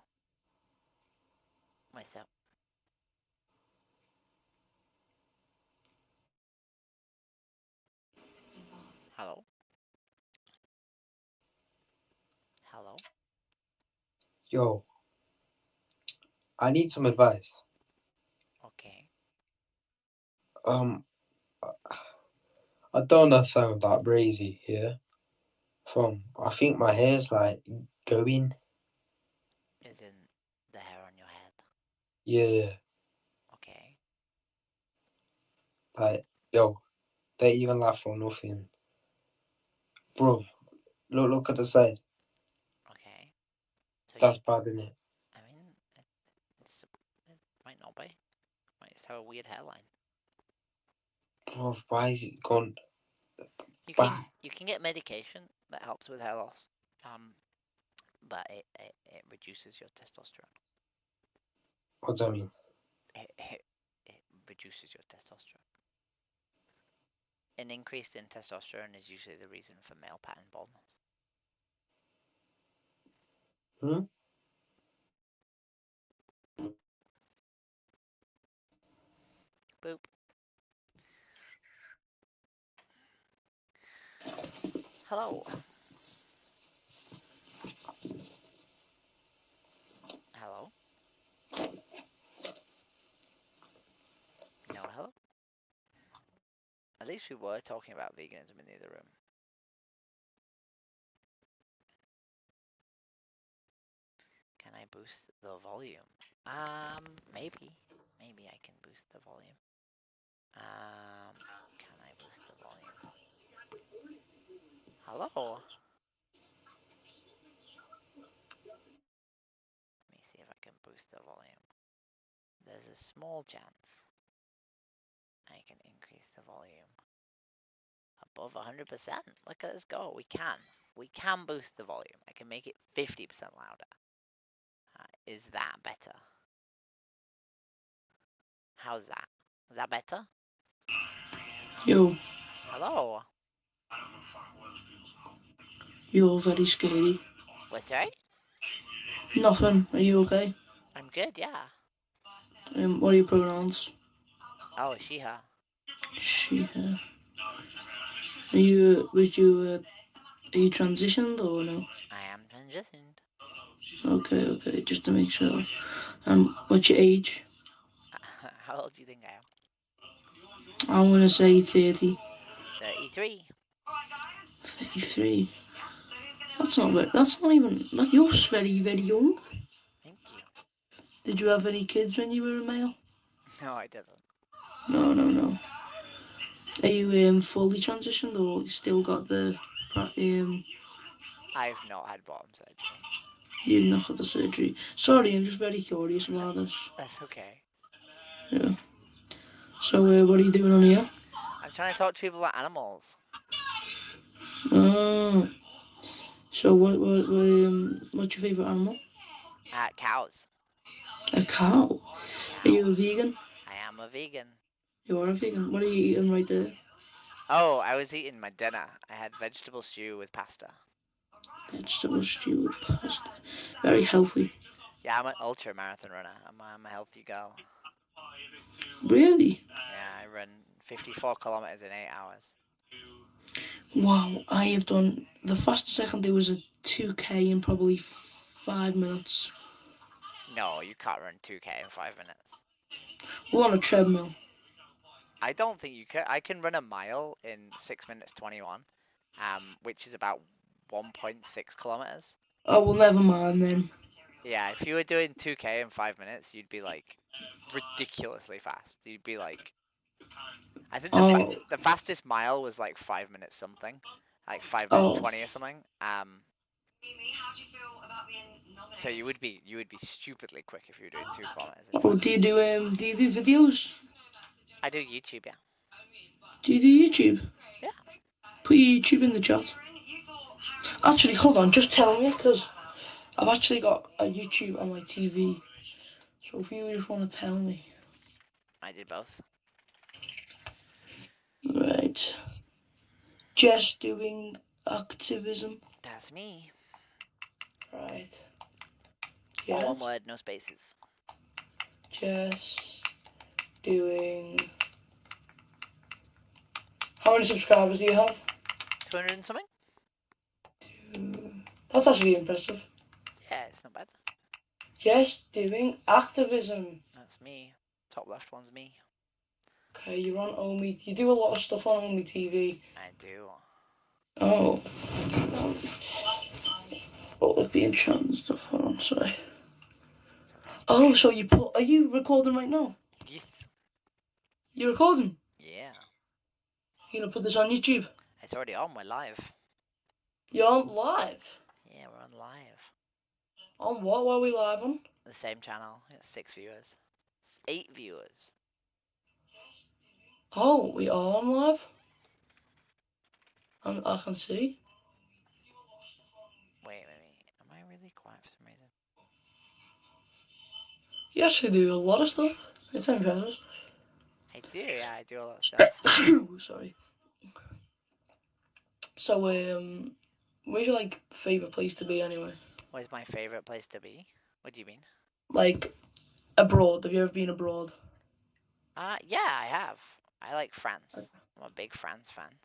Myself. Hello. Hello. Yo, I need some advice. Okay. I don't know sound that brazy here. I think my hair's like going. Is in the hair on your head. Yeah. Okay. Like, yo, they even laugh or nothing. Bro, look at the side. Okay. So That's bad, isn't it? I mean, it might not be. Might just have a weird hairline. Bro, why is it gone? You can get medication that helps with hair loss. But it reduces your testosterone. What does that mean? It reduces your testosterone. An increase in testosterone is usually the reason for male pattern baldness. Boop. Hello. Hello. No, hello. At least we were talking about veganism in the other room. Can I boost the volume? Maybe. Maybe I can boost the volume. Can I boost the volume? Hello? Let me see if I can boost the volume. There's a small chance I can increase the volume above 100%. Look at us go. We can. we can boost the volume. I can make it 50% louder. Is that better? How's that? Is that better? Yo, Hello. you're very scary. What's right? Nothing. Are you okay? I'm good, yeah. What are your pronouns? Oh, she, her. She, her. Are you transitioned or no? I am transitioned. Okay, just to make sure. What's your age? How old do you think I am? I'm gonna say 30. 33. 33. That's not very, that's not even, you're very, very young. Thank you. Did you have any kids when you were a male? No, I didn't. No. Are you fully transitioned or you still got the I've not had bottom surgery. You've not had the surgery. Sorry, I'm just very curious about this. That's okay. Yeah. So what are you doing on here? I'm trying to talk to people about animals. Oh. So what's your favourite animal? Cows. A cow? Cow. Are you a vegan? I am a vegan. You are a vegan. What are you eating right there? Oh, I was eating my dinner. I had vegetable stew with pasta. Vegetable stew with pasta. Very healthy. Yeah, I'm an ultra marathon runner. I'm a healthy girl. Really? Yeah, I run 54 kilometers in 8 hours. Wow, I have done, the fastest I can do is a 2k in probably 5 minutes. No, you can't run 2k in 5 minutes. Well, on a treadmill. I don't think you can. I can run a mile in 6 minutes 21, which is about 1.6 kilometers. Oh, well, never mind then. Yeah, if you were doing 2k in 5 minutes, you'd be like ridiculously fast. You'd be like, I think the fastest mile was like 5 minutes something, like 5 minutes 20 or something. So you would be stupidly quick if you were doing 2 kilometers in 5 minutes. Do you do videos? I do YouTube, yeah. Do you do YouTube? Yeah. Put your YouTube in the chat. Actually, hold on, just tell me, because I've actually got a YouTube on my TV. So if you just want to tell me. I did both. Right. Just doing activism. That's me. Right. All one word, no spaces. Just doing. How many subscribers do you have? 200 and something? That's actually impressive. Yeah, it's not bad. Just doing activism. That's me. Top left one's me. Okay, you're on Omi. You do a lot of stuff on Omi TV. I do. Oh. Like being shot and stuff. Hold on, sorry. Oh, so are you recording right now? Yes. You're recording? Yeah. You gonna put this on YouTube? It's already on. We're live. You're on live? Yeah, we're on live. On what? What are we live on? The same channel. It's 6 viewers. It's 8 viewers. Oh, we are on live? I can see. Wait. Am I really quiet for some reason? You actually do a lot of stuff. It's impressive. I do, yeah. I do a lot of stuff. Sorry. So, where's your favorite place to be anyway? Where's my favorite place to be? What do you mean? Like abroad. Have you ever been abroad? Yeah, I have. I like France. I'm a big France fan.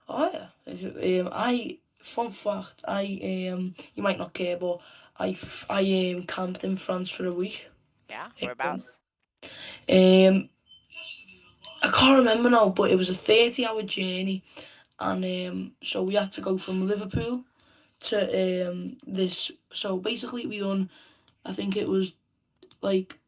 Oh yeah. Fun fact. You might not care, but I camped in France for a week. Yeah, whereabouts? I can't remember now, but it was a 30-hour journey, and so we had to go from Liverpool to this. So basically, we done. I think it was like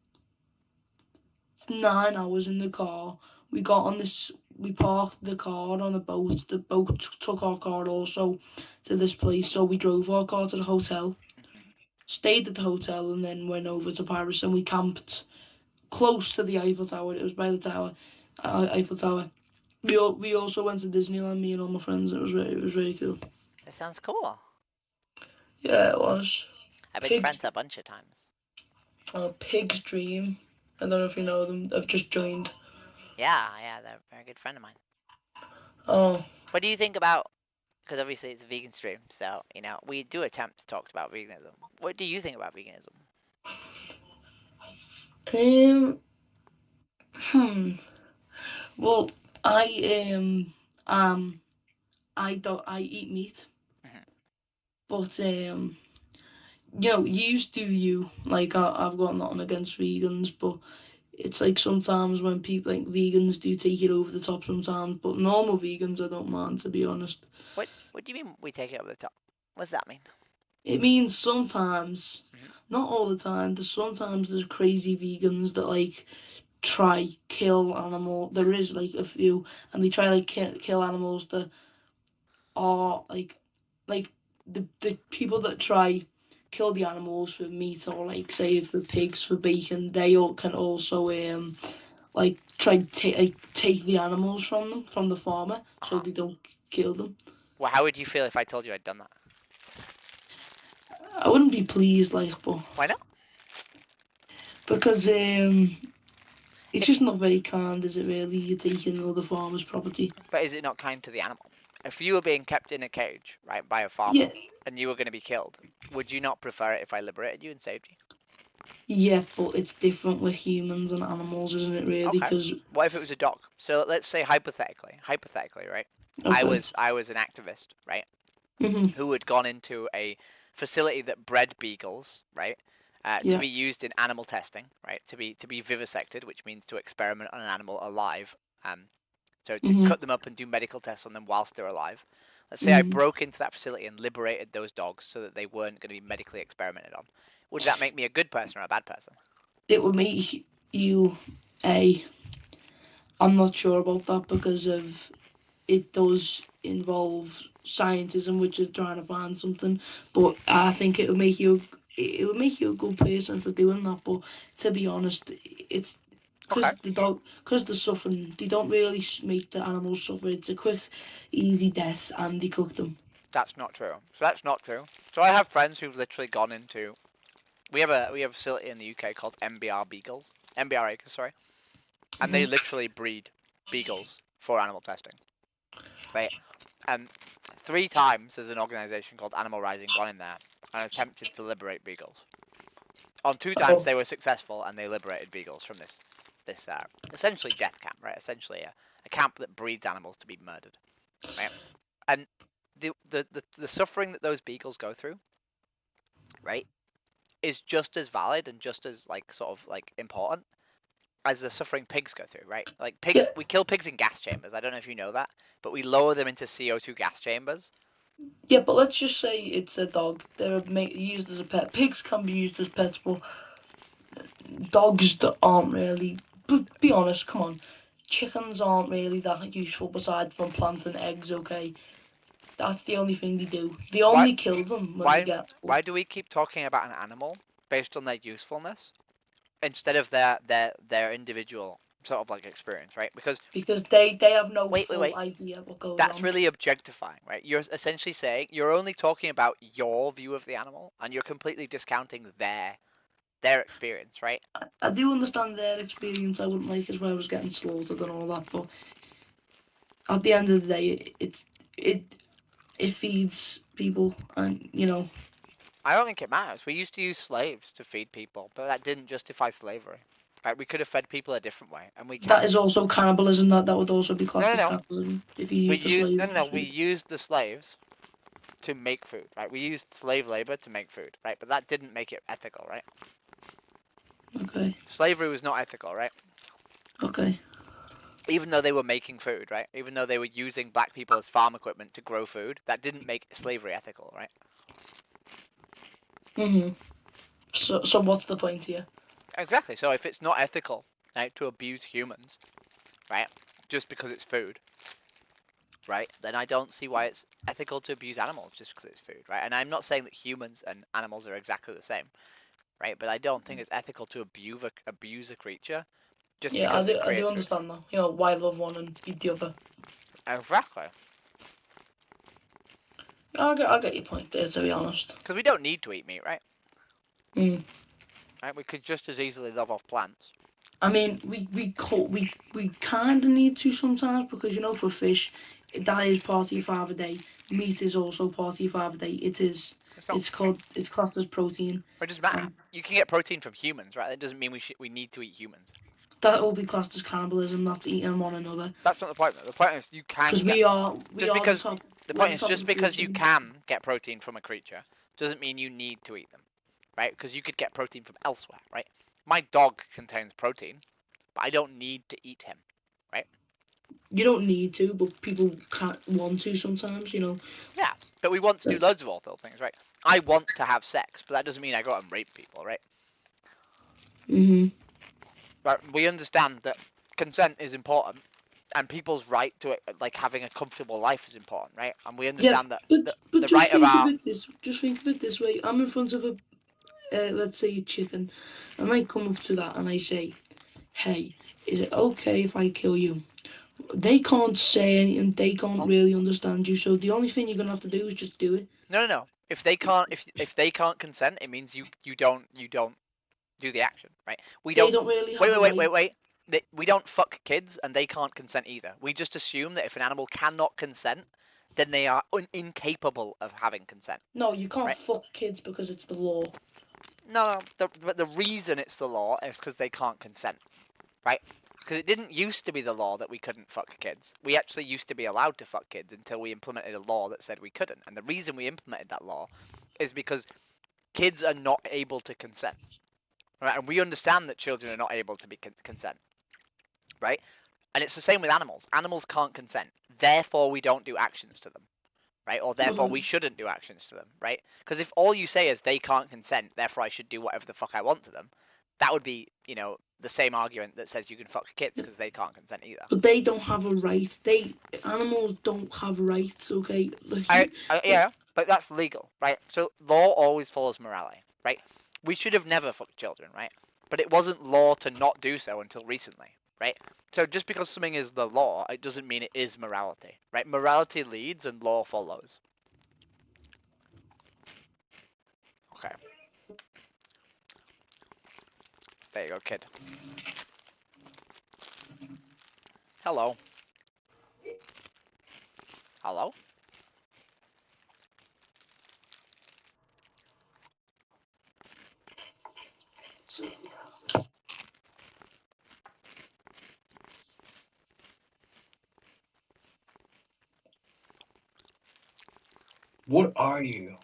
9 hours in the car. We got on this. We parked the car on a boat. The boat took our car also to this place. So we drove our car to the hotel, stayed at the hotel, and then went over to Paris. And we camped close to the Eiffel Tower. It was by the tower, Eiffel Tower. We also went to Disneyland. Me and all my friends. It was very cool. Sounds cool. Yeah, it was. I've been friends a bunch of times. Pig's Dream. I don't know if you know them. They've just joined. Yeah, they're a very good friend of mine. Oh. What do you think about? Because obviously it's a vegan stream, so we do attempt to talk about veganism. What do you think about veganism? Well, I eat meat, but you do you. Like I've got nothing against vegans, but it's like sometimes when people think vegans do take it over the top sometimes, but normal vegans I don't mind, to be honest. What do you mean we take it over the top? What does that mean? It means sometimes, not all the time. There's crazy vegans that like try kill animal. There is like a few, and they try like kill animals that are like the people that try kill the animals for meat, or like say for pigs for bacon. They all can also like try to take the animals from the farmer, so they don't kill them. Well, how would you feel if I told you I'd done that? I wouldn't be pleased, like, but why not? Because it's just not very kind, is it really? You're taking other farmers' property. But is it not kind to the animal? If you were being kept in a cage, right, by a farmer, and you were going to be killed, would you not prefer it if I liberated you and saved you? Yeah, but it's different with humans and animals, isn't it? Really? Because what if it was a dog? So let's say hypothetically, right? Okay. I was an activist, right? Mhm. Who had gone into a facility that bred beagles, right? To be used in animal testing, right? To be vivisected, which means to experiment on an animal alive. So to cut them up and do medical tests on them whilst they're alive. Let's say I broke into that facility and liberated those dogs so that they weren't going to be medically experimented on. Would that make me a good person or a bad person? It would make you I'm not sure about that, because of it does involve scientism, which is trying to find something. But I think it would make you a good person for doing that. But to be honest, it's because they're suffering. They don't really make the animals suffer. It's a quick, easy death, and they cook them. That's not true. So I have friends who've literally gone into. We have a facility in the UK called MBR Acres, sorry, and they literally breed beagles for animal testing, right? And 3 times there's an organisation called Animal Rising gone in there and attempted to liberate beagles. On 2 times they were successful and they liberated beagles from this essentially death camp, right? Essentially a camp that breeds animals to be murdered, right? And the suffering that those beagles go through, right, is just as valid and just as sort of important as the suffering pigs go through, right? Like pigs, we kill pigs in gas chambers. I don't know if you know that, but we lower them into CO2 gas chambers. Yeah, but let's just say it's a dog. They're used as a pet. Pigs can be used as pets, but dogs that aren't really. But be honest, come on. Chickens aren't really that useful besides from planting eggs, okay? That's the only thing they do. They only kill them when they get. Why do we keep talking about an animal based on their usefulness instead of their individual sort of experience, right? Because they have no full idea what goes on. That's really objectifying, right? You're essentially saying you're only talking about your view of the animal and you're completely discounting their experience, right? I do understand their experience. I wouldn't like it if I was getting slaughtered and all that, but at the end of the day, it feeds people, and I don't think it matters. We used to use slaves to feed people, but that didn't justify slavery. Right? We could have fed people a different way, and we can. That is also cannibalism. That would also be classed as cannibalism if you use the slaves. We used the slaves to make food, right? We used slave labor to make food, right? But that didn't make it ethical, right? Okay. Slavery was not ethical, right? Okay. Even though they were making food, right? Even though they were using black people as farm equipment to grow food, that didn't make slavery ethical, right? So what's the point here? Exactly. So if it's not ethical, right, to abuse humans, right, just because it's food, right, then I don't see why it's ethical to abuse animals just because it's food, right? And I'm not saying that humans and animals are exactly the same, right? But I don't think it's ethical to abuse a creature just because it creates I do understand that. Why love one and eat the other. Exactly. I get your point there, to be honest. Because we don't need to eat meat, right? Mm. Right? We could just as easily live off plants. I mean, we kind of need to sometimes because for fish, that is part of your 5 a day. Meat is also part of your 5 a day. It's classed as protein. It doesn't matter. You can get protein from humans, right? That doesn't mean we need to eat humans. That will be classed as cannibalism. That's eating one another. That's not the point. The point is you can. Because we are the point is just because you can get protein from a creature doesn't mean you need to eat them, right? Because you could get protein from elsewhere, right? My dog contains protein, but I don't need to eat him, right? You don't need to, but people can't want to sometimes, Yeah, but we want to do loads of awful things, right? I want to have sex, but that doesn't mean I go out and rape people, right? But we understand that consent is important, and people's right to having a comfortable life is important, right? And we understand that the right of our. Just think of it this way: I'm in front of let's say a chicken, and I come up to that and I say, "Hey, is it okay if I kill you?" They can't say anything. They can't really understand you. So the only thing you're gonna have to do is just do it. No. If they can't consent, it means you don't do the action, right? They don't really have wait. We don't fuck kids, and they can't consent either. We just assume that if an animal cannot consent, then they are incapable of having consent. No, you can't fuck kids because it's the law. No. The reason it's the law is because they can't consent, right? Because it didn't used to be the law that we couldn't fuck kids. We actually used to be allowed to fuck kids until we implemented a law that said we couldn't. And the reason we implemented that law is because kids are not able to consent. Right? And we understand that children are not able to be consent. Right? And it's the same with animals. Animals can't consent. Therefore, we don't do actions to them. Right? Or therefore, we shouldn't do actions to them. Right? Because if all you say is they can't consent, therefore I should do whatever the fuck I want to them, that would be, the same argument that says you can fuck kids because they can't consent either. But they don't have a right. Animals don't have rights, okay? Yeah, but that's legal, right? So law always follows morality, right? We should have never fucked children, right? But it wasn't law to not do so until recently, right? So just because something is the law, it doesn't mean it is morality, right? Morality leads and law follows. Okay. There you go, kid. Hello. Hello? What are you?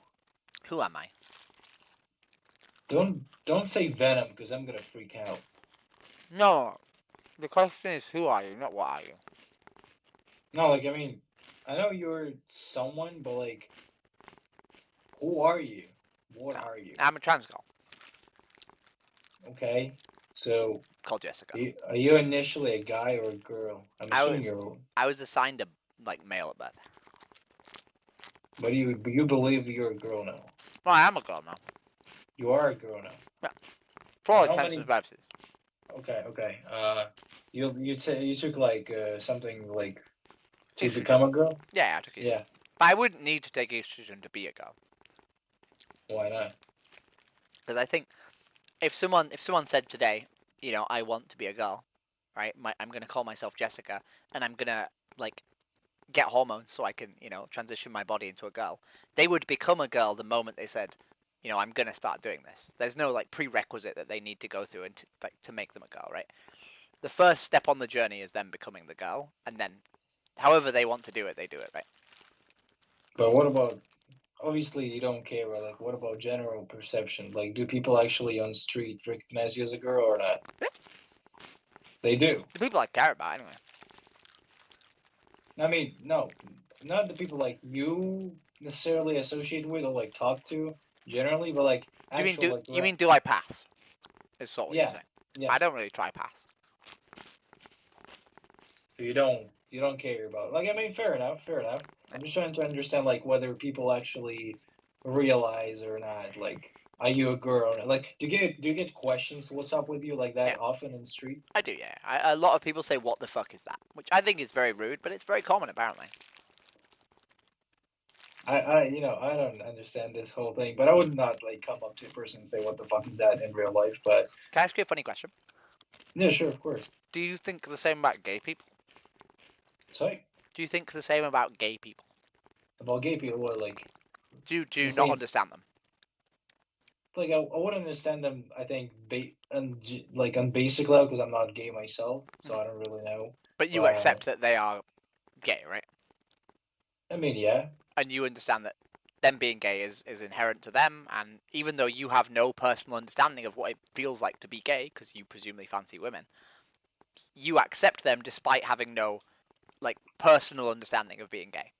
Who am I? Don't say Venom because I'm gonna freak out. No. The question is who are you, not what are you. No, I mean, I know you're someone, but who are you? What are you? I'm a trans girl. Okay, so called Jessica. Are you initially a guy or a girl? I'm assuming you're. I was assigned a male at birth. But you believe you're a girl now? Well, I am a girl now. You are a girl now. Yeah. For all intents and purposes. Okay. You took something to become a girl? Yeah, I took estrogen. Yeah. But I wouldn't need to take estrogen to be a girl. Why not? Because I think if someone said today, I want to be a girl, right? I'm gonna call myself Jessica, and I'm gonna get hormones so I can transition my body into a girl. They would become a girl the moment they said, I'm gonna start doing this. There's no prerequisite that they need to go through and to make them a girl, right? The first step on the journey is them becoming the girl, and then however they want to do it, they do it, right? But what about? Obviously, you don't care, but what about general perception? Do people actually on street recognize you as a girl or not? Yeah. They do. The people I care about, anyway. I mean, no, not the people you necessarily associate with or talk to generally, but you mean do I pass? Is sort of what you're saying. Yeah. I don't really try pass. So you don't care about I mean, fair enough. I'm just trying to understand whether people actually realize or not. Are you a girl? Do you get questions? What's up with you that often in the street? I do, yeah. A lot of people say, "What the fuck is that?" Which I think is very rude, but it's very common apparently. I don't understand this whole thing, but I would not like come up to a person and say what the fuck is that in real life. But can I ask you a funny question? Yeah, sure, of course. Do you think the same about gay people? Sorry? Do you think the same about gay people? About gay people, what, like? Do you not same... understand them? Like, I would understand them, I think, on basic level, because I'm not gay myself, so I don't really know. But you accept that they are gay, right? I mean, yeah. And you understand that them being gay is inherent to them, and even though you have no personal understanding of what it feels like to be gay, because you presumably fancy women, you accept them despite having no, like, personal understanding of being gay.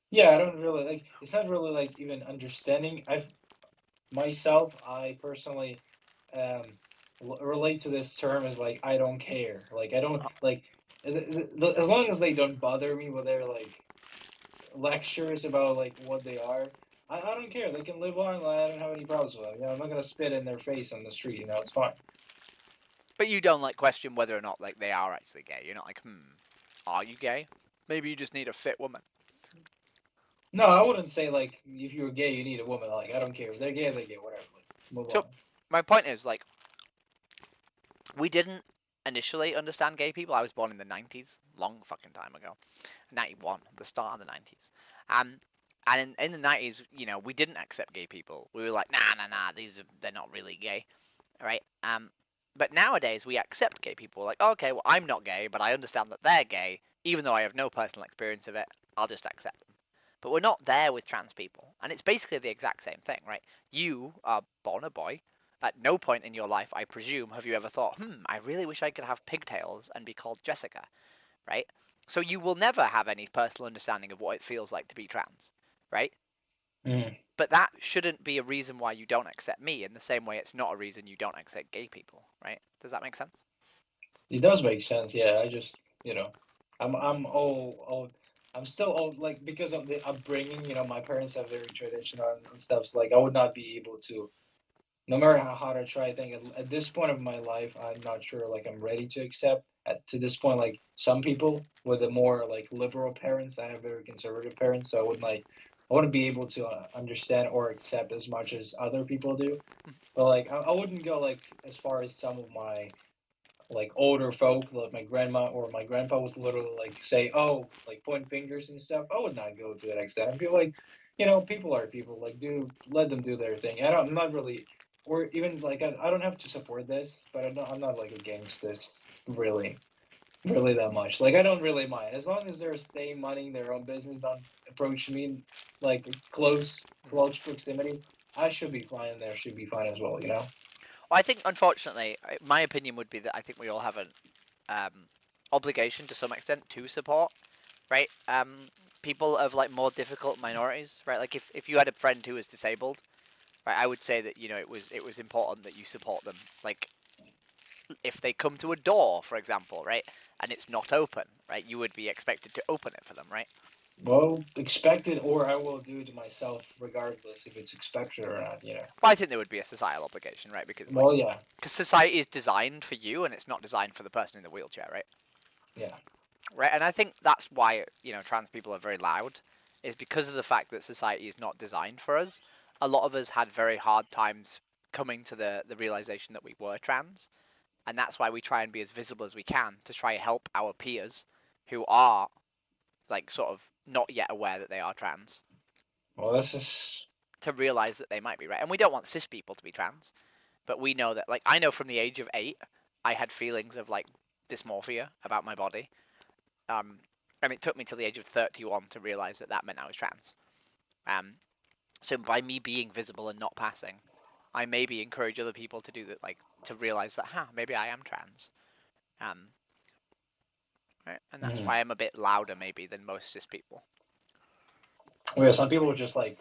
Yeah, I don't really, like, it's not really, like, even understanding. I personally relate to this term as, like, I don't care. Like, I don't, like, as long as they don't bother me with their, like, lectures about, like, what they are, I don't care. They can live on, I don't have any problems with them. You know, I'm not gonna spit in their face on the street, it's fine. But you don't, like, question whether or not, like, they are actually gay. You're not like, are you gay? Maybe you just need a fit woman. No, I wouldn't say, like, if you're gay, you need a woman. Like, I don't care. If they're gay, whatever. Like, move on. My point is, like, we didn't initially understand gay people. I was born in the 90s, long fucking time ago. 91, the start of the 90s. And in the 90s, we didn't accept gay people. We were like, nah, they're not really gay, right? But nowadays, we accept gay people. Like, okay, well, I'm not gay, but I understand that they're gay, even though I have no personal experience of it. I'll just accept them. But we're not there with trans people, and it's basically the exact same thing, right? You are born a boy. At no point in your life, I presume, have you ever thought, I really wish I could have pigtails and be called Jessica, right? So you will never have any personal understanding of what it feels like to be trans, right? But that shouldn't be a reason why you don't accept me, in the same way it's not a reason you don't accept gay people, right? Does that make sense? It does make sense, yeah. I just, I'm still old, like, because of the upbringing, my parents are very traditional and stuff, so, like, I would not be able to, no matter how hard I try, I think at this point of my life, I'm not sure, like, I'm ready to accept, to this point, like, some people with a more, like, liberal parents. I have very conservative parents, so I wouldn't be able to understand or accept as much as other people do. But, like, I wouldn't go, like, as far as some of my, like, older folk, like my grandma or my grandpa would literally, like, say, oh, like, point fingers and stuff. I would not go to that extent. I'd be like, people are people. Like, let them do their thing. I'm not really, or even, like, I don't have to support this, but I'm not like against this really, really that much. Like, I don't really mind as long as they're staying minding their own business. Don't approach me like close proximity. I should be fine, and there should be fine as well. Well, I think, unfortunately, my opinion would be that I think we all have an obligation to some extent to support, right? People of, like, more difficult minorities, right? Like, if you had a friend who was disabled, right, I would say that it was important that you support them. Like, if they come to a door, for example, right, and it's not open, right, you would be expected to open it for them, right? Well, expected, or I will do it myself, regardless if it's expected or not. Well, I think there would be a societal obligation, right? Because, like, well, yeah, because society is designed for you, and it's not designed for the person in the wheelchair, right? Yeah. Right, and I think that's why trans people are very loud, is because of the fact that society is not designed for us. A lot of us had very hard times coming to the realization that we were trans, and that's why we try and be as visible as we can to try and help our peers who are, like, sort of not yet aware that they are trans. Well, this is to realize that they might be right. And we don't want cis people to be trans, but we know that, like, I know from the age of 8, I had feelings of, like, dysmorphia about my body. And it took me till the age of 31 to realize that meant I was trans. So by me being visible and not passing, I maybe encourage other people to do that, like, to realize that, maybe I am trans. Right? And that's why I'm a bit louder, maybe, than most cis people. Well, yeah, some people just, like,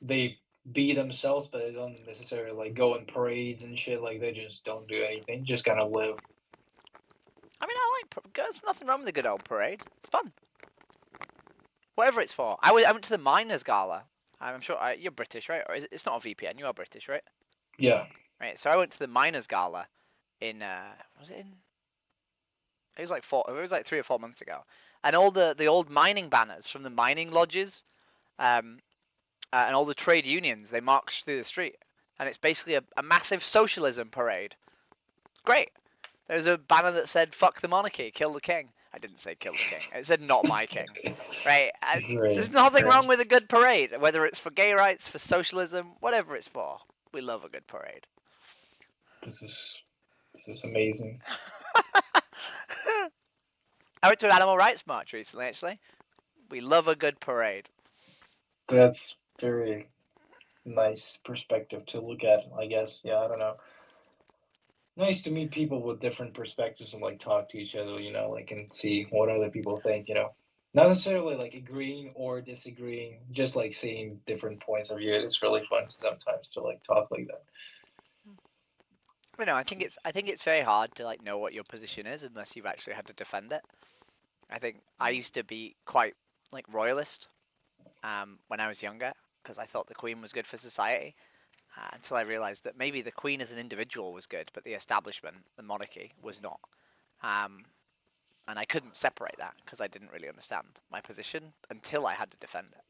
they be themselves, but they don't necessarily, like, go in parades and shit. Like, they just don't do anything, just kind of live. I mean, there's nothing wrong with a good old parade. It's fun. Whatever it's for. I went to the Miners Gala. I'm sure you're British, right? Or it's not a VPN. You are British, right? Yeah. Right. So I went to the Miners Gala in was it in? It was like 3 or 4 months ago, and all the old mining banners from the mining lodges and all the trade unions, they march through the street, and it's basically a massive socialism parade. Great. There's a banner that said "Fuck the monarchy, kill the king." I didn't say "kill the king." It said "Not my king." Right? There's nothing wrong with a good parade, whether it's for gay rights, for socialism, whatever it's for. We love a good parade. This is amazing. I went to an animal rights march recently, actually. We love a good parade. That's very nice perspective to look at, I guess. Yeah, I don't know. Nice to meet people with different perspectives and like talk to each other, like and see what other people think, Not necessarily like agreeing or disagreeing, just like seeing different points of view. It's really fun sometimes to like talk like that. I think it's very hard to like know what your position is unless you've actually had to defend it. I think I used to be quite like royalist when I was younger because I thought the Queen was good for society until I realised that maybe the Queen as an individual was good, but the establishment, the monarchy, was not. And I couldn't separate that because I didn't really understand my position until I had to defend it.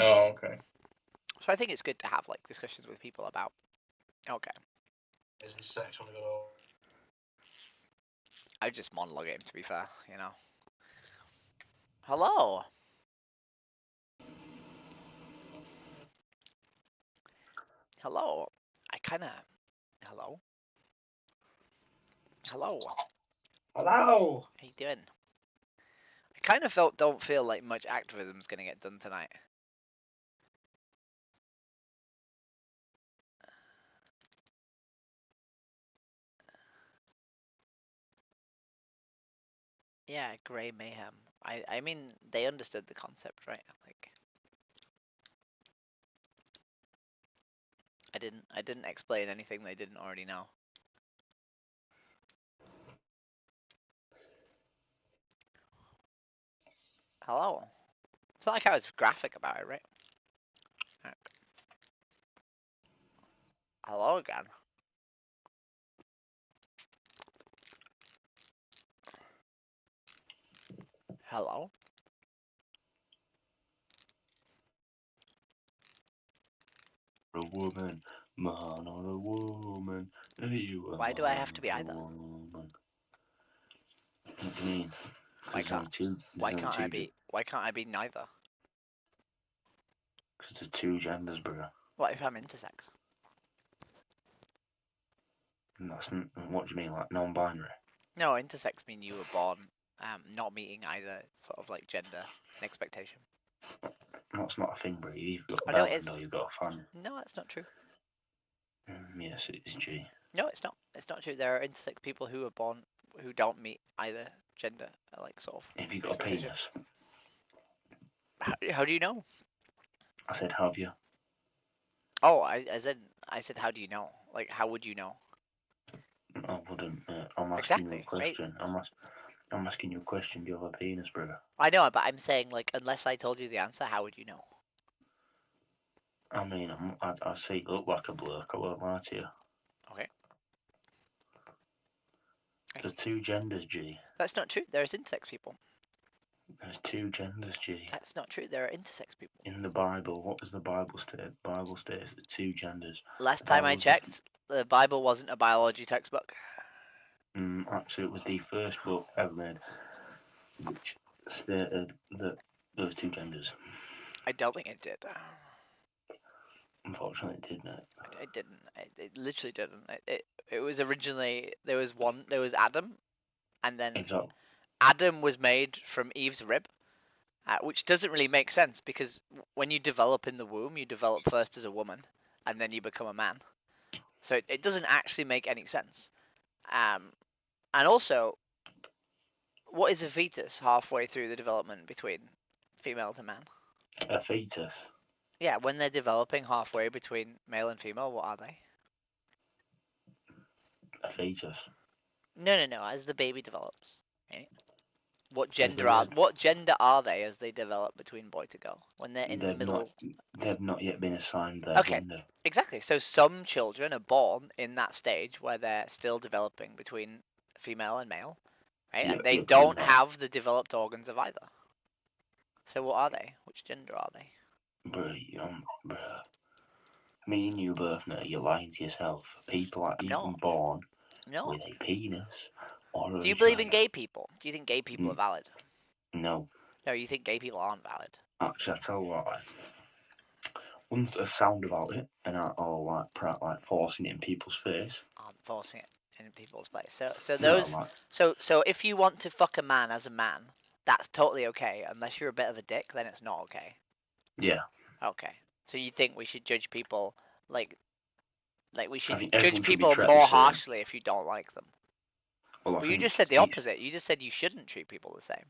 Oh, okay. So I think it's good to have like discussions with people about. Okay. I just monologue him, to be fair, Hello. Hello. I kind of. Hello. Hello. Hello. How you doing? I kind of don't feel like much activism is gonna get done tonight. Yeah, Grey Mayhem. I mean, they understood the concept, right? Like, I didn't explain anything they didn't already know. Hello. It's not like I was graphic about it, right? Hello again. Hello. A woman, man on a woman. Are you a Why do I have to be either? woman? What do you mean? Why can't I be neither? Because there's two genders, bro. What if I'm intersex? What do you mean, like non-binary? No, intersex mean you were born not meeting either sort of like gender expectation. That's not a thing, bro. You've got Oh, a no, belt or you've got a fan. No, that's not true. Yes, it is, G. No, it's not. It's not true. There are intersex people who are born who don't meet either gender, like sort of. Have you got a penis? How do you know? I said, have you? Oh, I said, how do you know? Like, how would you know? I wouldn't. I'm asking you a question. Right? I'm asking you a question. Do you have a penis, brother? I know, but I'm saying, like, unless I told you the answer, how would you know? I mean, I see you look like a bloke. I won't lie to you. Okay. There's two genders, G. That's not true. There's intersex people. There's two genders, G. That's not true. There are intersex people. In the Bible, what does the Bible state? The Bible states that two genders. Last time I checked, the Bible wasn't a biology textbook. Actually, it was the first book ever made which stated that there were two genders. I don't think it did. Unfortunately, it didn't. It didn't. It literally didn't. It was originally there was Adam, and then Adam was made from Eve's rib, which doesn't really make sense because when you develop in the womb, you develop first as a woman, and then you become a man. So it doesn't actually make any sense. And also, what is a fetus halfway through the development between female to man? A fetus? Yeah, when they're developing halfway between male and female, what are they? A fetus. No. As the baby develops, right? What gender are they as they develop between boy to girl when they're in the middle? They've not yet been assigned their gender. Exactly. So some children are born in that stage where they're still developing between female and male, right? And they don't have the developed organs of either. So what are they? Which gender are they? Bruh. Me and you both know you're lying to yourself. People are even born with a penis or a Do you believe in vagina. gay people? Do you think gay people are valid? No. No, you think gay people aren't valid? Actually, I tell you what. Once a sound about it, and or like forcing it in people's face. I'm forcing it in people's face. So if you want to fuck a man as a man, that's totally okay. Unless you're a bit of a dick, then it's not okay. Yeah. Okay. So you think we should judge people like we should think judge everyone should be people treated the more same. harshly if you don't like them? Well, Well, you just said the opposite. You just said you shouldn't treat people the same.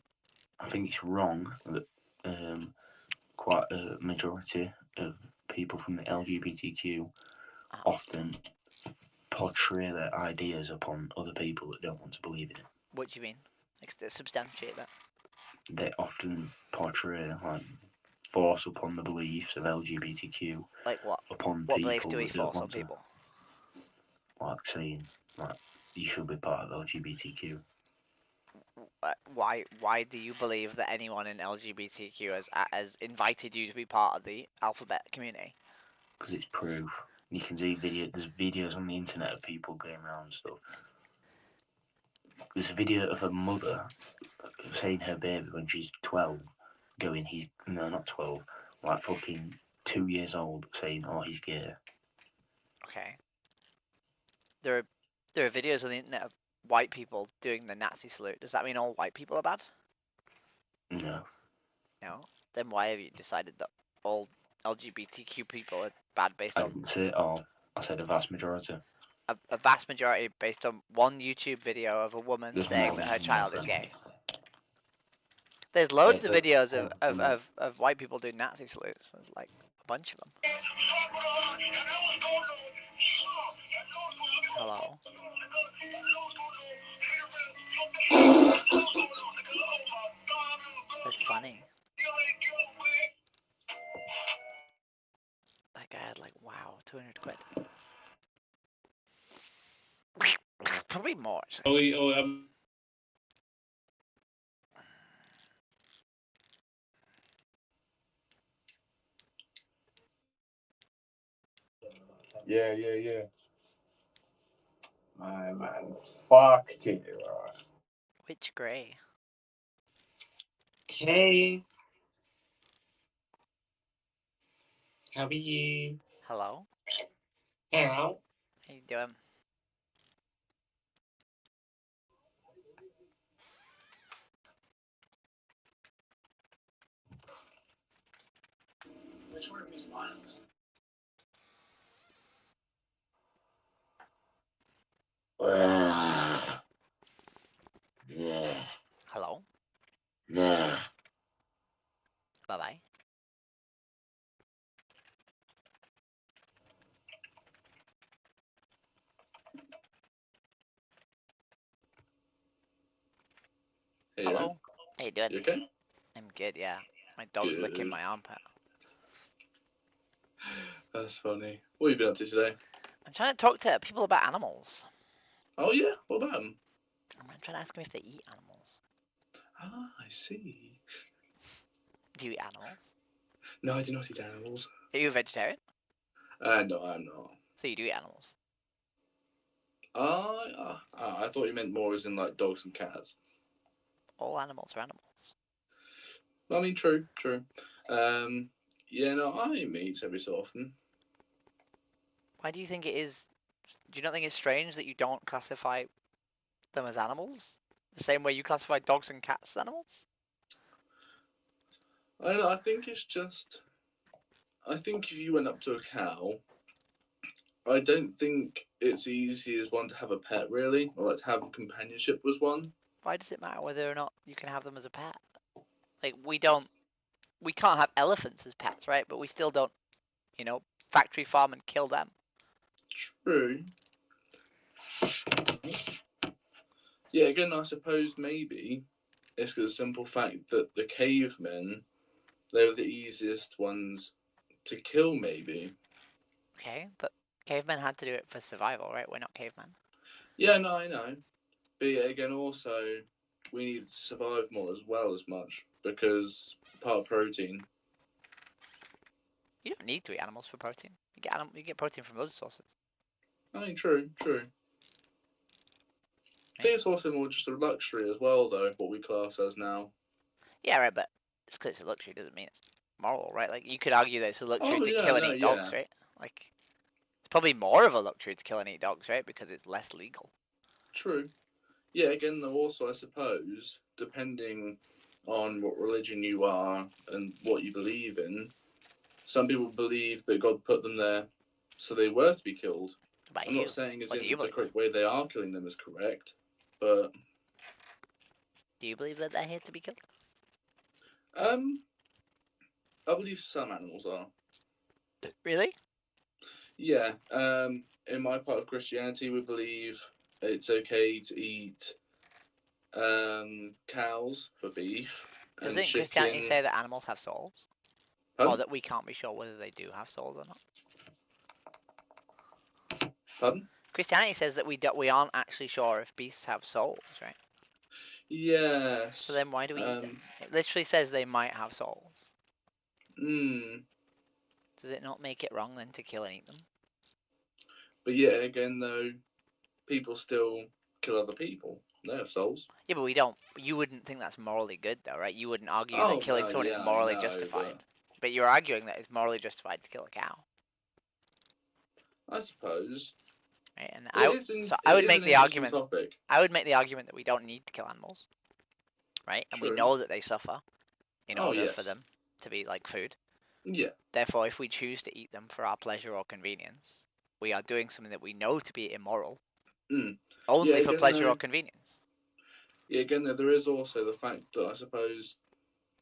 I think it's wrong that quite a majority of people from the LGBTQ often portray their ideas upon other people that don't want to believe in it. What do you mean? Substantiate that. They often portray force upon the beliefs of LGBTQ. Like what? Upon What people belief do we that don't force on want to, people? like saying you should be part of LGBTQ. Why do you believe that anyone in LGBTQ has invited you to be part of the alphabet community? Because it's proof. You can see there's videos on the internet of people going around and stuff. There's a video of a mother saying her baby when she's 12, not 12, like fucking 2 years old, saying, oh, he's gay. Okay. There are videos on the internet of white people doing the Nazi salute. Does that mean all white people are bad? No. No. Then why have you decided that all LGBTQ people are bad based I on? didn't say all. I said a vast majority. A vast majority based on one YouTube video of a woman saying that her child is gay. There's loads of videos of white people doing Nazi salutes. There's like a bunch of them. Hello. That's funny. That guy had like, wow, 200 quid. Probably more. Yeah. My man, fucked it, right? Which grey? Hey. How are you? Hello? Hello. How you doing? Which one of these lines? Yeah. Hello? Yeah. Bye-bye. Hey, Hello? How you doing? You okay? I'm good, yeah. My dog's licking my armpit. That's funny. What have you been up to today? I'm trying to talk to people about animals. Oh yeah, what about them? I'm trying to ask them if they eat animals. Ah, I see. Do you eat animals? No, I do not eat animals. Are you a vegetarian? No, I'm not. So you do eat animals? I thought you meant more as in like dogs and cats. All animals are animals. I mean, true. Yeah, no, I eat meats every so often. Why do you think it is? Do you not think it's strange that you don't classify them as animals? The same way you classify dogs and cats as animals? I don't know, I think it's just... I think if you went up to a cow, I don't think it's easy as one to have a pet, really, or like to have companionship with one. Why does it matter whether or not you can have them as a pet? Like, we can't have elephants as pets, right? But we still don't, factory farm and kill them. True. Yeah, again, I suppose maybe it's the simple fact that the cavemen, they were the easiest ones to kill, maybe. Okay, but cavemen had to do it for survival, right? We're not cavemen. Yeah, no, I know. But yeah, again, also, we need to survive more as well as much, because part of protein. You don't need to eat animals for protein. You get protein from other sources. I mean, true. I think it's also more just a luxury as well, though, what we class as now. Yeah, right, but just because it's a luxury doesn't mean it's moral, right? Like, you could argue that it's a luxury to kill and eat dogs, right? Like, it's probably more of a luxury to kill and eat dogs, right? Because it's less legal. True. Yeah, again, though, also, I suppose, depending on what religion you are and what you believe in, some people believe that God put them there so they were to be killed. I'm not saying as in the correct way they are killing them is correct, but... Do you believe that they're here to be killed? I believe some animals are. Really? Yeah. In my part of Christianity, we believe it's okay to eat cows for beef. Doesn't Christianity say that animals have souls? Pardon? Or that we can't be sure whether they do have souls or not? Pardon? Christianity says that we aren't actually sure if beasts have souls, right? Yes. So then why do we eat them? It literally says they might have souls. Does it not make it wrong then to kill and eat them? But yeah, again though, people still kill other people. They have souls. Yeah, but we don't. You wouldn't think that's morally good, though, right? You wouldn't argue that killing someone is morally justified. But you're arguing that it's morally justified to kill a cow. I suppose. Right? And I would make the argument. I would make the argument that we don't need to kill animals, right? And we know that they suffer in order for them to be like food. Yeah. Therefore, if we choose to eat them for our pleasure or convenience, we are doing something that we know to be immoral, only for pleasure or convenience. Yeah, again, there is also the fact that I suppose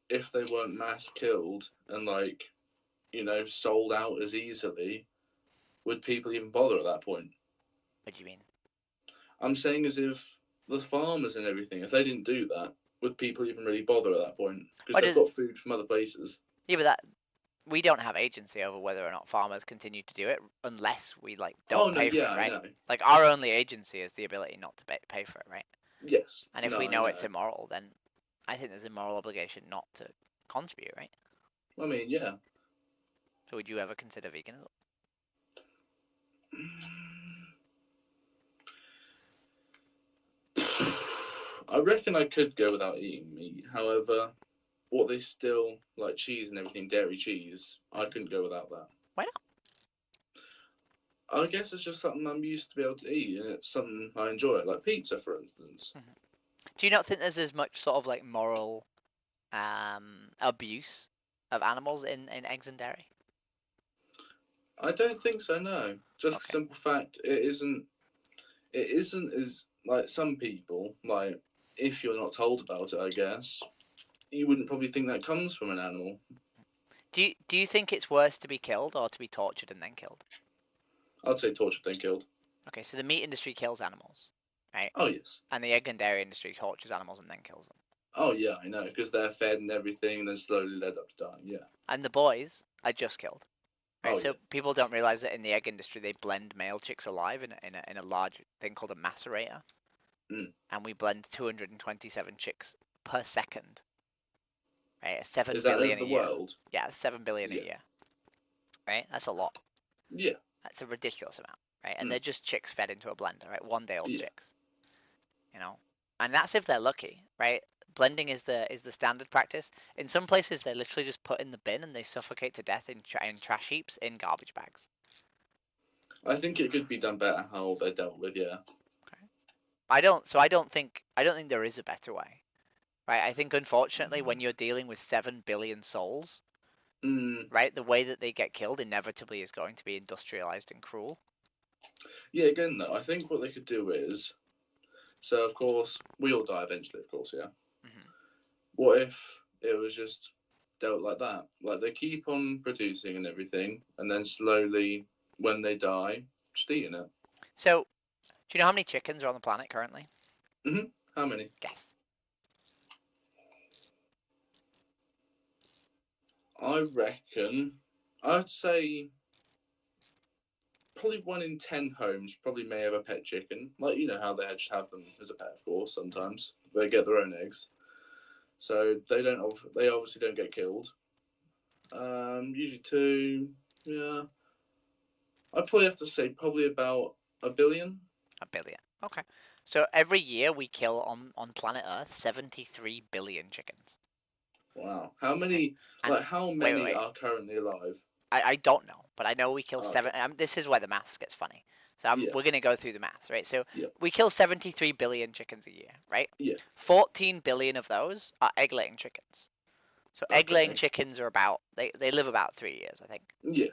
if they weren't mass killed and like, sold out as easily, would people even bother at that point? What do you mean? I'm saying as if the farmers and everything, if they didn't do that, would people even really bother at that point? Because they've got food from other places. Yeah, but we don't have agency over whether or not farmers continue to do it unless we don't pay for it, right? Like, our only agency is the ability not to pay for it, right? Yes. And if we know it's immoral, then I think there's a moral obligation not to contribute, right? I mean, yeah. So would you ever consider veganism? I reckon I could go without eating meat. However, what they still like cheese and everything, dairy cheese, I couldn't go without that. Why not? I guess it's just something I'm used to be able to eat, and it's something I enjoy, like pizza, for instance. Do you not think there's as much sort of like moral abuse of animals in eggs and dairy? I don't think so. No, just the simple fact it isn't as like some people like if you're not told about it, I guess you wouldn't probably think that comes from an animal. Do you think it's worse to be killed or to be tortured and then killed? I'd say tortured then killed. Okay, so the meat industry kills animals, right? Oh yes. And the egg and dairy industry tortures animals and then kills them. Oh yeah, I know, because they're fed and everything, and then slowly led up to dying. Yeah. And the boys are just killed. Right, Oh, so people don't realize that in the egg industry they blend male chicks alive in a large thing called a macerator, and we blend 227 chicks per second. Right, 7 billion a year. World? Yeah, 7 billion a year. Right, that's a lot. Yeah. That's a ridiculous amount. Right, and they're just chicks fed into a blender. Right, 1-day-old chicks. And that's if they're lucky. Right, blending is the standard practice. In some places, they literally just put in the bin and they suffocate to death in trash heaps in garbage bags. I think it could be done better how they're dealt with. Yeah. Okay. I don't think there is a better way. Right. I think unfortunately, when you're dealing with 7 billion souls, right, the way that they get killed inevitably is going to be industrialized and cruel. Yeah. Again, though, I think what they could do is, so of course we all die eventually. Of course, yeah. What if it was just dealt like that? Like they keep on producing and everything, and then slowly, when they die, just eating it. So, do you know how many chickens are on the planet currently? How many? Guess. I reckon, I'd say probably 1 in 10 homes probably may have a pet chicken. Like, you know how they just have them as a pet, of course, sometimes. They get their own eggs. so they obviously don't get killed. Usually 2, yeah. I'd probably have to say probably about 1 billion. 1 billion. Okay. So every year we kill on planet Earth 73 billion chickens. Wow. How many? How many are currently alive? I don't know, but I know we kill this is where the maths gets funny. So we're gonna go through the maths, right? So we kill 73 billion chickens a year, right? Yeah. 14 billion of those are egg-laying chickens. So egg-laying chickens are about they live about 3 years, I think. Yeah.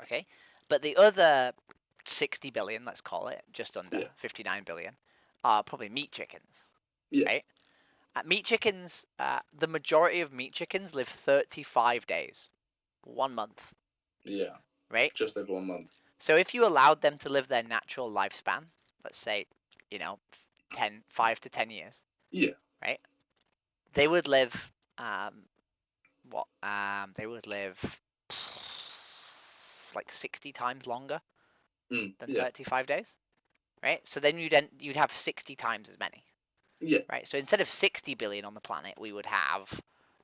Okay, but the other 60 billion, let's call it, just under 59 billion, are probably meat chickens. Yeah. Right? Meat chickens, the majority of meat chickens live 35 days, 1 month. Yeah. Right? Just over 1 month. So if you allowed them to live their natural lifespan, let's say, 5 to 10 years. Yeah. Right? They would live, they would live like 60 times longer than 35 days. Right? So then you'd have 60 times as many. Yeah. Right? So instead of 60 billion on the planet, we would have,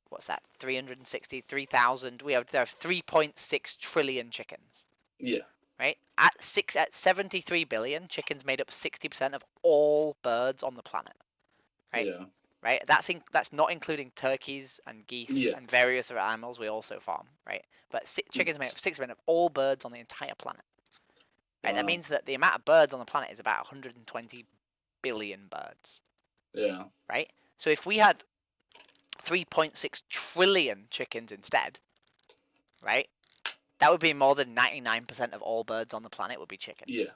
what's that, 363,000. There are 3.6 trillion chickens. Yeah. Right? At 73 billion, chickens made up 60% of all birds on the planet. Right? Yeah. Right? That's not including turkeys and geese and various other animals we also farm. Right? But chickens make up 60% of all birds on the entire planet. Right? That means that the amount of birds on the planet is about 120 billion birds. Yeah. Right? So if we had 3.6 trillion chickens instead, right? That would be more than 99% of all birds on the planet would be chickens. Yeah.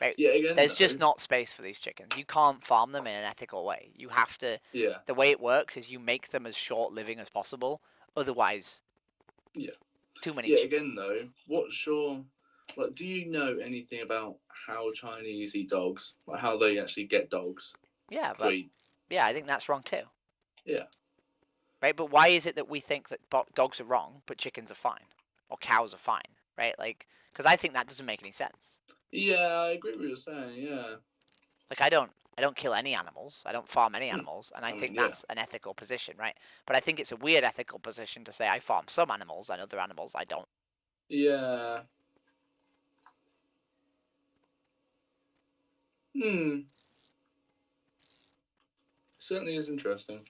Right? Yeah, again, there's just not space for these chickens. You can't farm them in an ethical way. You have to. Yeah. The way it works is you make them as short living as possible. Otherwise, too many. Yeah, again though, what's your do you know anything about how Chinese eat dogs? Like how they actually get dogs? Yeah, but I think that's wrong too. Yeah. Right, but why is it that we think that dogs are wrong, but chickens are fine, or cows are fine? Right, because I think that doesn't make any sense. Yeah, I agree with what you're saying. Yeah. Like I don't kill any animals. I don't farm any animals, and I think that's an ethical position, right? But I think it's a weird ethical position to say I farm some animals and other animals I don't. Yeah. Certainly is interesting.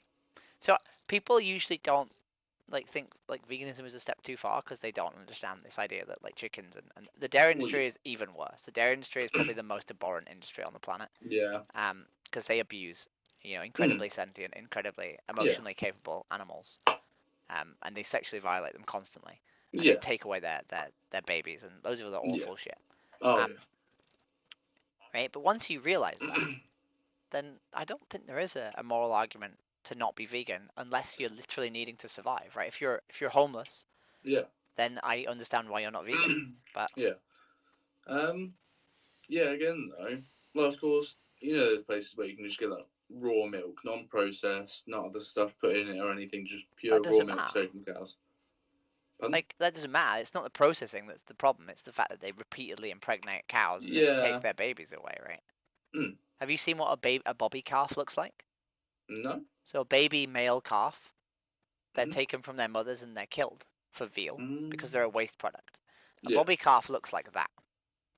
So people usually don't think veganism is a step too far because they don't understand this idea that chickens and the dairy industry is even worse. The dairy industry is probably the most abhorrent industry on the planet. Yeah. Because they abuse incredibly sentient, incredibly emotionally capable animals, and they sexually violate them constantly, and they take away their babies, and those are the awful shit. Right, but once you realize that, then I don't think there is a moral argument to not be vegan unless you're literally needing to survive, right? If you're homeless, then I understand why you're not vegan. But again though, well of course, there's places where you can just get raw milk, non-processed, not other stuff put in it or anything, just pure raw milk straight from cows. Pardon? That doesn't matter. It's not the processing that's the problem. It's the fact that they repeatedly impregnate cows and then take their babies away, right? Have you seen what a bobby calf looks like? No. So a baby male calf, they're taken from their mothers and they're killed for veal because they're a waste product. A bobby calf looks like that.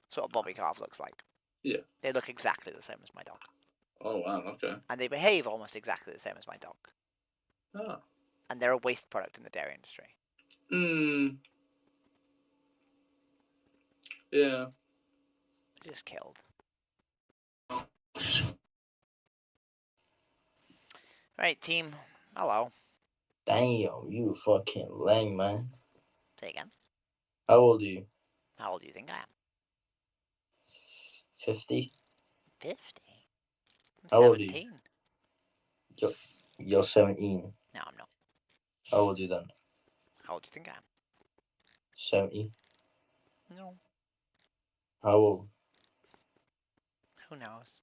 That's what a bobby calf looks like. Yeah. They look exactly the same as my dog. Oh wow, okay. And they behave almost exactly the same as my dog. Ah. And they're a waste product in the dairy industry. Yeah. Just killed. Right, team. Hello. Damn, you fucking lame, man. Say again. How old are you? How old do you think I am? 50. 50? I'm How old are you? 17. You're 17. No, I'm not. How old are you then? How old do you think I am? 70. No. How old? Who knows?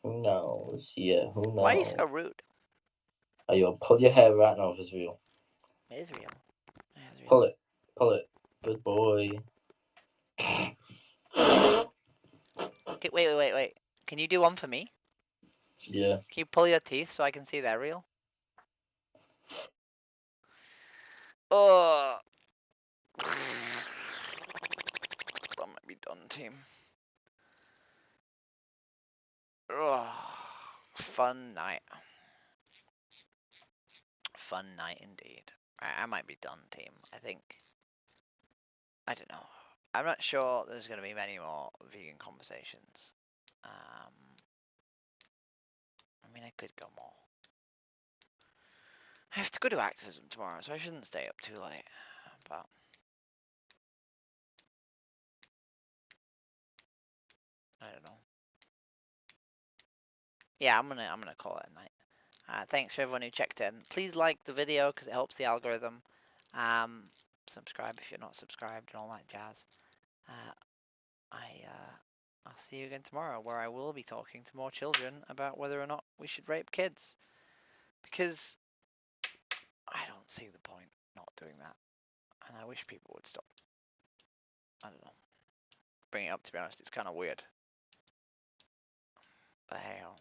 Who knows? Yeah, who knows? Why are you so rude? Are you pull your hair right now if it's real? It is real. Pull it. Pull it. Good boy. Okay, wait. Can you do one for me? Yeah. Can you pull your teeth so I can see they're real? fun night. Fun night indeed. I might be done, team. I think. I don't know. I'm not sure there's going to be many more vegan conversations. I mean, I could go more. I have to go to Activism tomorrow, so I shouldn't stay up too late. But I don't know. Yeah, I'm gonna call it a night. Thanks for everyone who checked in. Please like the video because it helps the algorithm. Subscribe if you're not subscribed and all that jazz. I'll see you again tomorrow, where I will be talking to more children about whether or not we should rape kids. Because I don't see the point not doing that, and I wish people would stop. I don't know. Bring it up, to be honest, it's kind of weird. But hey ho.